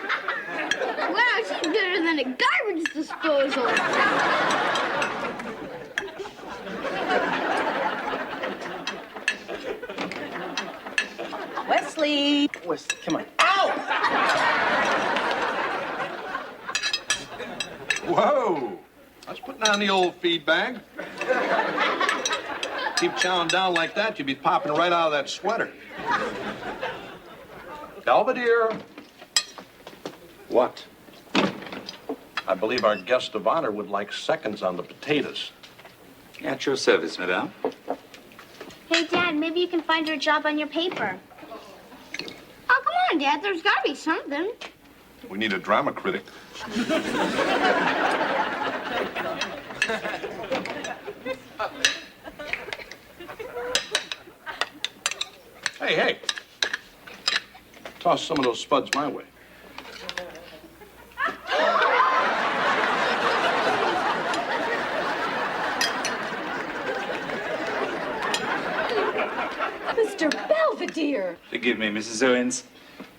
[SPEAKER 3] Wow, she's better than a garbage disposal.
[SPEAKER 6] Wesley! Wesley, come on.
[SPEAKER 8] Whoa! I was putting on the old feed bag. Keep chowing down like that, you'd be popping right out of that sweater. Belvedere. What? I believe our guest of honor would like seconds on the potatoes.
[SPEAKER 9] At your service, madame.
[SPEAKER 7] Hey, Dad, maybe you can find her a job on your paper.
[SPEAKER 3] Oh, come on, Dad. There's got to be something.
[SPEAKER 8] We need a drama critic. Hey. Toss some of those spuds my way.
[SPEAKER 10] Mr. Belvedere!
[SPEAKER 9] Forgive me, Mrs. Owens.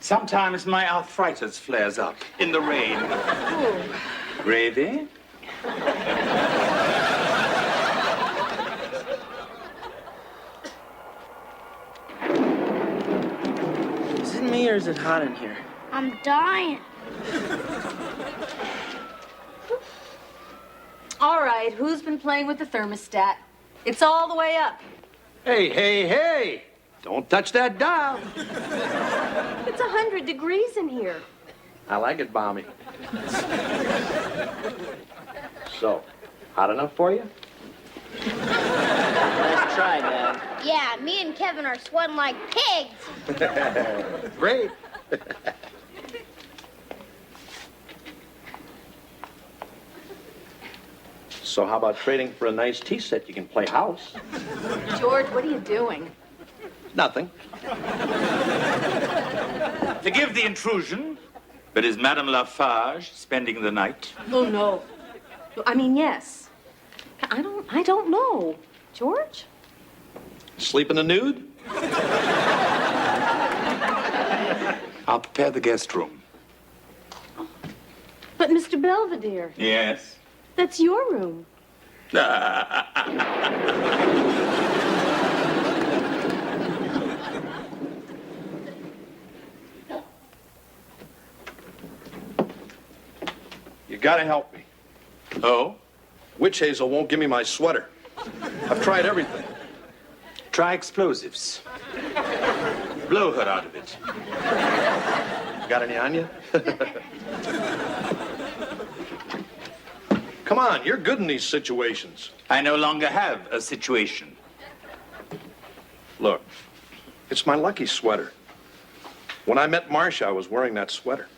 [SPEAKER 9] Sometimes my arthritis flares up in the rain.
[SPEAKER 10] Oh.
[SPEAKER 9] Gravy?
[SPEAKER 6] Is it me or is it hot in here?
[SPEAKER 3] I'm dying.
[SPEAKER 10] All right, who's been playing with the thermostat? It's all the way up.
[SPEAKER 8] Hey. Don't touch that dial.
[SPEAKER 10] It's 100 degrees in here.
[SPEAKER 8] I like it, balmy. So, hot enough for you?
[SPEAKER 6] Let's try, Dad.
[SPEAKER 3] Yeah, me and Kevin are sweating like pigs.
[SPEAKER 8] Great. So how about trading for a nice tea set? You can play house.
[SPEAKER 10] George, what are you doing?
[SPEAKER 8] Nothing.
[SPEAKER 9] Forgive the intrusion, but is Madame Lafarge spending the night?
[SPEAKER 10] Oh, no. I mean, yes. I don't know. George?
[SPEAKER 8] Sleep in the nude?
[SPEAKER 9] I'll prepare the guest room.
[SPEAKER 10] But, Mr. Belvedere,
[SPEAKER 9] Yes.
[SPEAKER 10] that's your room.
[SPEAKER 8] You gotta help me.
[SPEAKER 9] Oh?
[SPEAKER 8] Witch Hazel won't give me my sweater. I've tried everything.
[SPEAKER 9] Try explosives. Blow her out of it.
[SPEAKER 8] Got any on you? Come on, you're good in these situations.
[SPEAKER 9] I no longer have a situation.
[SPEAKER 8] Look, it's my lucky sweater. When I met Marcia, I was wearing that sweater.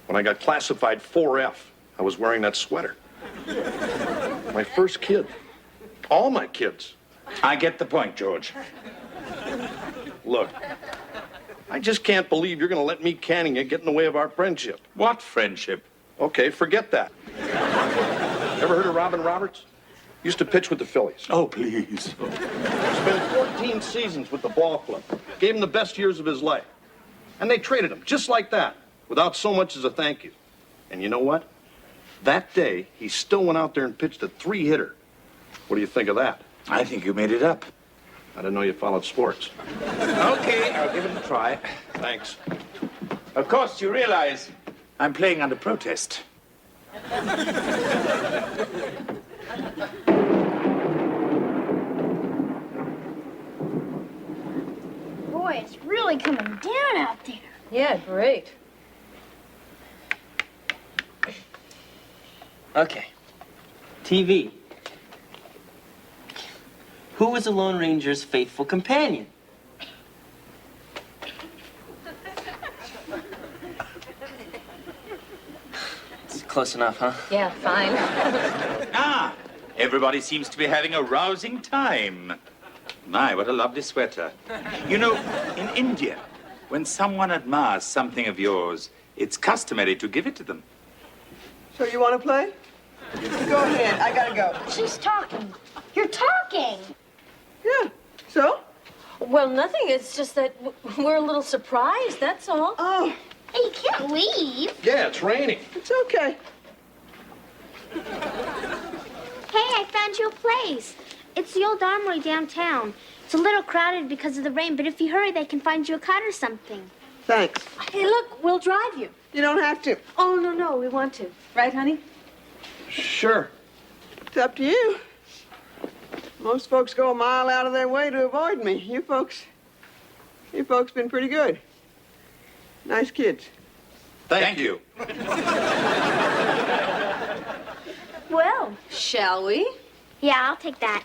[SPEAKER 8] When I got classified 4F, I was wearing that sweater. My first kid. All my kids.
[SPEAKER 9] I get the point, George.
[SPEAKER 8] Look, I just can't believe you're going to let me canning it get in the way of our friendship.
[SPEAKER 9] What friendship?
[SPEAKER 8] Okay, forget that. Ever heard of Robin Roberts? Used to pitch with the Phillies.
[SPEAKER 9] Oh, please.
[SPEAKER 8] Spent 14 seasons with the ball club. Gave him the best years of his life. And they traded him just like that, without so much as a thank you. And you know what? That day, he still went out there and pitched a 3-hitter. What do you think of that?
[SPEAKER 9] I think you made it up.
[SPEAKER 8] I didn't know you followed sports.
[SPEAKER 9] Okay, I'll give it a try.
[SPEAKER 8] Thanks.
[SPEAKER 9] Of course, you realize I'm playing under protest.
[SPEAKER 3] Boy, it's really coming down out there.
[SPEAKER 14] Yeah, great.
[SPEAKER 13] Okay. TV. Who was the Lone Ranger's faithful companion? It's close enough, huh?
[SPEAKER 14] Yeah, fine.
[SPEAKER 9] Ah, everybody seems to be having a rousing time. My, what a lovely sweater. You know, in India, when someone admires something of yours, it's customary to give it to them.
[SPEAKER 11] So you want to play? Go ahead. I gotta go.
[SPEAKER 3] She's talking. You're talking.
[SPEAKER 11] Yeah. So?
[SPEAKER 14] Well, nothing. It's just that we're a little surprised, that's all.
[SPEAKER 11] Oh.
[SPEAKER 3] Hey, you can't leave.
[SPEAKER 8] Yeah, it's raining.
[SPEAKER 11] It's okay.
[SPEAKER 7] Hey, I found you a place. It's the old armory downtown. It's a little crowded because of the rain, but if you hurry, they can find you a cut or something.
[SPEAKER 11] Thanks.
[SPEAKER 14] Hey, look, we'll drive you.
[SPEAKER 11] You don't have to.
[SPEAKER 14] Oh, no, we want to. Right, honey?
[SPEAKER 8] Sure.
[SPEAKER 11] It's up to you. Most folks go a mile out of their way to avoid me. You folks been pretty good. Nice kids.
[SPEAKER 9] Thank you.
[SPEAKER 7] Well,
[SPEAKER 14] Shall we?
[SPEAKER 7] yeah, I'll take that.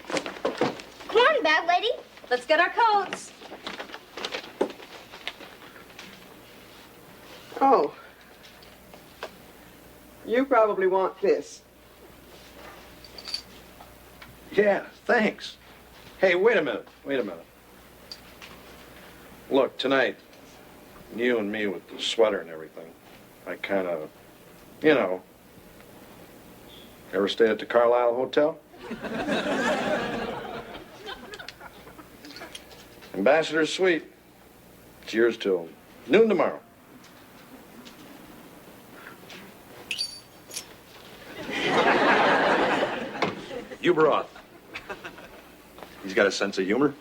[SPEAKER 7] Come on, bag lady.
[SPEAKER 14] Let's get our coats.
[SPEAKER 11] Oh. You probably want this.
[SPEAKER 8] Yeah, thanks. Hey, wait a minute. Look, tonight, you and me with the sweater and everything, I kind of, ever stayed at the Carlisle Hotel? Ambassador's Suite. It's yours till noon tomorrow. You brought. He's got a sense of humor.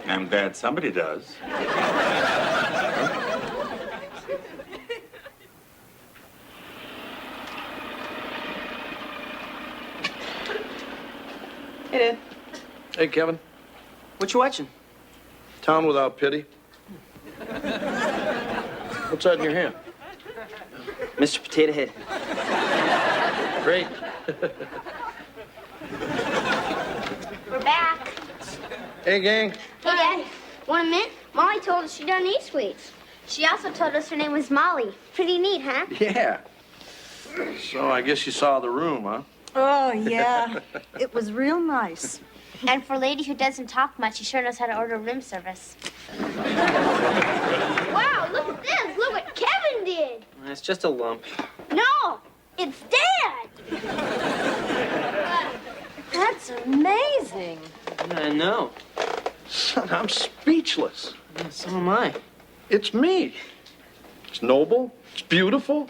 [SPEAKER 9] I'm glad somebody does.
[SPEAKER 11] Hey, Dad.
[SPEAKER 8] Hey, Kevin.
[SPEAKER 13] What you watching?
[SPEAKER 8] Town Without Pity. What's that in your hand?
[SPEAKER 13] Mr. Potato Head.
[SPEAKER 8] Great.
[SPEAKER 7] We're back.
[SPEAKER 8] Hey, gang.
[SPEAKER 7] Hey, Dad. Want a mint? Molly told us she doesn't eat sweets. She also told us her name was Molly. Pretty neat, huh?
[SPEAKER 8] Yeah. So I guess you saw the room, huh?
[SPEAKER 10] Oh, yeah. It was real nice.
[SPEAKER 7] And for a lady who doesn't talk much, she sure knows how to order room service. Wow, look at this. Look what Kevin did.
[SPEAKER 13] It's just a lump.
[SPEAKER 7] No, it's Dad.
[SPEAKER 14] That's amazing.
[SPEAKER 13] I know.
[SPEAKER 8] Son, I'm speechless.
[SPEAKER 13] Yeah, so am I.
[SPEAKER 8] It's me. It's noble. It's beautiful.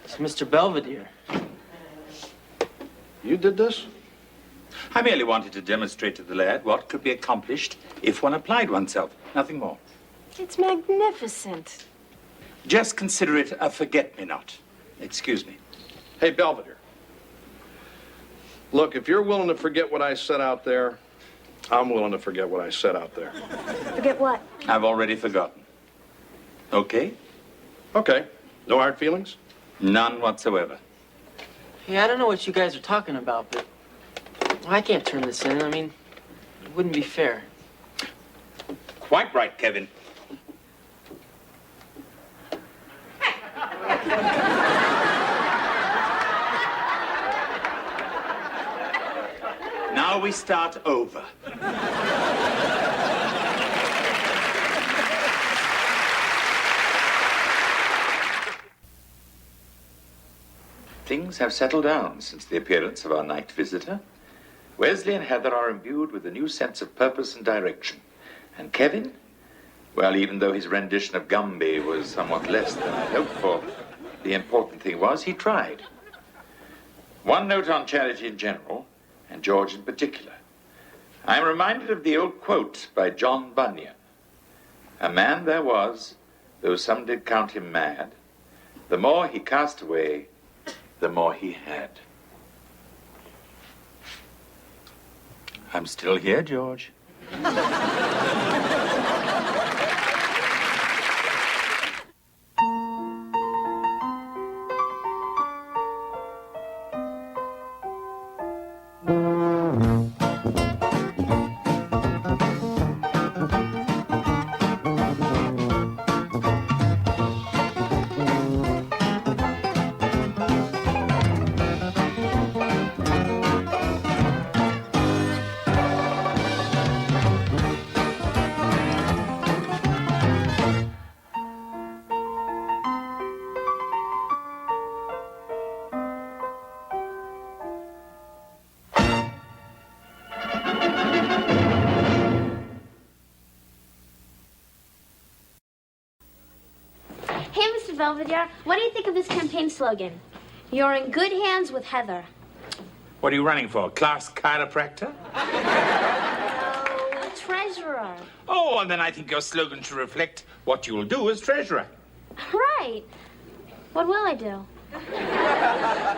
[SPEAKER 13] It's Mr. Belvedere.
[SPEAKER 8] You did this?
[SPEAKER 9] I merely wanted to demonstrate to the lad what could be accomplished if one applied oneself. Nothing more.
[SPEAKER 14] It's magnificent.
[SPEAKER 9] Just consider it a forget-me-not. Excuse me.
[SPEAKER 8] Hey, Belvedere. Look, if you're willing to forget what I said out there, I'm willing to forget what I said out there.
[SPEAKER 7] Forget what?
[SPEAKER 9] I've already forgotten. Okay?
[SPEAKER 8] Okay. No hard feelings?
[SPEAKER 9] None whatsoever.
[SPEAKER 13] Hey, I don't know what you guys are talking about, but I can't turn this in. I mean, it wouldn't be fair.
[SPEAKER 9] Quite right, Kevin. Now we start over. Things have settled down since the appearance of our night visitor. Wesley and Heather are imbued with a new sense of purpose and direction. And Kevin, well, even though his rendition of Gumby was somewhat less than I hoped for, the important thing was he tried. One note on charity in general, and George in particular. I'm reminded of the old quote by John Bunyan. A man there was, though some did count him mad, the more he cast away, the more he had. I'm still here, George.
[SPEAKER 7] Hey, Mr. Belvedere, what do you think of this campaign slogan? You're in good hands with Heather.
[SPEAKER 9] What are you running for? Class chiropractor?
[SPEAKER 7] Oh, treasurer.
[SPEAKER 9] Oh, and then I think your slogan should reflect what you'll do as treasurer.
[SPEAKER 7] Right. What will I do?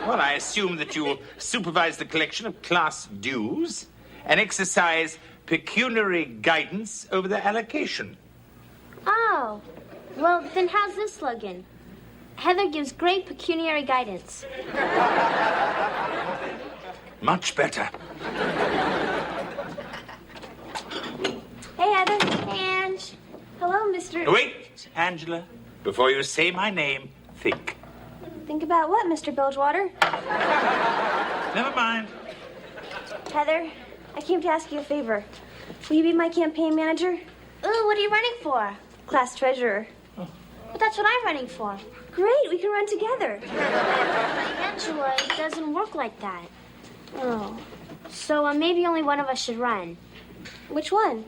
[SPEAKER 9] Well, I assume that you'll supervise the collection of class dues and exercise pecuniary guidance over their allocation.
[SPEAKER 7] Oh. Well, then how's this slogan? Heather gives great pecuniary guidance.
[SPEAKER 9] Much better.
[SPEAKER 7] Hey, Heather. Hey, Ange. Hello, Mr.
[SPEAKER 9] Wait, Angela. Before you say my name, think.
[SPEAKER 7] Think about what, Mr. Bilgewater?
[SPEAKER 9] Never mind.
[SPEAKER 7] Heather, I came to ask you a favor. Will you be my campaign manager? Ooh, what are you running for? Class treasurer. But that's what I'm running for. Great, we can run together. Angela, it doesn't work like that. Oh. So maybe only one of us should run. Which one?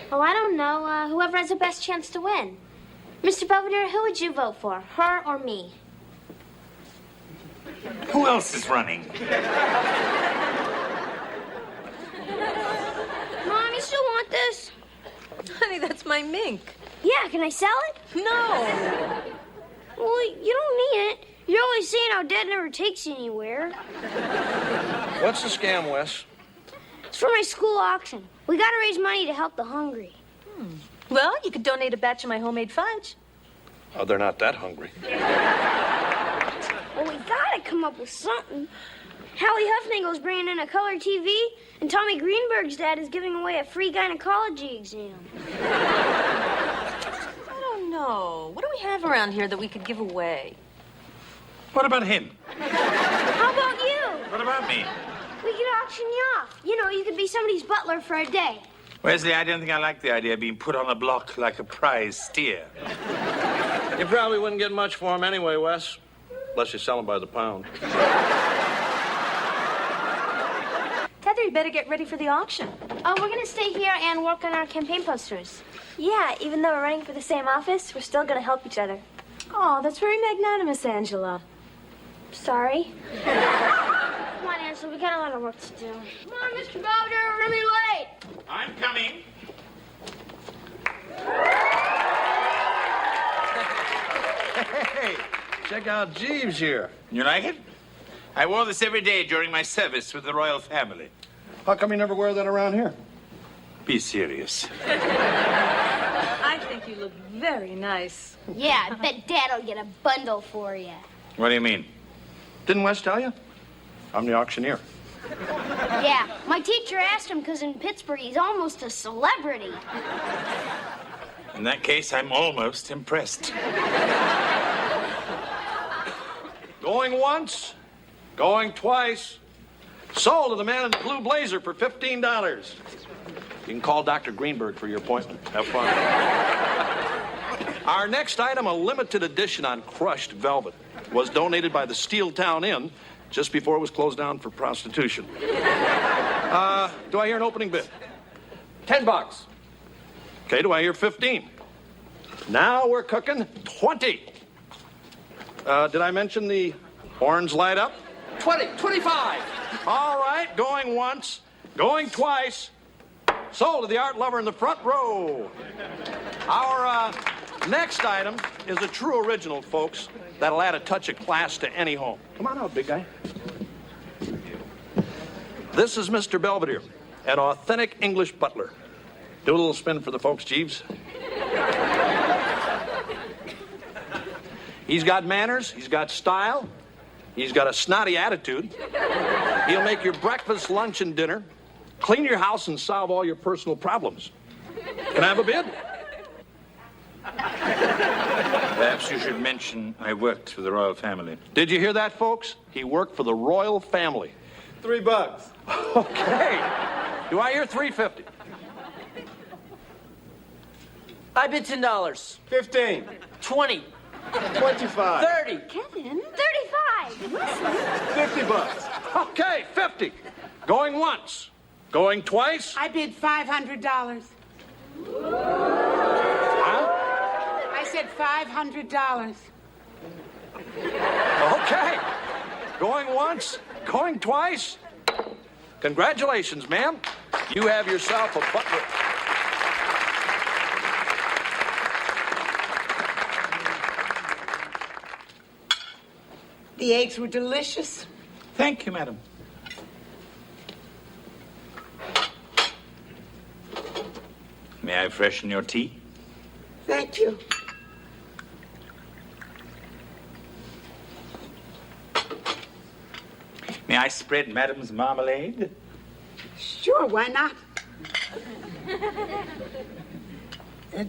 [SPEAKER 7] Oh, I don't know. Whoever has the best chance to win. Mr. Belvedere, who would you vote for? Her or me?
[SPEAKER 9] Who else is running?
[SPEAKER 7] Mom, you still want this?
[SPEAKER 14] Honey, that's my mink.
[SPEAKER 7] Yeah, can I sell it?
[SPEAKER 14] No.
[SPEAKER 7] Well, you don't need it. You're always saying how Dad never takes you anywhere.
[SPEAKER 8] What's the scam, Wes?
[SPEAKER 7] It's for my school auction. We gotta raise money to help the hungry.
[SPEAKER 14] Well, you could donate a batch of my homemade fudge.
[SPEAKER 8] Oh, they're not that hungry.
[SPEAKER 7] Well, we gotta come up with something. Howie Huffnagel's bringing in a color TV, and Tommy Greenberg's dad is giving away a free gynecology exam.
[SPEAKER 14] I don't know. What do we have around here that we could give away?
[SPEAKER 9] What about him?
[SPEAKER 7] How about you?
[SPEAKER 9] What about me?
[SPEAKER 7] We could auction you off. You know, you could be somebody's butler for a day.
[SPEAKER 9] Wesley, I don't think I like the idea of being put on a block like a prize steer.
[SPEAKER 8] You probably wouldn't get much for him anyway, Wes. Unless you sell him by the pound.
[SPEAKER 14] Heather, you better get ready for the auction.
[SPEAKER 7] Oh, we're gonna stay here and work on our campaign posters. Yeah, even though we're running for the same office, we're still gonna help each other.
[SPEAKER 14] Oh, that's very magnanimous, Angela.
[SPEAKER 7] Sorry. Come on, Angela, we got a lot of work to do. Come on, Mr. Belvedere, we're gonna be late.
[SPEAKER 9] I'm coming.
[SPEAKER 8] Hey, check out Jeeves here.
[SPEAKER 9] You like it? I wore this every day during my service with the royal family.
[SPEAKER 8] How come you never wear that around here?
[SPEAKER 9] Be serious.
[SPEAKER 16] I think you look very nice.
[SPEAKER 7] Yeah, I bet Dad'll get a bundle for you.
[SPEAKER 9] What do you mean?
[SPEAKER 8] Didn't Wes tell you? I'm the auctioneer.
[SPEAKER 7] Yeah, my teacher asked him because in Pittsburgh he's almost a celebrity.
[SPEAKER 9] In that case, I'm almost impressed.
[SPEAKER 8] Going once, going twice. Sold to the man in the blue blazer for $15. You can call Dr. Greenberg for your appointment. Have fun. Our next item, a limited edition on crushed velvet, was donated by the Steeltown Inn just before it was closed down for prostitution. Do I hear an opening bid? $10. Okay, do I hear 15? Now we're cooking 20. Did I mention the orange light up? 20, 25. All right, going once, going twice. Sold to the art lover in the front row. Our next item is a true original, folks, that'll add a touch of class to any home. Come on out, big guy. This is Mr. Belvedere, an authentic English butler. Do a little spin for the folks, Jeeves. He's got manners, he's got style, he's got a snotty attitude. He'll make your breakfast, lunch, and dinner, clean your house, and solve all your personal problems. Can I have a bid?
[SPEAKER 9] Perhaps you should mention I worked for the royal family.
[SPEAKER 8] Did you hear that, folks? He worked for the royal family. $3. Okay. Do I hear $3.50?
[SPEAKER 13] I bid $10.
[SPEAKER 20] 15.
[SPEAKER 13] 20.
[SPEAKER 20] 25.
[SPEAKER 13] 30.
[SPEAKER 7] Kevin? 35.
[SPEAKER 20] $50.
[SPEAKER 8] Okay, 50. Going once. Going twice.
[SPEAKER 17] I bid $500.
[SPEAKER 8] Huh?
[SPEAKER 17] I said $500.
[SPEAKER 8] Okay. Going once. Going twice. Congratulations, ma'am. You have yourself a butler.
[SPEAKER 17] The eggs were delicious.
[SPEAKER 9] Thank you, madam. May I freshen your tea?
[SPEAKER 17] Thank you.
[SPEAKER 9] May I spread madam's marmalade?
[SPEAKER 17] Sure, why not?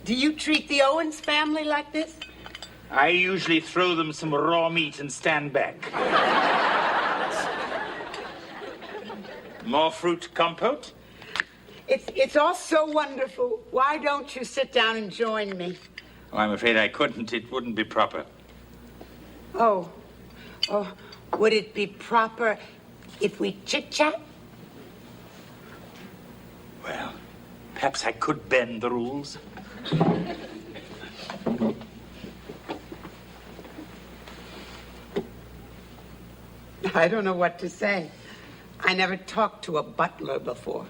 [SPEAKER 17] Do you treat the Owens family like this?
[SPEAKER 9] I usually throw them some raw meat and stand back. More fruit compote?
[SPEAKER 17] It's all so wonderful. Why don't you sit down and join me?
[SPEAKER 9] Oh, I'm afraid I couldn't. It wouldn't be proper.
[SPEAKER 17] Oh, would it be proper if we chit-chat?
[SPEAKER 9] Well, perhaps I could bend the rules.
[SPEAKER 17] I don't know what to say. I never talked to a butler before.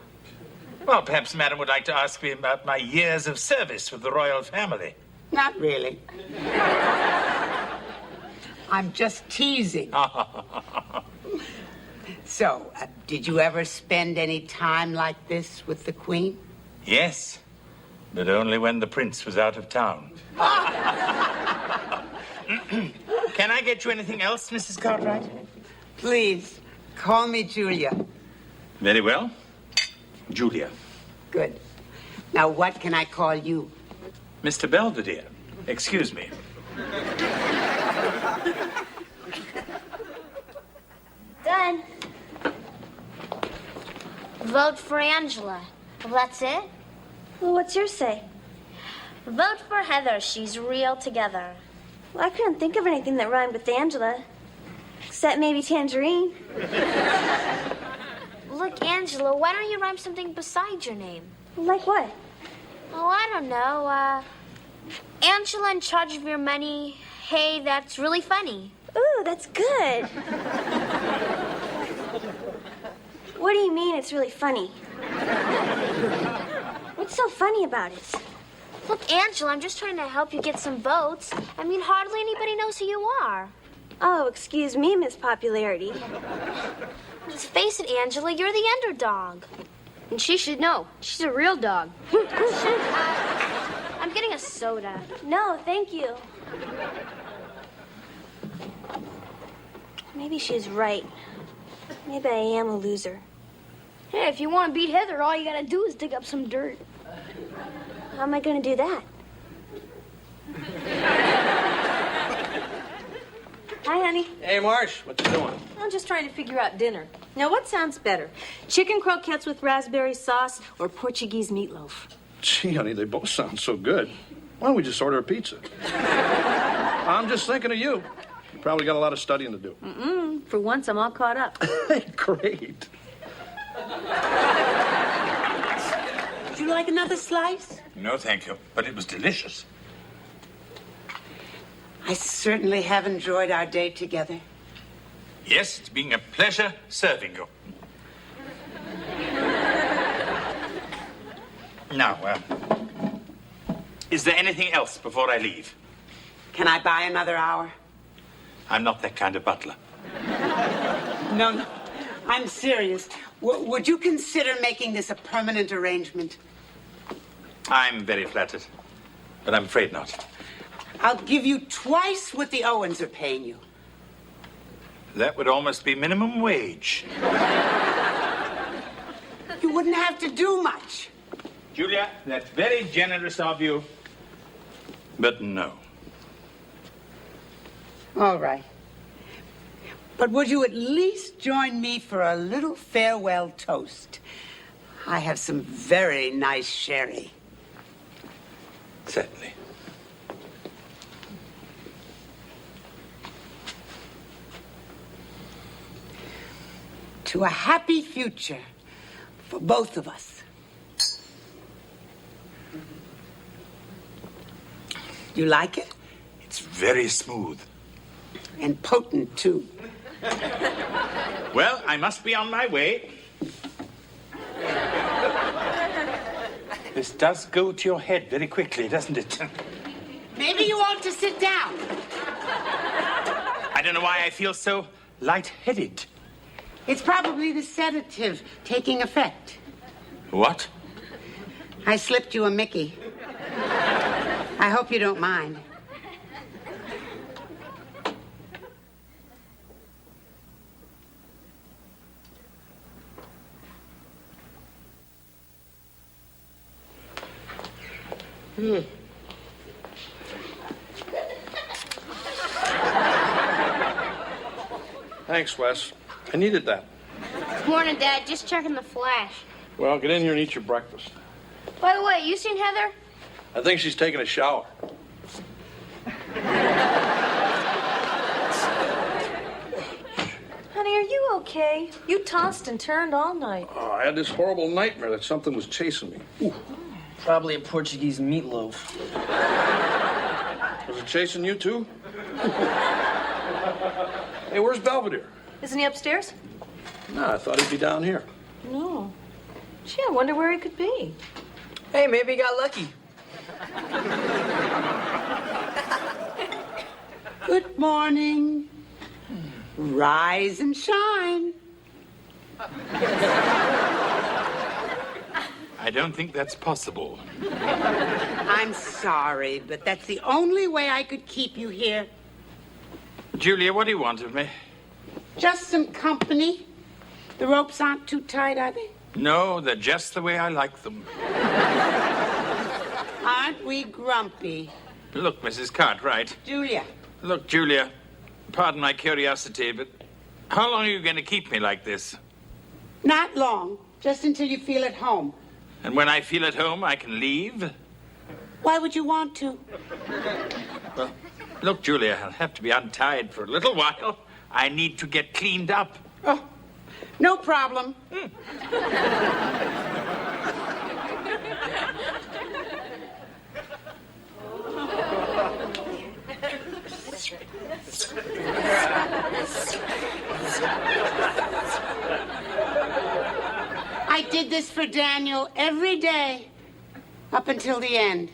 [SPEAKER 9] Well, perhaps madam would like to ask me about my years of service with the royal family.
[SPEAKER 17] Not really. I'm just teasing. So, did you ever spend any time like this with the Queen?
[SPEAKER 9] Yes, but only when the prince was out of town. Can I get you anything else, Mrs. Cartwright?
[SPEAKER 17] Please, call me Julia.
[SPEAKER 9] Very well. Julia.
[SPEAKER 17] Good. Now, what can I call you?
[SPEAKER 9] Mr. Belvedere. Excuse me.
[SPEAKER 7] Done. Vote for Angela. Well, that's it?
[SPEAKER 10] Well, what's your say?
[SPEAKER 7] Vote for Heather. She's real together.
[SPEAKER 10] Well, I couldn't think of anything that rhymed with Angela. Except maybe tangerine.
[SPEAKER 7] Look, Angela, why don't you rhyme something besides your name?
[SPEAKER 10] Like what?
[SPEAKER 7] Oh, I don't know. Angela in charge of your money. Hey, that's really funny.
[SPEAKER 10] Ooh, that's good. What do you mean it's really funny? What's so funny about it?
[SPEAKER 7] Look, Angela, I'm just trying to help you get some votes. I mean, hardly anybody knows who you are.
[SPEAKER 10] Oh, excuse me, Miss Popularity.
[SPEAKER 7] Let's face it, Angela, you're the underdog. And she should know. She's a real dog. I'm getting a soda. No, thank you. Maybe she's right. Maybe I am a loser. Hey, if you want to beat Heather, all you gotta do is dig up some dirt. How am I gonna do that?
[SPEAKER 16] Hi, honey.
[SPEAKER 8] Hey, Marsh, what you doing?
[SPEAKER 16] I'm just trying to figure out dinner. Now, what sounds better? Chicken croquettes with raspberry sauce or Portuguese meatloaf?
[SPEAKER 8] Gee, honey, they both sound so good. Why don't we just order a pizza? I'm just thinking of you. You probably got a lot of studying to do.
[SPEAKER 16] Mm-mm. For once, I'm all caught up.
[SPEAKER 8] Great.
[SPEAKER 17] Would you like another slice?
[SPEAKER 9] No, thank you. But it was delicious.
[SPEAKER 17] I certainly have enjoyed our day together.
[SPEAKER 9] Yes, it's been a pleasure serving you. Now, is there anything else before I leave?
[SPEAKER 17] Can I buy another hour?
[SPEAKER 9] I'm not that kind of butler.
[SPEAKER 17] No, I'm serious. Would you consider making this a permanent arrangement?
[SPEAKER 9] I'm very flattered, but I'm afraid not.
[SPEAKER 17] I'll give you twice what the Owens are paying you.
[SPEAKER 9] That would almost be minimum wage.
[SPEAKER 17] You wouldn't have to do much.
[SPEAKER 9] Julia, that's very generous of you, but no.
[SPEAKER 17] All right. But would you at least join me for a little farewell toast? I have some very nice sherry.
[SPEAKER 9] Certainly.
[SPEAKER 17] To a happy future for both of us. You like it?
[SPEAKER 9] It's very smooth.
[SPEAKER 17] And potent, too.
[SPEAKER 9] Well, I must be on my way. This does go to your head very quickly, doesn't it?
[SPEAKER 17] Maybe you ought to sit down.
[SPEAKER 9] I don't know why I feel so lightheaded.
[SPEAKER 17] It's probably the sedative taking effect.
[SPEAKER 9] What?
[SPEAKER 17] I slipped you a Mickey. I hope you don't mind.
[SPEAKER 8] Thanks, Wes. I needed that.
[SPEAKER 7] Morning, Dad. Just checking the flash.
[SPEAKER 8] Well, get in here and eat your breakfast.
[SPEAKER 7] By the way, you seen Heather?
[SPEAKER 8] I think she's taking a shower.
[SPEAKER 16] Honey, are you okay? You tossed and turned all night.
[SPEAKER 8] Oh, I had this horrible nightmare that something was chasing me. Ooh.
[SPEAKER 13] Probably a Portuguese meatloaf.
[SPEAKER 8] Was it chasing you, too? Hey, where's Belvedere?
[SPEAKER 16] Isn't he upstairs?
[SPEAKER 8] No, I thought he'd be down here.
[SPEAKER 16] No. Gee, I wonder where he could be.
[SPEAKER 13] Hey, maybe he got lucky.
[SPEAKER 17] Good morning. Rise and shine.
[SPEAKER 9] I don't think that's possible.
[SPEAKER 17] I'm sorry, but that's the only way I could keep you here.
[SPEAKER 9] Julia, what do you want of me?
[SPEAKER 17] Just some company. The ropes aren't too tight, are they?
[SPEAKER 9] No, they're just the way I like them.
[SPEAKER 17] Aren't we grumpy?
[SPEAKER 9] Look, Mrs. Cartwright.
[SPEAKER 17] Julia.
[SPEAKER 9] Look, Julia, pardon my curiosity, but how long are you going to keep me like this?
[SPEAKER 17] Not long. Just until you feel at home.
[SPEAKER 9] And when I feel at home, I can leave?
[SPEAKER 17] Why would you want to?
[SPEAKER 9] Well, look, Julia, I'll have to be untied for a little while. I need to get cleaned up.
[SPEAKER 17] Oh, no problem. I did this for Daniel every day, up until the end.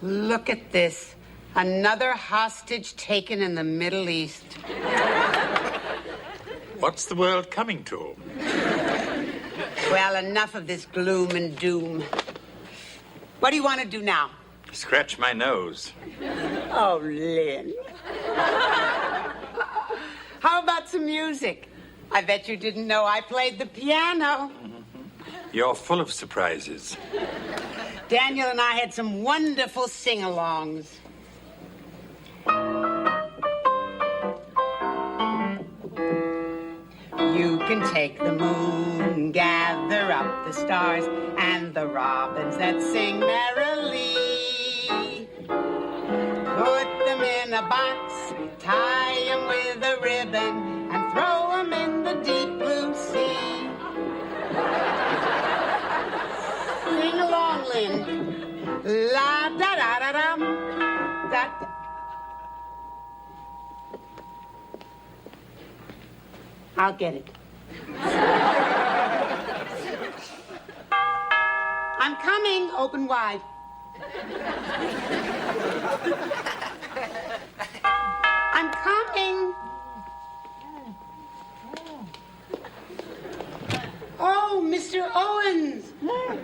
[SPEAKER 17] Look at this. Another hostage taken in the Middle East.
[SPEAKER 9] What's the world coming to?
[SPEAKER 17] Well, enough of this gloom and doom. What do you want to do now?
[SPEAKER 9] Scratch my nose.
[SPEAKER 17] Oh, Lynn. How about some music? I bet you didn't know I played the piano.
[SPEAKER 9] You're full of surprises.
[SPEAKER 17] Daniel and I had some wonderful sing-alongs. You can take the moon, gather up the stars, and the robins that sing merrily. Put them in a box, tie them with a ribbon, and throw them in the deep blue sea. Sing along, Lynn. La da da da dum, da. I'll get it. I'm coming. Open wide. I'm coming. Oh, Mr. Owens,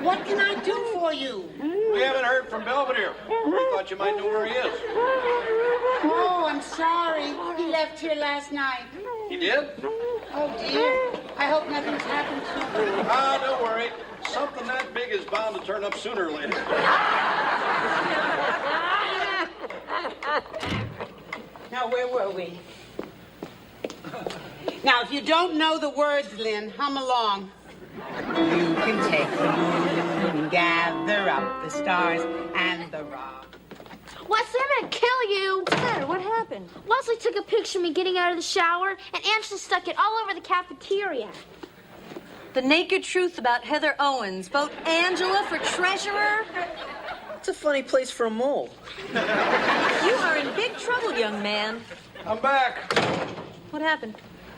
[SPEAKER 17] what can I do for you?
[SPEAKER 8] We haven't heard from Belvedere. We thought you might know where he is.
[SPEAKER 17] Oh, I'm sorry. He left here last night.
[SPEAKER 8] He did?
[SPEAKER 17] Oh, dear. I hope nothing's happened to him.
[SPEAKER 8] Ah, don't worry. Something that big is bound to turn up sooner or later.
[SPEAKER 17] Now, where were we? Now, if you don't know the words, Lynn, hum along. You can take the moon, gather up the stars, and the rock.
[SPEAKER 7] Wesley, I'm gonna kill you.
[SPEAKER 16] What's the matter? What happened?
[SPEAKER 7] Wesley took a picture of me getting out of the shower, and Angela stuck it all over the cafeteria.
[SPEAKER 16] The naked truth about Heather Owens. Vote Angela for treasurer.
[SPEAKER 6] It's a funny place for a mole.
[SPEAKER 16] You are in big trouble, young man.
[SPEAKER 8] I'm back.
[SPEAKER 16] What happened?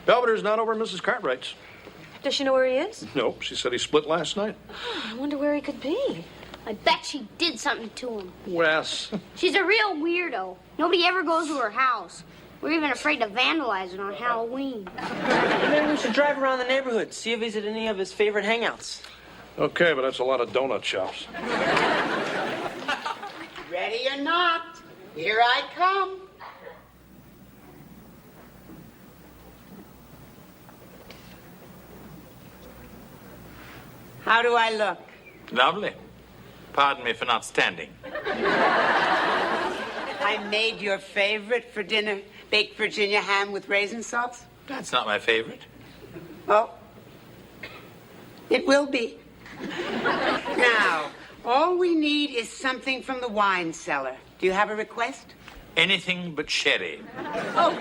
[SPEAKER 8] Belvedere's not over at Mrs. Cartwright's.
[SPEAKER 16] Does she know where he is?
[SPEAKER 8] Nope, she said he split last night.
[SPEAKER 16] I wonder where he could be.
[SPEAKER 7] I bet she did something to him.
[SPEAKER 8] Wes.
[SPEAKER 7] She's a real weirdo. Nobody ever goes to her house. We're even afraid to vandalize it on Halloween.
[SPEAKER 6] Maybe we should drive around the neighborhood, see if he's at any of his favorite hangouts.
[SPEAKER 8] Okay, but that's a lot of donut shops.
[SPEAKER 17] Ready or not, here I come. How do I look?
[SPEAKER 9] Lovely. Pardon me for not standing.
[SPEAKER 17] I made your favorite for dinner, baked Virginia ham with raisin sauce.
[SPEAKER 9] That's not my favorite.
[SPEAKER 17] Oh, it will be. Now, all we need is something from the wine cellar. Do you have a request?
[SPEAKER 9] Anything but sherry.
[SPEAKER 17] Oh.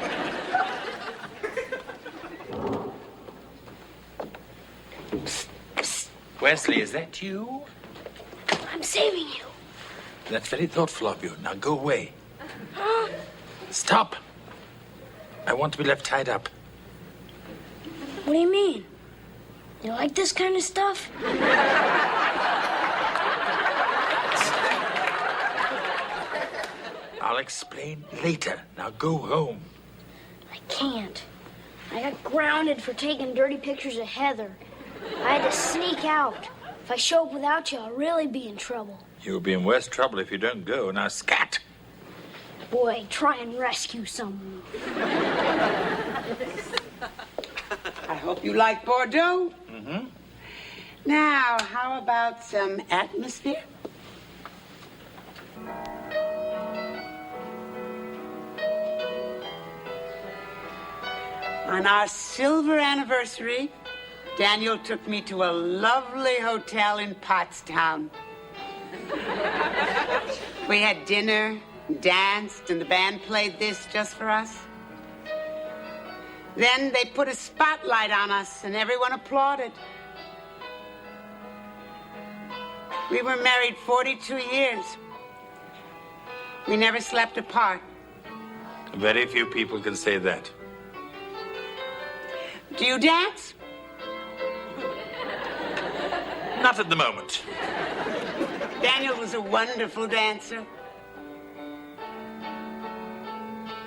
[SPEAKER 9] Wesley, is that you?
[SPEAKER 7] I'm saving you.
[SPEAKER 9] That's very thoughtful of you. Now go away. Stop. I want to be left tied up.
[SPEAKER 7] What do you mean? You like this kind of stuff?
[SPEAKER 9] I'll explain later. Now go home.
[SPEAKER 7] I can't. I got grounded for taking dirty pictures of Heather. I had to sneak out. If I show up without you, I'll really be in trouble.
[SPEAKER 9] You'll be in worse trouble if you don't go. Now scat.
[SPEAKER 7] Boy, try and rescue someone.
[SPEAKER 17] I hope you like Bordeaux.
[SPEAKER 9] Mm-hmm.
[SPEAKER 17] Now, how about some atmosphere? On our silver anniversary, Daniel took me to a lovely hotel in Pottstown. We had dinner, danced, and the band played this just for us. Then they put a spotlight on us, and everyone applauded. We were married 42 years. We never slept apart.
[SPEAKER 9] Very few people can say that.
[SPEAKER 17] Do you dance?
[SPEAKER 9] Not at the moment.
[SPEAKER 17] Daniel was a wonderful dancer.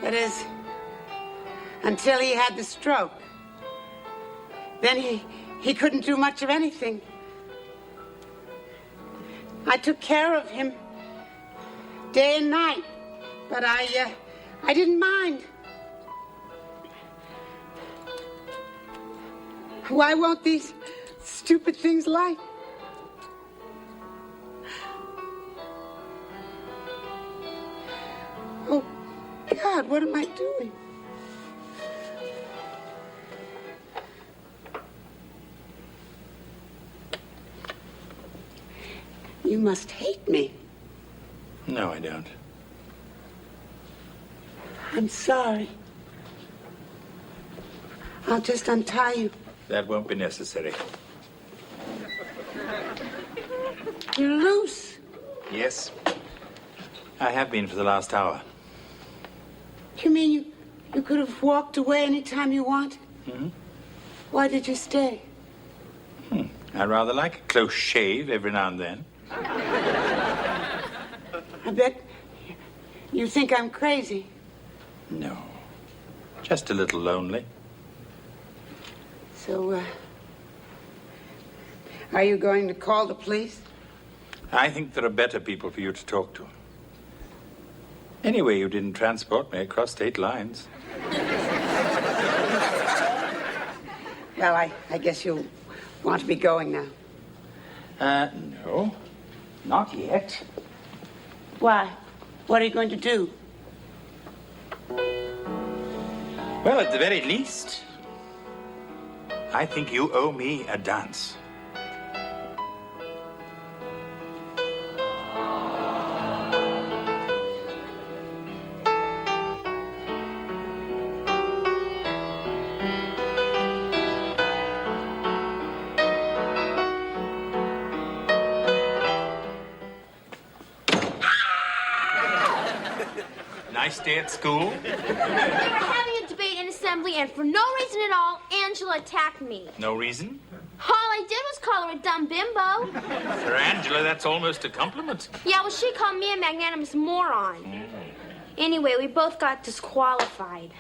[SPEAKER 17] That is, until he had the stroke. then he couldn't do much of anything. I took care of him day and night, but I didn't mind. Why won't these stupid things light? Oh, God, what am I doing? You must hate me.
[SPEAKER 9] No, I don't.
[SPEAKER 17] I'm sorry. I'll just untie you.
[SPEAKER 9] That won't be necessary.
[SPEAKER 17] You're loose.
[SPEAKER 9] Yes. I have been for the last hour.
[SPEAKER 17] You mean you could have walked away any time you wanted?
[SPEAKER 9] Hmm?
[SPEAKER 17] Why did you stay?
[SPEAKER 9] I rather like a close shave every now and then.
[SPEAKER 17] I bet you think I'm crazy.
[SPEAKER 9] No. Just a little lonely.
[SPEAKER 17] So, are you going to call the police?
[SPEAKER 9] I think there are better people for you to talk to. Anyway, you didn't transport me across state lines.
[SPEAKER 17] Well, I guess you'll want to be going now.
[SPEAKER 9] No. Not yet.
[SPEAKER 17] Why? What are you going to do?
[SPEAKER 9] Well, at the very least, I think you owe me a dance. Nice day at school?
[SPEAKER 7] We were having a debate in assembly, and for no reason at all, Angela attacked me.
[SPEAKER 9] No reason?
[SPEAKER 7] All I did was call her a dumb bimbo.
[SPEAKER 9] For Angela, that's almost a compliment.
[SPEAKER 7] Yeah, well, she called me a magnanimous moron. Anyway, we both got disqualified.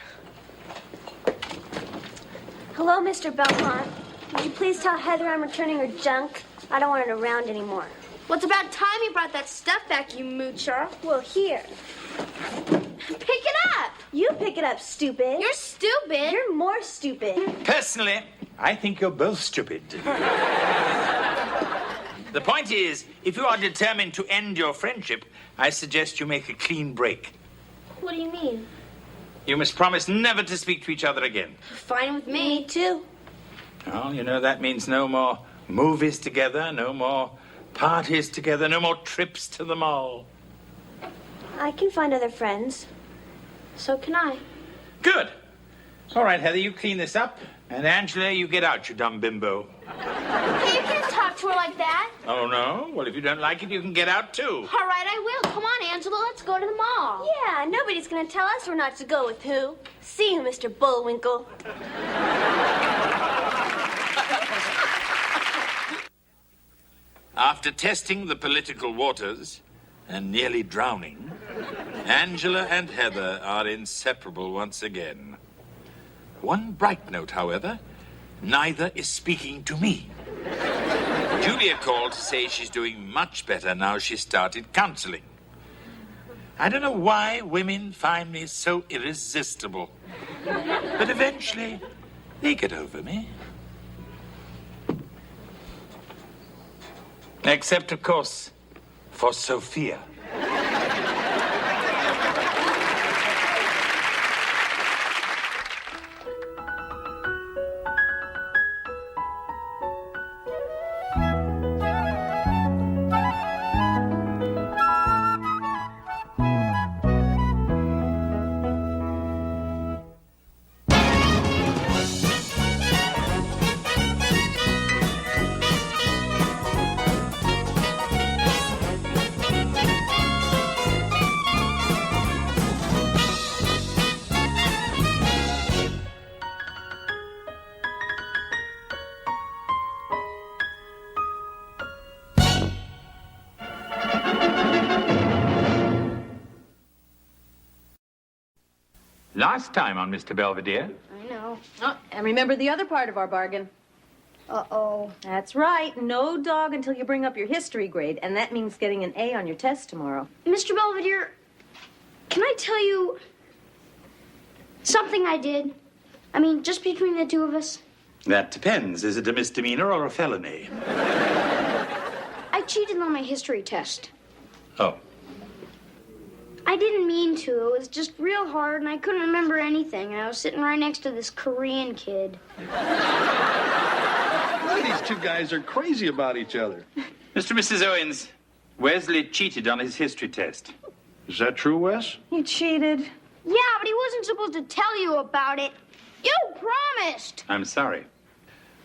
[SPEAKER 7] Hello, Mr. Belmont. Would you please tell Heather I'm returning her junk? I don't want it around anymore. Well, it's about time you brought that stuff back, you moocher. Well, here. Pick it up. You pick it up, stupid. You're stupid. You're more stupid.
[SPEAKER 9] Personally, I think you're both stupid. The point is, if you are determined to end your friendship, I suggest you make a clean break.
[SPEAKER 7] What do you mean?
[SPEAKER 9] You must promise never to speak to each other again.
[SPEAKER 7] Fine with me. Me too.
[SPEAKER 9] Well, you know, that means no more movies together, no more parties together, no more trips to the mall.
[SPEAKER 7] I can find other friends. So can I.
[SPEAKER 9] Good. All right, Heather, you clean this up. And Angela, you get out, you dumb bimbo.
[SPEAKER 7] Hey, you can't talk to her like that.
[SPEAKER 9] Oh, no? Well, if you don't like it, you can get out, too.
[SPEAKER 7] All right, I will. Come on, Angela, let's go to the mall. Yeah, nobody's going to tell us we're not to go with who. See you, Mr. Bullwinkle.
[SPEAKER 5] After testing the political waters and nearly drowning, Angela and Heather are inseparable once again. One bright note, however, neither is speaking to me. Julia called to say she's doing much better now she started counseling. I don't know why women find me so irresistible, but eventually they get over me. Except, of course, for Sophia. Last time on Mr. Belvedere.
[SPEAKER 10] I know. Oh, and remember the other part of our bargain.
[SPEAKER 3] Uh-oh.
[SPEAKER 16] That's right. No dog until you bring up your history grade, and that means getting an A on your test tomorrow.
[SPEAKER 3] Mr. Belvedere, can I tell you something I did? I mean, just between the two of us.
[SPEAKER 9] That depends. Is it a misdemeanor or a felony?
[SPEAKER 3] I cheated on my history test.
[SPEAKER 9] Oh.
[SPEAKER 3] I didn't mean to. It was just real hard, and I couldn't remember anything. And I was sitting right next to this Korean kid.
[SPEAKER 8] These two guys are crazy about each other.
[SPEAKER 9] Mr. and Mrs. Owens, Wesley cheated on his history test.
[SPEAKER 8] Is that true, Wes?
[SPEAKER 16] You cheated.
[SPEAKER 3] Yeah, but he wasn't supposed to tell you about it. You promised.
[SPEAKER 9] I'm sorry.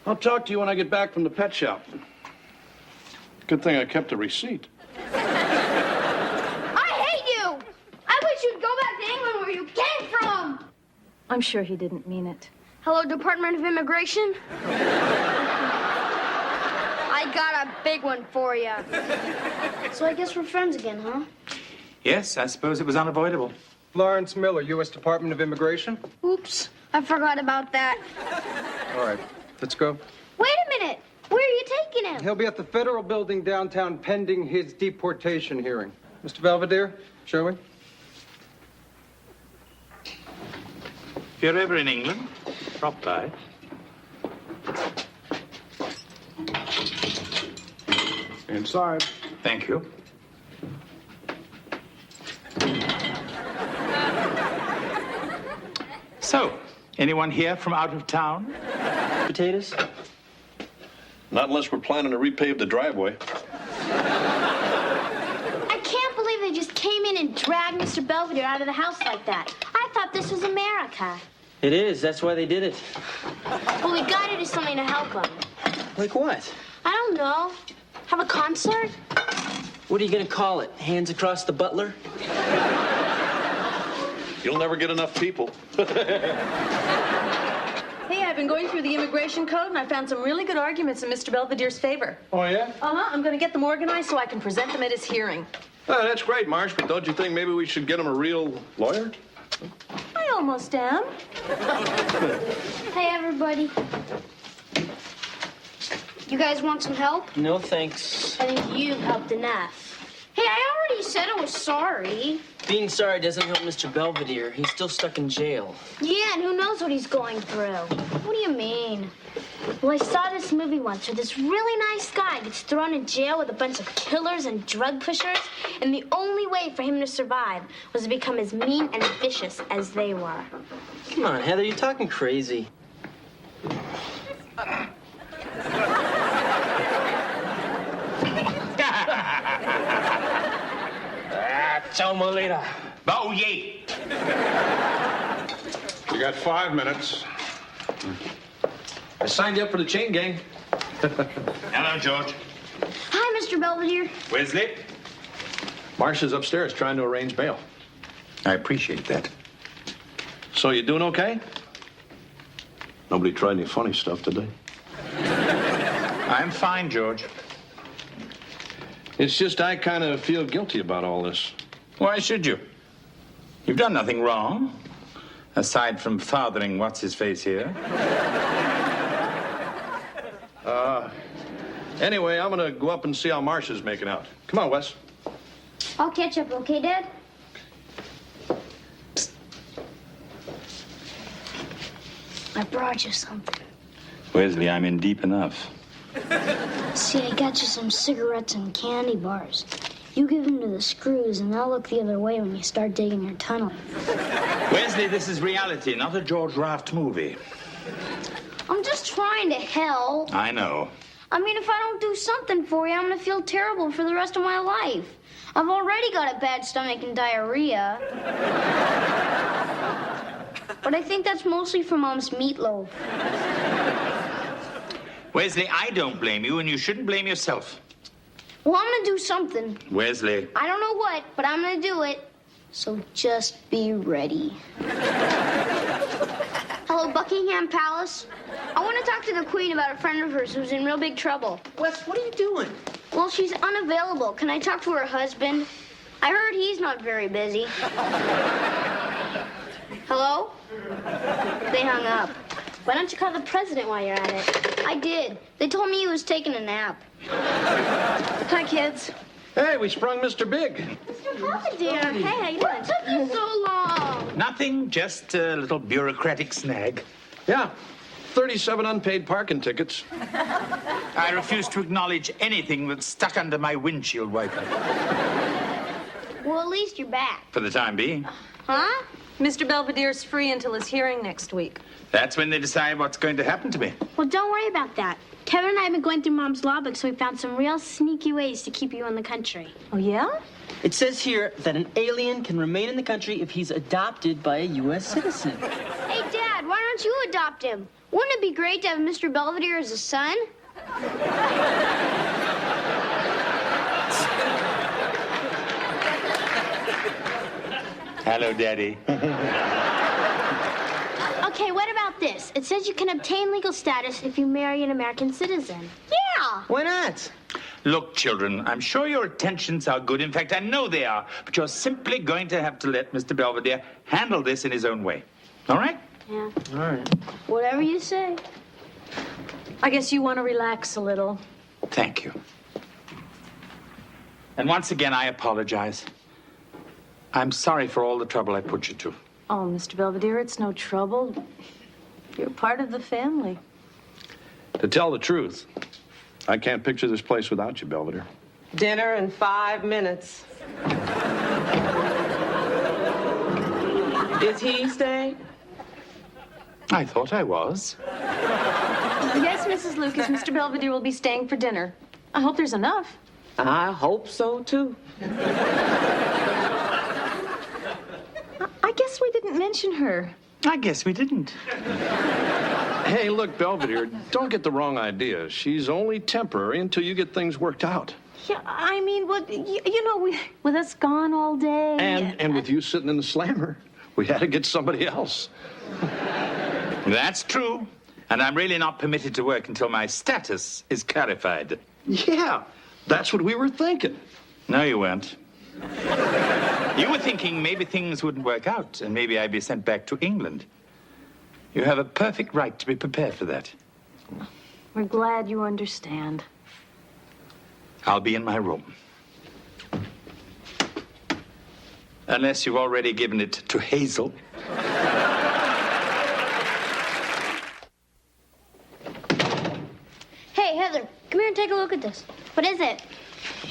[SPEAKER 8] I'll talk to you when I get back from the pet shop. Good thing I kept a receipt.
[SPEAKER 3] I hate you. I wish you'd go back to England where you came from.
[SPEAKER 16] I'm sure he didn't mean it.
[SPEAKER 3] Hello, Department of Immigration. I got a big one for you. So I guess we're friends again, huh?
[SPEAKER 9] Yes, I suppose it was unavoidable.
[SPEAKER 2] Lawrence Miller, U.S. Department of Immigration.
[SPEAKER 3] Oops, I forgot about that.
[SPEAKER 2] All right, let's go.
[SPEAKER 3] Wait a minute. Where are you taking him?
[SPEAKER 2] He'll be at the Federal Building downtown pending his deportation hearing. Mr. Belvedere, shall we?
[SPEAKER 9] If you're ever in England, drop by.
[SPEAKER 8] Inside.
[SPEAKER 9] Thank you. So, anyone here from out of town?
[SPEAKER 13] Potatoes?
[SPEAKER 8] Not unless we're planning to repave the driveway.
[SPEAKER 3] I can't believe they just came in and dragged Mr. Belvedere out of the house like that. I thought this was America.
[SPEAKER 13] It is. That's why they did it.
[SPEAKER 3] Well, we gotta do something to help him.
[SPEAKER 13] Like what?
[SPEAKER 3] I don't know. Have a concert?
[SPEAKER 13] What are you going to call it? Hands across the butler?
[SPEAKER 8] You'll never get enough people.
[SPEAKER 16] Hey, I've been going through the immigration code, and I found some really good arguments in Mr. Belvedere's favor.
[SPEAKER 8] Oh, yeah?
[SPEAKER 16] Uh-huh. I'm going to get them organized so I can present them at his hearing.
[SPEAKER 8] Oh, that's great, Marsh, but don't you think maybe we should get him a real lawyer?
[SPEAKER 16] I almost am.
[SPEAKER 3] Hey, everybody. You guys want some help?
[SPEAKER 13] No, thanks.
[SPEAKER 3] I think you've helped enough. Hey, I already said I was sorry.
[SPEAKER 13] Being sorry doesn't help Mr. Belvedere. He's still stuck in jail.
[SPEAKER 3] Yeah, and who knows what he's going through. What do you mean? Well, I saw this movie once where this really nice guy gets thrown in jail with a bunch of killers and drug pushers, and the only way for him to survive was to become as mean and vicious as they were.
[SPEAKER 13] Come on, Heather, you're talking crazy.
[SPEAKER 9] Ciao, Molita. Bow ye.
[SPEAKER 8] You got 5 minutes. I signed you up for the chain gang.
[SPEAKER 9] Hello, George.
[SPEAKER 3] Hi, Mr. Belvedere.
[SPEAKER 9] Wesley?
[SPEAKER 8] Marcia's upstairs trying to arrange bail.
[SPEAKER 9] I appreciate that.
[SPEAKER 8] So you doing okay? Nobody tried any funny stuff today?
[SPEAKER 9] I'm fine, George.
[SPEAKER 8] It's just I kind of feel guilty about all this.
[SPEAKER 9] Why should you? You've done nothing wrong, aside from fathering what's-his-face here.
[SPEAKER 8] Anyway, I'm gonna go up and see how Marcia's making out. Come on, Wes.
[SPEAKER 3] I'll catch up, okay, Dad? I brought you something.
[SPEAKER 9] Wesley, I'm in deep enough.
[SPEAKER 3] See, I got you some cigarettes and candy bars. You give them to the screws, and they'll look the other way when you start digging your tunnel.
[SPEAKER 9] Wesley, this is reality, not a George Raft movie.
[SPEAKER 3] I'm just trying to help.
[SPEAKER 9] I know.
[SPEAKER 3] I mean, if I don't do something for you, I'm gonna feel terrible for the rest of my life. I've already got a bad stomach and diarrhea. But I think that's mostly from Mom's meatloaf.
[SPEAKER 9] Wesley, I don't blame you, and you shouldn't blame yourself.
[SPEAKER 3] Well, I'm gonna do something.
[SPEAKER 9] Wesley.
[SPEAKER 3] I don't know what, but I'm gonna do it. So just be ready. Hello, Buckingham Palace. I want to talk to the Queen about a friend of hers who's in real big trouble.
[SPEAKER 13] Wes, what are you doing?
[SPEAKER 3] Well, she's unavailable. Can I talk to her husband? I heard he's not very busy. Hello? They hung up. Why don't you call the president while you're at it? I did. They told me he was taking a nap.
[SPEAKER 16] Hi, kids.
[SPEAKER 8] Hey, we sprung Mr. Big.
[SPEAKER 3] Mr. Belvedere. Hey, how you doing? What took you so long?
[SPEAKER 9] Nothing, just a little bureaucratic snag.
[SPEAKER 8] Yeah, 37 unpaid parking tickets.
[SPEAKER 9] I refuse to acknowledge anything that's stuck under my windshield wiper.
[SPEAKER 3] Well, at least you're back.
[SPEAKER 9] For the time being.
[SPEAKER 16] Huh? Mr. Belvedere's free until his hearing next week.
[SPEAKER 9] That's when they decide what's going to happen to me.
[SPEAKER 3] Well, don't worry about that. Kevin and I have been going through Mom's law book, so we found some real sneaky ways to keep you in the country.
[SPEAKER 16] Oh, yeah?
[SPEAKER 13] It says here that an alien can remain in the country if he's adopted by a U.S. citizen.
[SPEAKER 3] Hey, Dad, why don't you adopt him? Wouldn't it be great to have Mr. Belvedere as a son?
[SPEAKER 9] Hello, Daddy.
[SPEAKER 3] Okay, what about this? It says you can obtain legal status if you marry an American citizen. Yeah!
[SPEAKER 13] Why not?
[SPEAKER 9] Look, children, I'm sure your intentions are good. In fact, I know they are. But you're simply going to have to let Mr. Belvedere handle this in his own way. All right?
[SPEAKER 3] Yeah.
[SPEAKER 13] All right.
[SPEAKER 3] Whatever you say.
[SPEAKER 16] I guess you want to relax a little.
[SPEAKER 9] Thank you. And once again, I apologize. I'm sorry for all the trouble I put you to.
[SPEAKER 16] Oh, Mr. Belvedere, it's no trouble. You're part of the family.
[SPEAKER 8] To tell the truth, I can't picture this place without you, Belvedere.
[SPEAKER 11] Dinner in 5 minutes. Is he staying?
[SPEAKER 9] I thought I was.
[SPEAKER 16] Yes, Mrs. Lucas, Mr. Belvedere will be staying for dinner. I hope there's enough.
[SPEAKER 11] I hope so, too.
[SPEAKER 16] I guess we didn't mention her.
[SPEAKER 9] I guess we didn't.
[SPEAKER 8] Hey, look, Belvedere, don't get the wrong idea. She's only temporary until you get things worked out.
[SPEAKER 16] Yeah, I mean, you know, with us gone all day.
[SPEAKER 8] And with you sitting in the slammer, we had to get somebody else.
[SPEAKER 9] That's true. And I'm really not permitted to work until my status is clarified.
[SPEAKER 8] Yeah, that's what we were thinking.
[SPEAKER 9] No, you weren't. You were thinking maybe things wouldn't work out and maybe I'd be sent back to England. You have a perfect right to be prepared for that.
[SPEAKER 16] We're glad you understand.
[SPEAKER 9] I'll be in my room. Unless you've already given it to Hazel.
[SPEAKER 3] Hey, Heather, come here and take a look at this. What is it?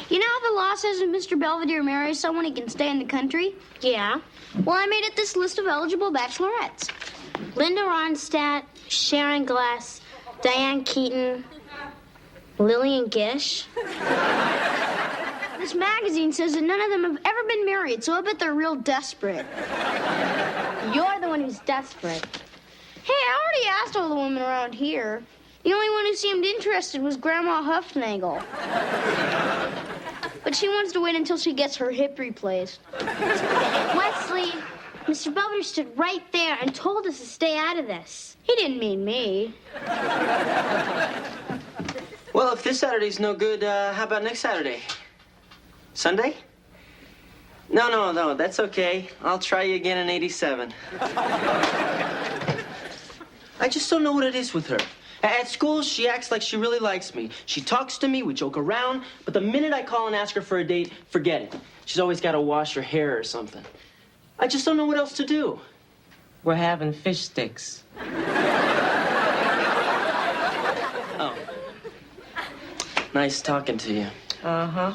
[SPEAKER 3] You know how the law says if Mr. Belvedere marries someone, he can stay in the country? Yeah. Well, I made it this list of eligible bachelorettes. Linda Ronstadt, Sharon Glass, Diane Keaton, Lillian Gish. This magazine says that none of them have ever been married, so I bet they're real desperate. You're the one who's desperate. Hey, I already asked all the women around here. The only one who seemed interested was Grandma Huffnagel. But she wants to wait until she gets her hip replaced. Wesley, Mr. Belvedere stood right there and told us to stay out of this. He didn't mean me.
[SPEAKER 13] Well, if this Saturday's no good, how about next Saturday? Sunday? No, that's okay. I'll try you again in 87. I just don't know what it is with her. At school, she acts like she really likes me. She talks to me, we joke around, but the minute I call and ask her for a date, forget it. She's always got to wash her hair or something. I just don't know what else to do.
[SPEAKER 6] We're having fish sticks.
[SPEAKER 13] Oh. Nice talking to you.
[SPEAKER 6] Uh-huh.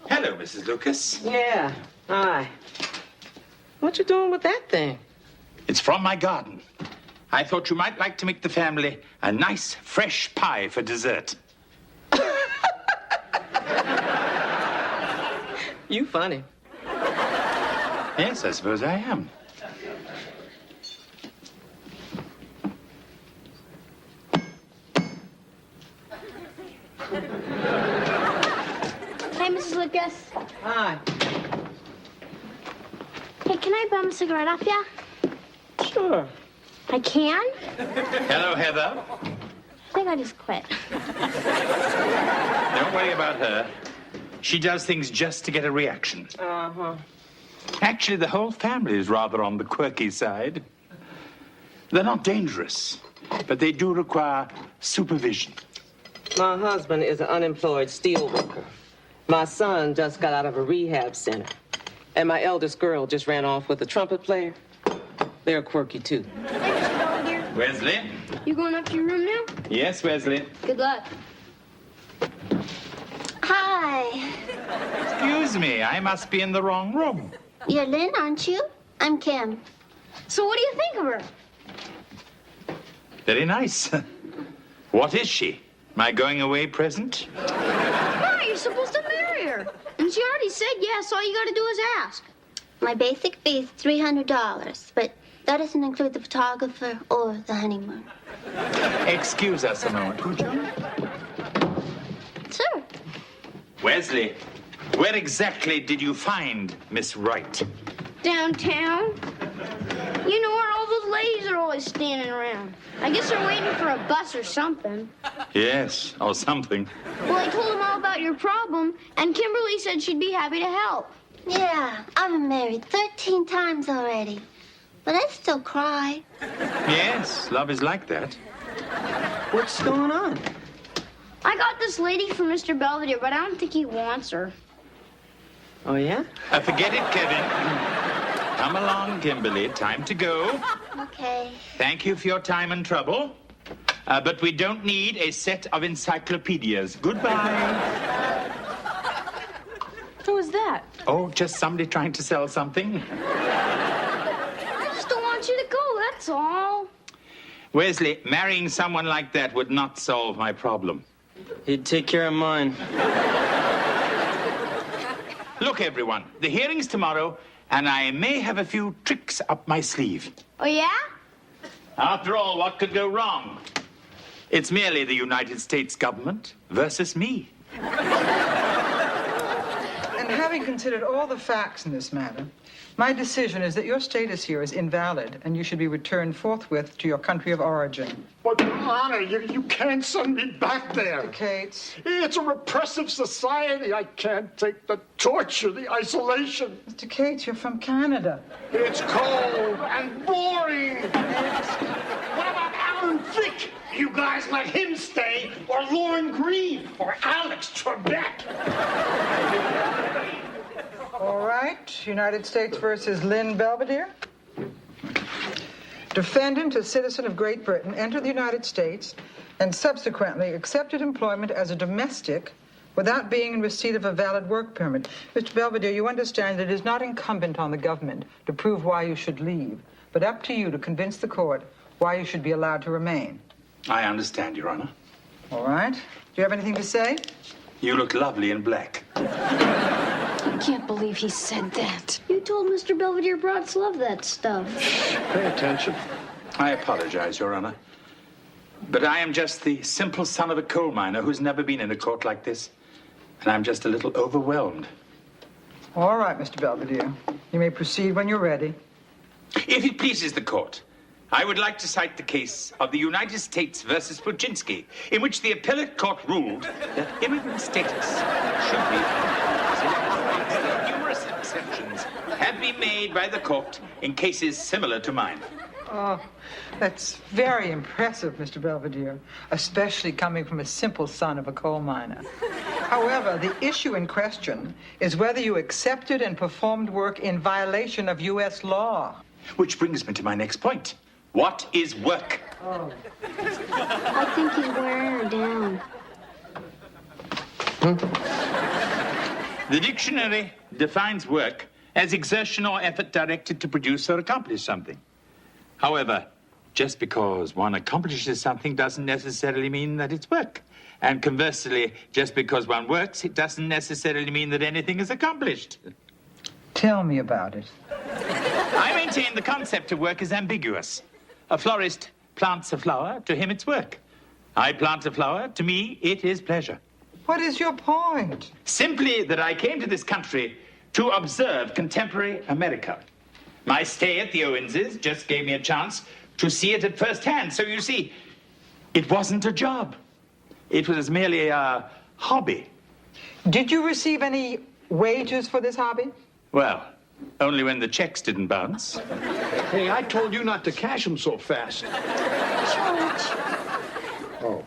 [SPEAKER 9] Hello, Mrs. Lucas.
[SPEAKER 6] Yeah. Hi. What you doing with that thing?
[SPEAKER 9] It's from my garden. I thought you might like to make the family a nice, fresh pie for dessert.
[SPEAKER 6] You funny.
[SPEAKER 9] Yes, I suppose I am.
[SPEAKER 3] Hey, Mrs. Lucas.
[SPEAKER 6] Hi.
[SPEAKER 3] Hey, can I bum a cigarette off ya?
[SPEAKER 6] Sure.
[SPEAKER 3] I can?
[SPEAKER 9] Hello, Heather.
[SPEAKER 3] I think I just quit.
[SPEAKER 9] Don't worry about her. She does things just to get a reaction.
[SPEAKER 6] Uh-huh.
[SPEAKER 9] Actually, the whole family is rather on the quirky side. They're not dangerous, but they do require supervision.
[SPEAKER 15] My husband is an unemployed steelworker. My son just got out of a rehab center. And my eldest girl just ran off with a trumpet player. They're quirky, too.
[SPEAKER 9] Wesley?
[SPEAKER 3] You going up to your room now?
[SPEAKER 9] Yes, Wesley.
[SPEAKER 3] Good luck.
[SPEAKER 7] Hi.
[SPEAKER 9] Excuse me, I must be in the wrong room.
[SPEAKER 7] You're Lynn, aren't you? I'm Kim.
[SPEAKER 3] So what do you think of her?
[SPEAKER 9] Very nice. What is she? My going away present?
[SPEAKER 3] No, you're supposed to marry her. And she already said yes. All you got to do is ask.
[SPEAKER 7] My basic fee is $300, but that doesn't include the photographer or the honeymoon.
[SPEAKER 9] Excuse us a moment, would you?
[SPEAKER 7] Sure.
[SPEAKER 9] Wesley, where exactly did you find Miss Wright?
[SPEAKER 3] Downtown. You know where all those ladies are always standing around. I guess they're waiting for a bus or something.
[SPEAKER 9] Yes, or something.
[SPEAKER 3] Well, I told them all about your problem, and Kimberly said she'd be happy to help.
[SPEAKER 7] Yeah, I've been married 13 times already, but I still cry.
[SPEAKER 9] Yes, love is like that.
[SPEAKER 15] What's going on?
[SPEAKER 3] I got this lady for Mr. Belvedere, but I don't think he wants her.
[SPEAKER 15] Oh, yeah?
[SPEAKER 9] Forget it, Kevin. Come along, Kimberly. Time to go.
[SPEAKER 7] Okay.
[SPEAKER 9] Thank you for your time and trouble. But we don't need a set of encyclopedias. Goodbye.
[SPEAKER 16] Who was that?
[SPEAKER 9] Oh, just somebody trying to sell something.
[SPEAKER 3] I just don't want you to go, that's all.
[SPEAKER 9] Wesley, marrying someone like that would not solve my problem.
[SPEAKER 15] He'd take care of mine.
[SPEAKER 9] Look, everyone, the hearing's tomorrow, and I may have a few tricks up my sleeve.
[SPEAKER 3] Oh, yeah?
[SPEAKER 9] After all, what could go wrong? It's merely the United States government versus me.
[SPEAKER 18] And having considered all the facts in this matter, my decision is that your status here is invalid, and you should be returned forthwith to your country of origin.
[SPEAKER 21] But, Honor, you can't send me back there.
[SPEAKER 18] Kate.
[SPEAKER 21] It's a repressive society. I can't take the torture, the isolation.
[SPEAKER 18] Mr. Cates, you're from Canada.
[SPEAKER 21] It's cold and boring. What about Alan Thicke? You guys let him stay, or Lauren Green, or Alex Trebek.
[SPEAKER 18] All right, United States versus Lynn Belvedere. Defendant, a citizen of Great Britain, entered the United States and subsequently accepted employment as a domestic without being in receipt of a valid work permit. Mr. Belvedere, you understand that it is not incumbent on the government to prove why you should leave, but up to you to convince the court why you should be allowed to remain.
[SPEAKER 9] I understand, Your Honor.
[SPEAKER 18] All right. Do you have anything to say?
[SPEAKER 9] You look lovely in black.
[SPEAKER 16] I can't believe he said that.
[SPEAKER 3] You told Mr. Belvedere broads love that stuff.
[SPEAKER 9] Pay attention. I apologize, Your Honor. But I am just the simple son of a coal miner who's never been in a court like this. And I'm just a little overwhelmed.
[SPEAKER 18] All right, Mr. Belvedere. You may proceed when you're ready.
[SPEAKER 9] If it pleases the court, I would like to cite the case of the United States versus Puczynski, in which the appellate court ruled that immigrant status should be... Numerous exceptions have been made by the court in cases similar to mine.
[SPEAKER 18] Oh, that's very impressive, Mr. Belvedere, especially coming from a simple son of a coal miner. However, the issue in question is whether you accepted and performed work in violation of U.S. law.
[SPEAKER 9] Which brings me to my next point. What is work?
[SPEAKER 18] Oh.
[SPEAKER 3] I think he's wearing her down.
[SPEAKER 9] The dictionary defines work as exertion or effort directed to produce or accomplish something. However, just because one accomplishes something doesn't necessarily mean that it's work. And conversely, just because one works, it doesn't necessarily mean that anything is accomplished.
[SPEAKER 18] Tell me about it.
[SPEAKER 9] I maintain the concept of work is ambiguous. A florist plants a flower, to him it's work. I plant a flower, to me it is pleasure.
[SPEAKER 18] What is your point?
[SPEAKER 9] Simply that I came to this country to observe contemporary America. My stay at the Owenses just gave me a chance to see it at first hand. So you see, it wasn't a job. It was merely a hobby.
[SPEAKER 18] Did you receive any wages for this hobby?
[SPEAKER 9] Well, Only when the checks didn't bounce.
[SPEAKER 8] Hey, I told you not to cash them so fast. Oh.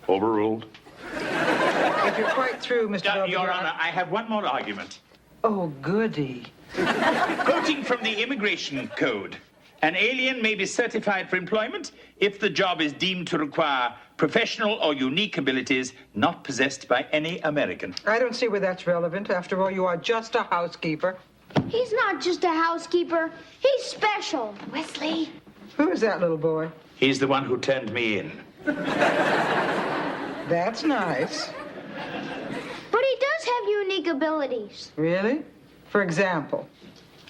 [SPEAKER 8] Overruled.
[SPEAKER 18] If you're quite through, Mr. Belvedere...
[SPEAKER 9] Your Honor, I have one more argument.
[SPEAKER 18] Oh, goody.
[SPEAKER 9] Quoting from the Immigration Code, an alien may be certified for employment if the job is deemed to require professional or unique abilities not possessed by any American.
[SPEAKER 18] I don't see where that's relevant. After all, you are just a housekeeper.
[SPEAKER 3] He's not just a housekeeper. He's special. Wesley.
[SPEAKER 18] Who is that little boy?
[SPEAKER 9] He's the one who turned me in.
[SPEAKER 18] That's nice.
[SPEAKER 3] But he does have unique abilities.
[SPEAKER 18] Really? For example?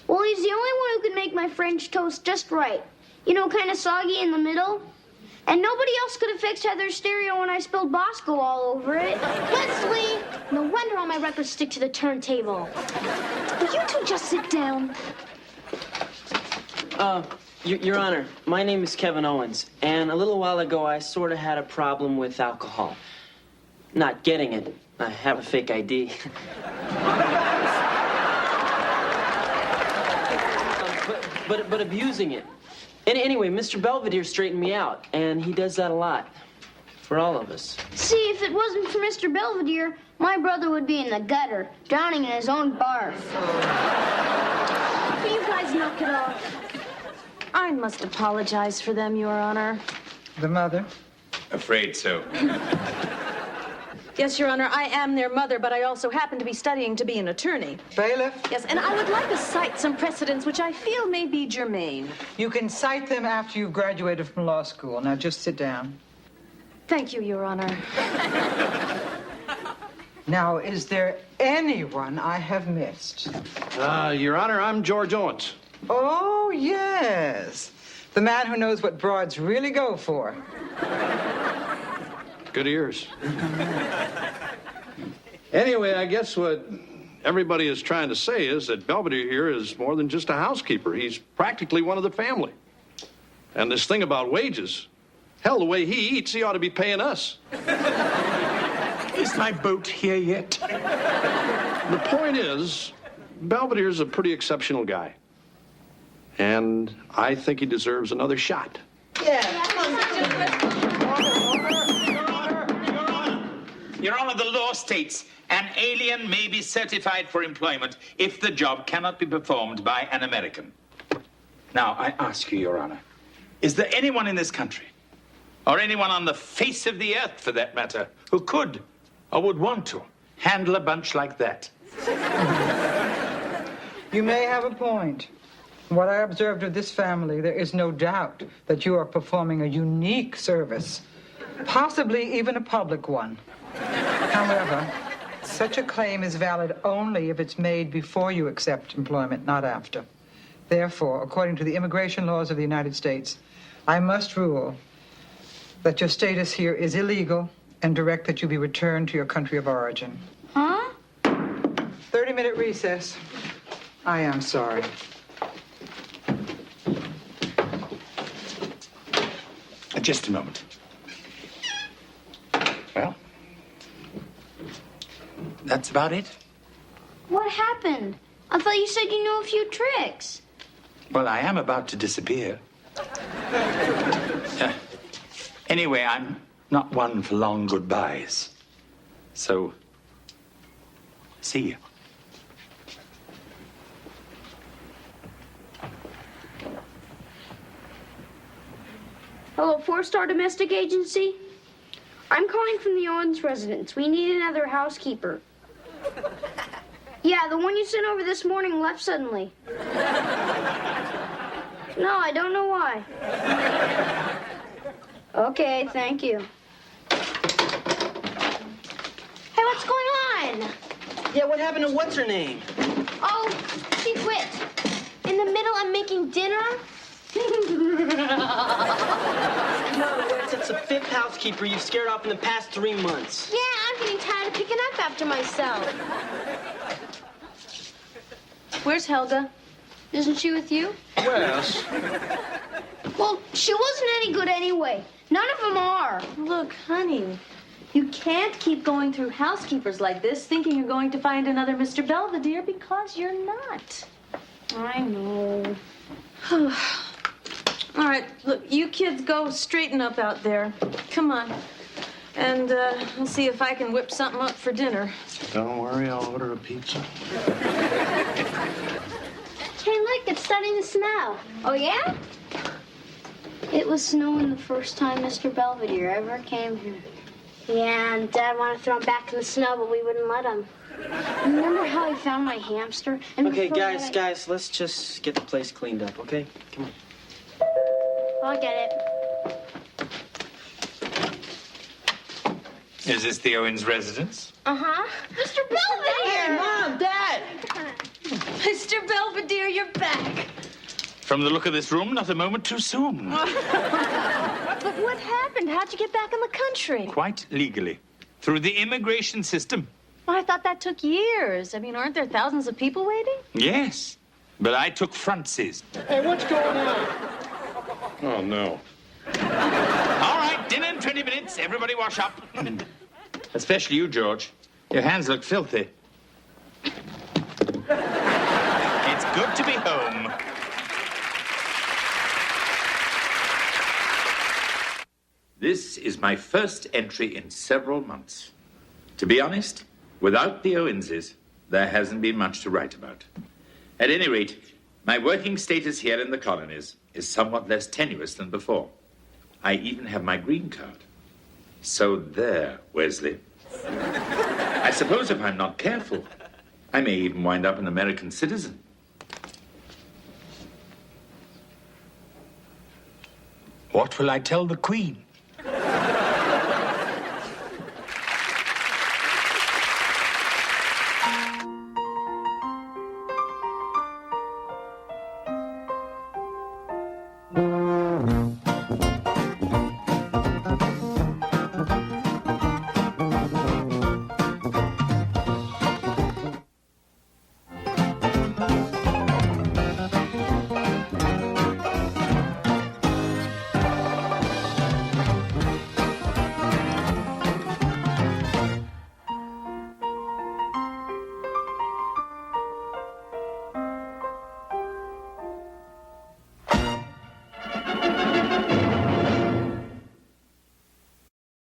[SPEAKER 3] Well, he's the only one who can make my French toast just right. You know, kind of soggy in the middle. And nobody else could have fixed Heather's stereo when I spilled Bosco all over it.
[SPEAKER 10] Wesley! No wonder all my records stick to the turntable. Will you two just sit down?
[SPEAKER 13] Your Honor, my name is Kevin Owens, and a little while ago I sort of had a problem with alcohol. Not getting it. I have a fake ID. but abusing it. Anyway, Mr. Belvedere straightened me out, and he does that a lot. For all of us.
[SPEAKER 3] See, if it wasn't for Mr. Belvedere, my brother would be in the gutter, drowning in his own barf.
[SPEAKER 10] Will you guys knock it off? I must apologize for them, Your Honor.
[SPEAKER 18] The mother?
[SPEAKER 9] Afraid so.
[SPEAKER 16] Yes, Your Honor, I am their mother, but I also happen to be studying to be an attorney.
[SPEAKER 18] Bailiff?
[SPEAKER 16] Yes, and I would like to cite some precedents which I feel may be germane.
[SPEAKER 18] You can cite them after you've graduated from law school. Now just sit down.
[SPEAKER 16] Thank you, Your Honor.
[SPEAKER 18] Now, is there anyone I have missed?
[SPEAKER 8] Your Honor, I'm George Owens.
[SPEAKER 18] Oh, yes. The man who knows what broads really go for.
[SPEAKER 8] Good ears. Anyway, I guess what everybody is trying to say is that Belvedere here is more than just a housekeeper. He's practically one of the family. And this thing about wages, hell, the way he eats, he ought to be paying us.
[SPEAKER 9] Is my boat here yet?
[SPEAKER 8] The point is, Belvedere's a pretty exceptional guy. And I think he deserves another shot.
[SPEAKER 18] Yeah.
[SPEAKER 9] Your Honor, the law states an alien may be certified for employment if the job cannot be performed by an American. Now, I ask you, Your Honor, is there anyone in this country, or anyone on the face of the earth, for that matter, who could or would want to handle a bunch like that?
[SPEAKER 18] You may have a point. What I observed of this family, there is no doubt that you are performing a unique service, possibly even a public one. However, such a claim is valid only if it's made before you accept employment, not after. Therefore, according to the immigration laws of the United States, I must rule that your status here is illegal and direct that you be returned to your country of origin.
[SPEAKER 3] Huh?
[SPEAKER 18] 30-minute recess. I am sorry.
[SPEAKER 9] Just a moment. Well, that's about it.
[SPEAKER 3] What happened? I thought you said you knew a few tricks.
[SPEAKER 9] Well, I am about to disappear. Anyway, I'm not one for long goodbyes. So, see you.
[SPEAKER 3] Hello, 4-Star Domestic Agency? I'm calling from the Owens residence. We need another housekeeper. Yeah, the one you sent over this morning left suddenly. No, I don't know why. Okay, thank you. Hey, what's going on?
[SPEAKER 13] Yeah, what happened to what's-her-name?
[SPEAKER 3] Oh, she quit. In the middle of making dinner?
[SPEAKER 13] In other words, it's the 5th housekeeper you've scared off in the past 3 months.
[SPEAKER 3] Yeah, I'm getting tired of picking up after myself. Where's Helga? Isn't she with you?
[SPEAKER 8] Yes.
[SPEAKER 3] Well, she wasn't any good anyway. None of them are.
[SPEAKER 16] Look, honey, You can't keep going through housekeepers like this thinking you're going to find another Mr. Belvedere because you're not.
[SPEAKER 3] I know.
[SPEAKER 16] All right, look, you kids go straighten up out there. Come on. And I'll see if I can whip something up for dinner.
[SPEAKER 5] Don't worry, I'll order a pizza.
[SPEAKER 3] Hey, look, it's starting to snow. Oh, yeah? It was snowing the first time Mr. Belvedere ever came here. Yeah, and Dad wanted to throw him back in the snow, but we wouldn't let him. Remember how he found my hamster? And
[SPEAKER 13] Okay,
[SPEAKER 3] before
[SPEAKER 13] guys,
[SPEAKER 3] that,
[SPEAKER 13] guys, let's just get the place cleaned up, okay? Come on.
[SPEAKER 3] I'll get it.
[SPEAKER 9] Is this the Owens residence?
[SPEAKER 3] Uh-huh. Mr. Belvedere!
[SPEAKER 16] Hey, Mom, Dad! Mr. Belvedere, you're back.
[SPEAKER 9] From the look of this room, not a moment too soon.
[SPEAKER 16] But what happened? How'd you get back in the country?
[SPEAKER 9] Quite legally. Through the immigration system.
[SPEAKER 16] Well, I thought that took years. I mean, aren't there thousands of people waiting?
[SPEAKER 9] Yes. But I took front seas.
[SPEAKER 8] Hey, what's going on? Oh, no.
[SPEAKER 9] All right, dinner in 20 minutes. Everybody wash up. Especially you, George. Your hands look filthy. It's good to be home. This is my first entry in several months. To be honest, without the Owenses, there hasn't been much to write about. At any rate, my working status here in the colonies is somewhat less tenuous than before. I even have my green card. So there, Wesley. I suppose if I'm not careful, I may even wind up an American citizen. What will I tell the Queen?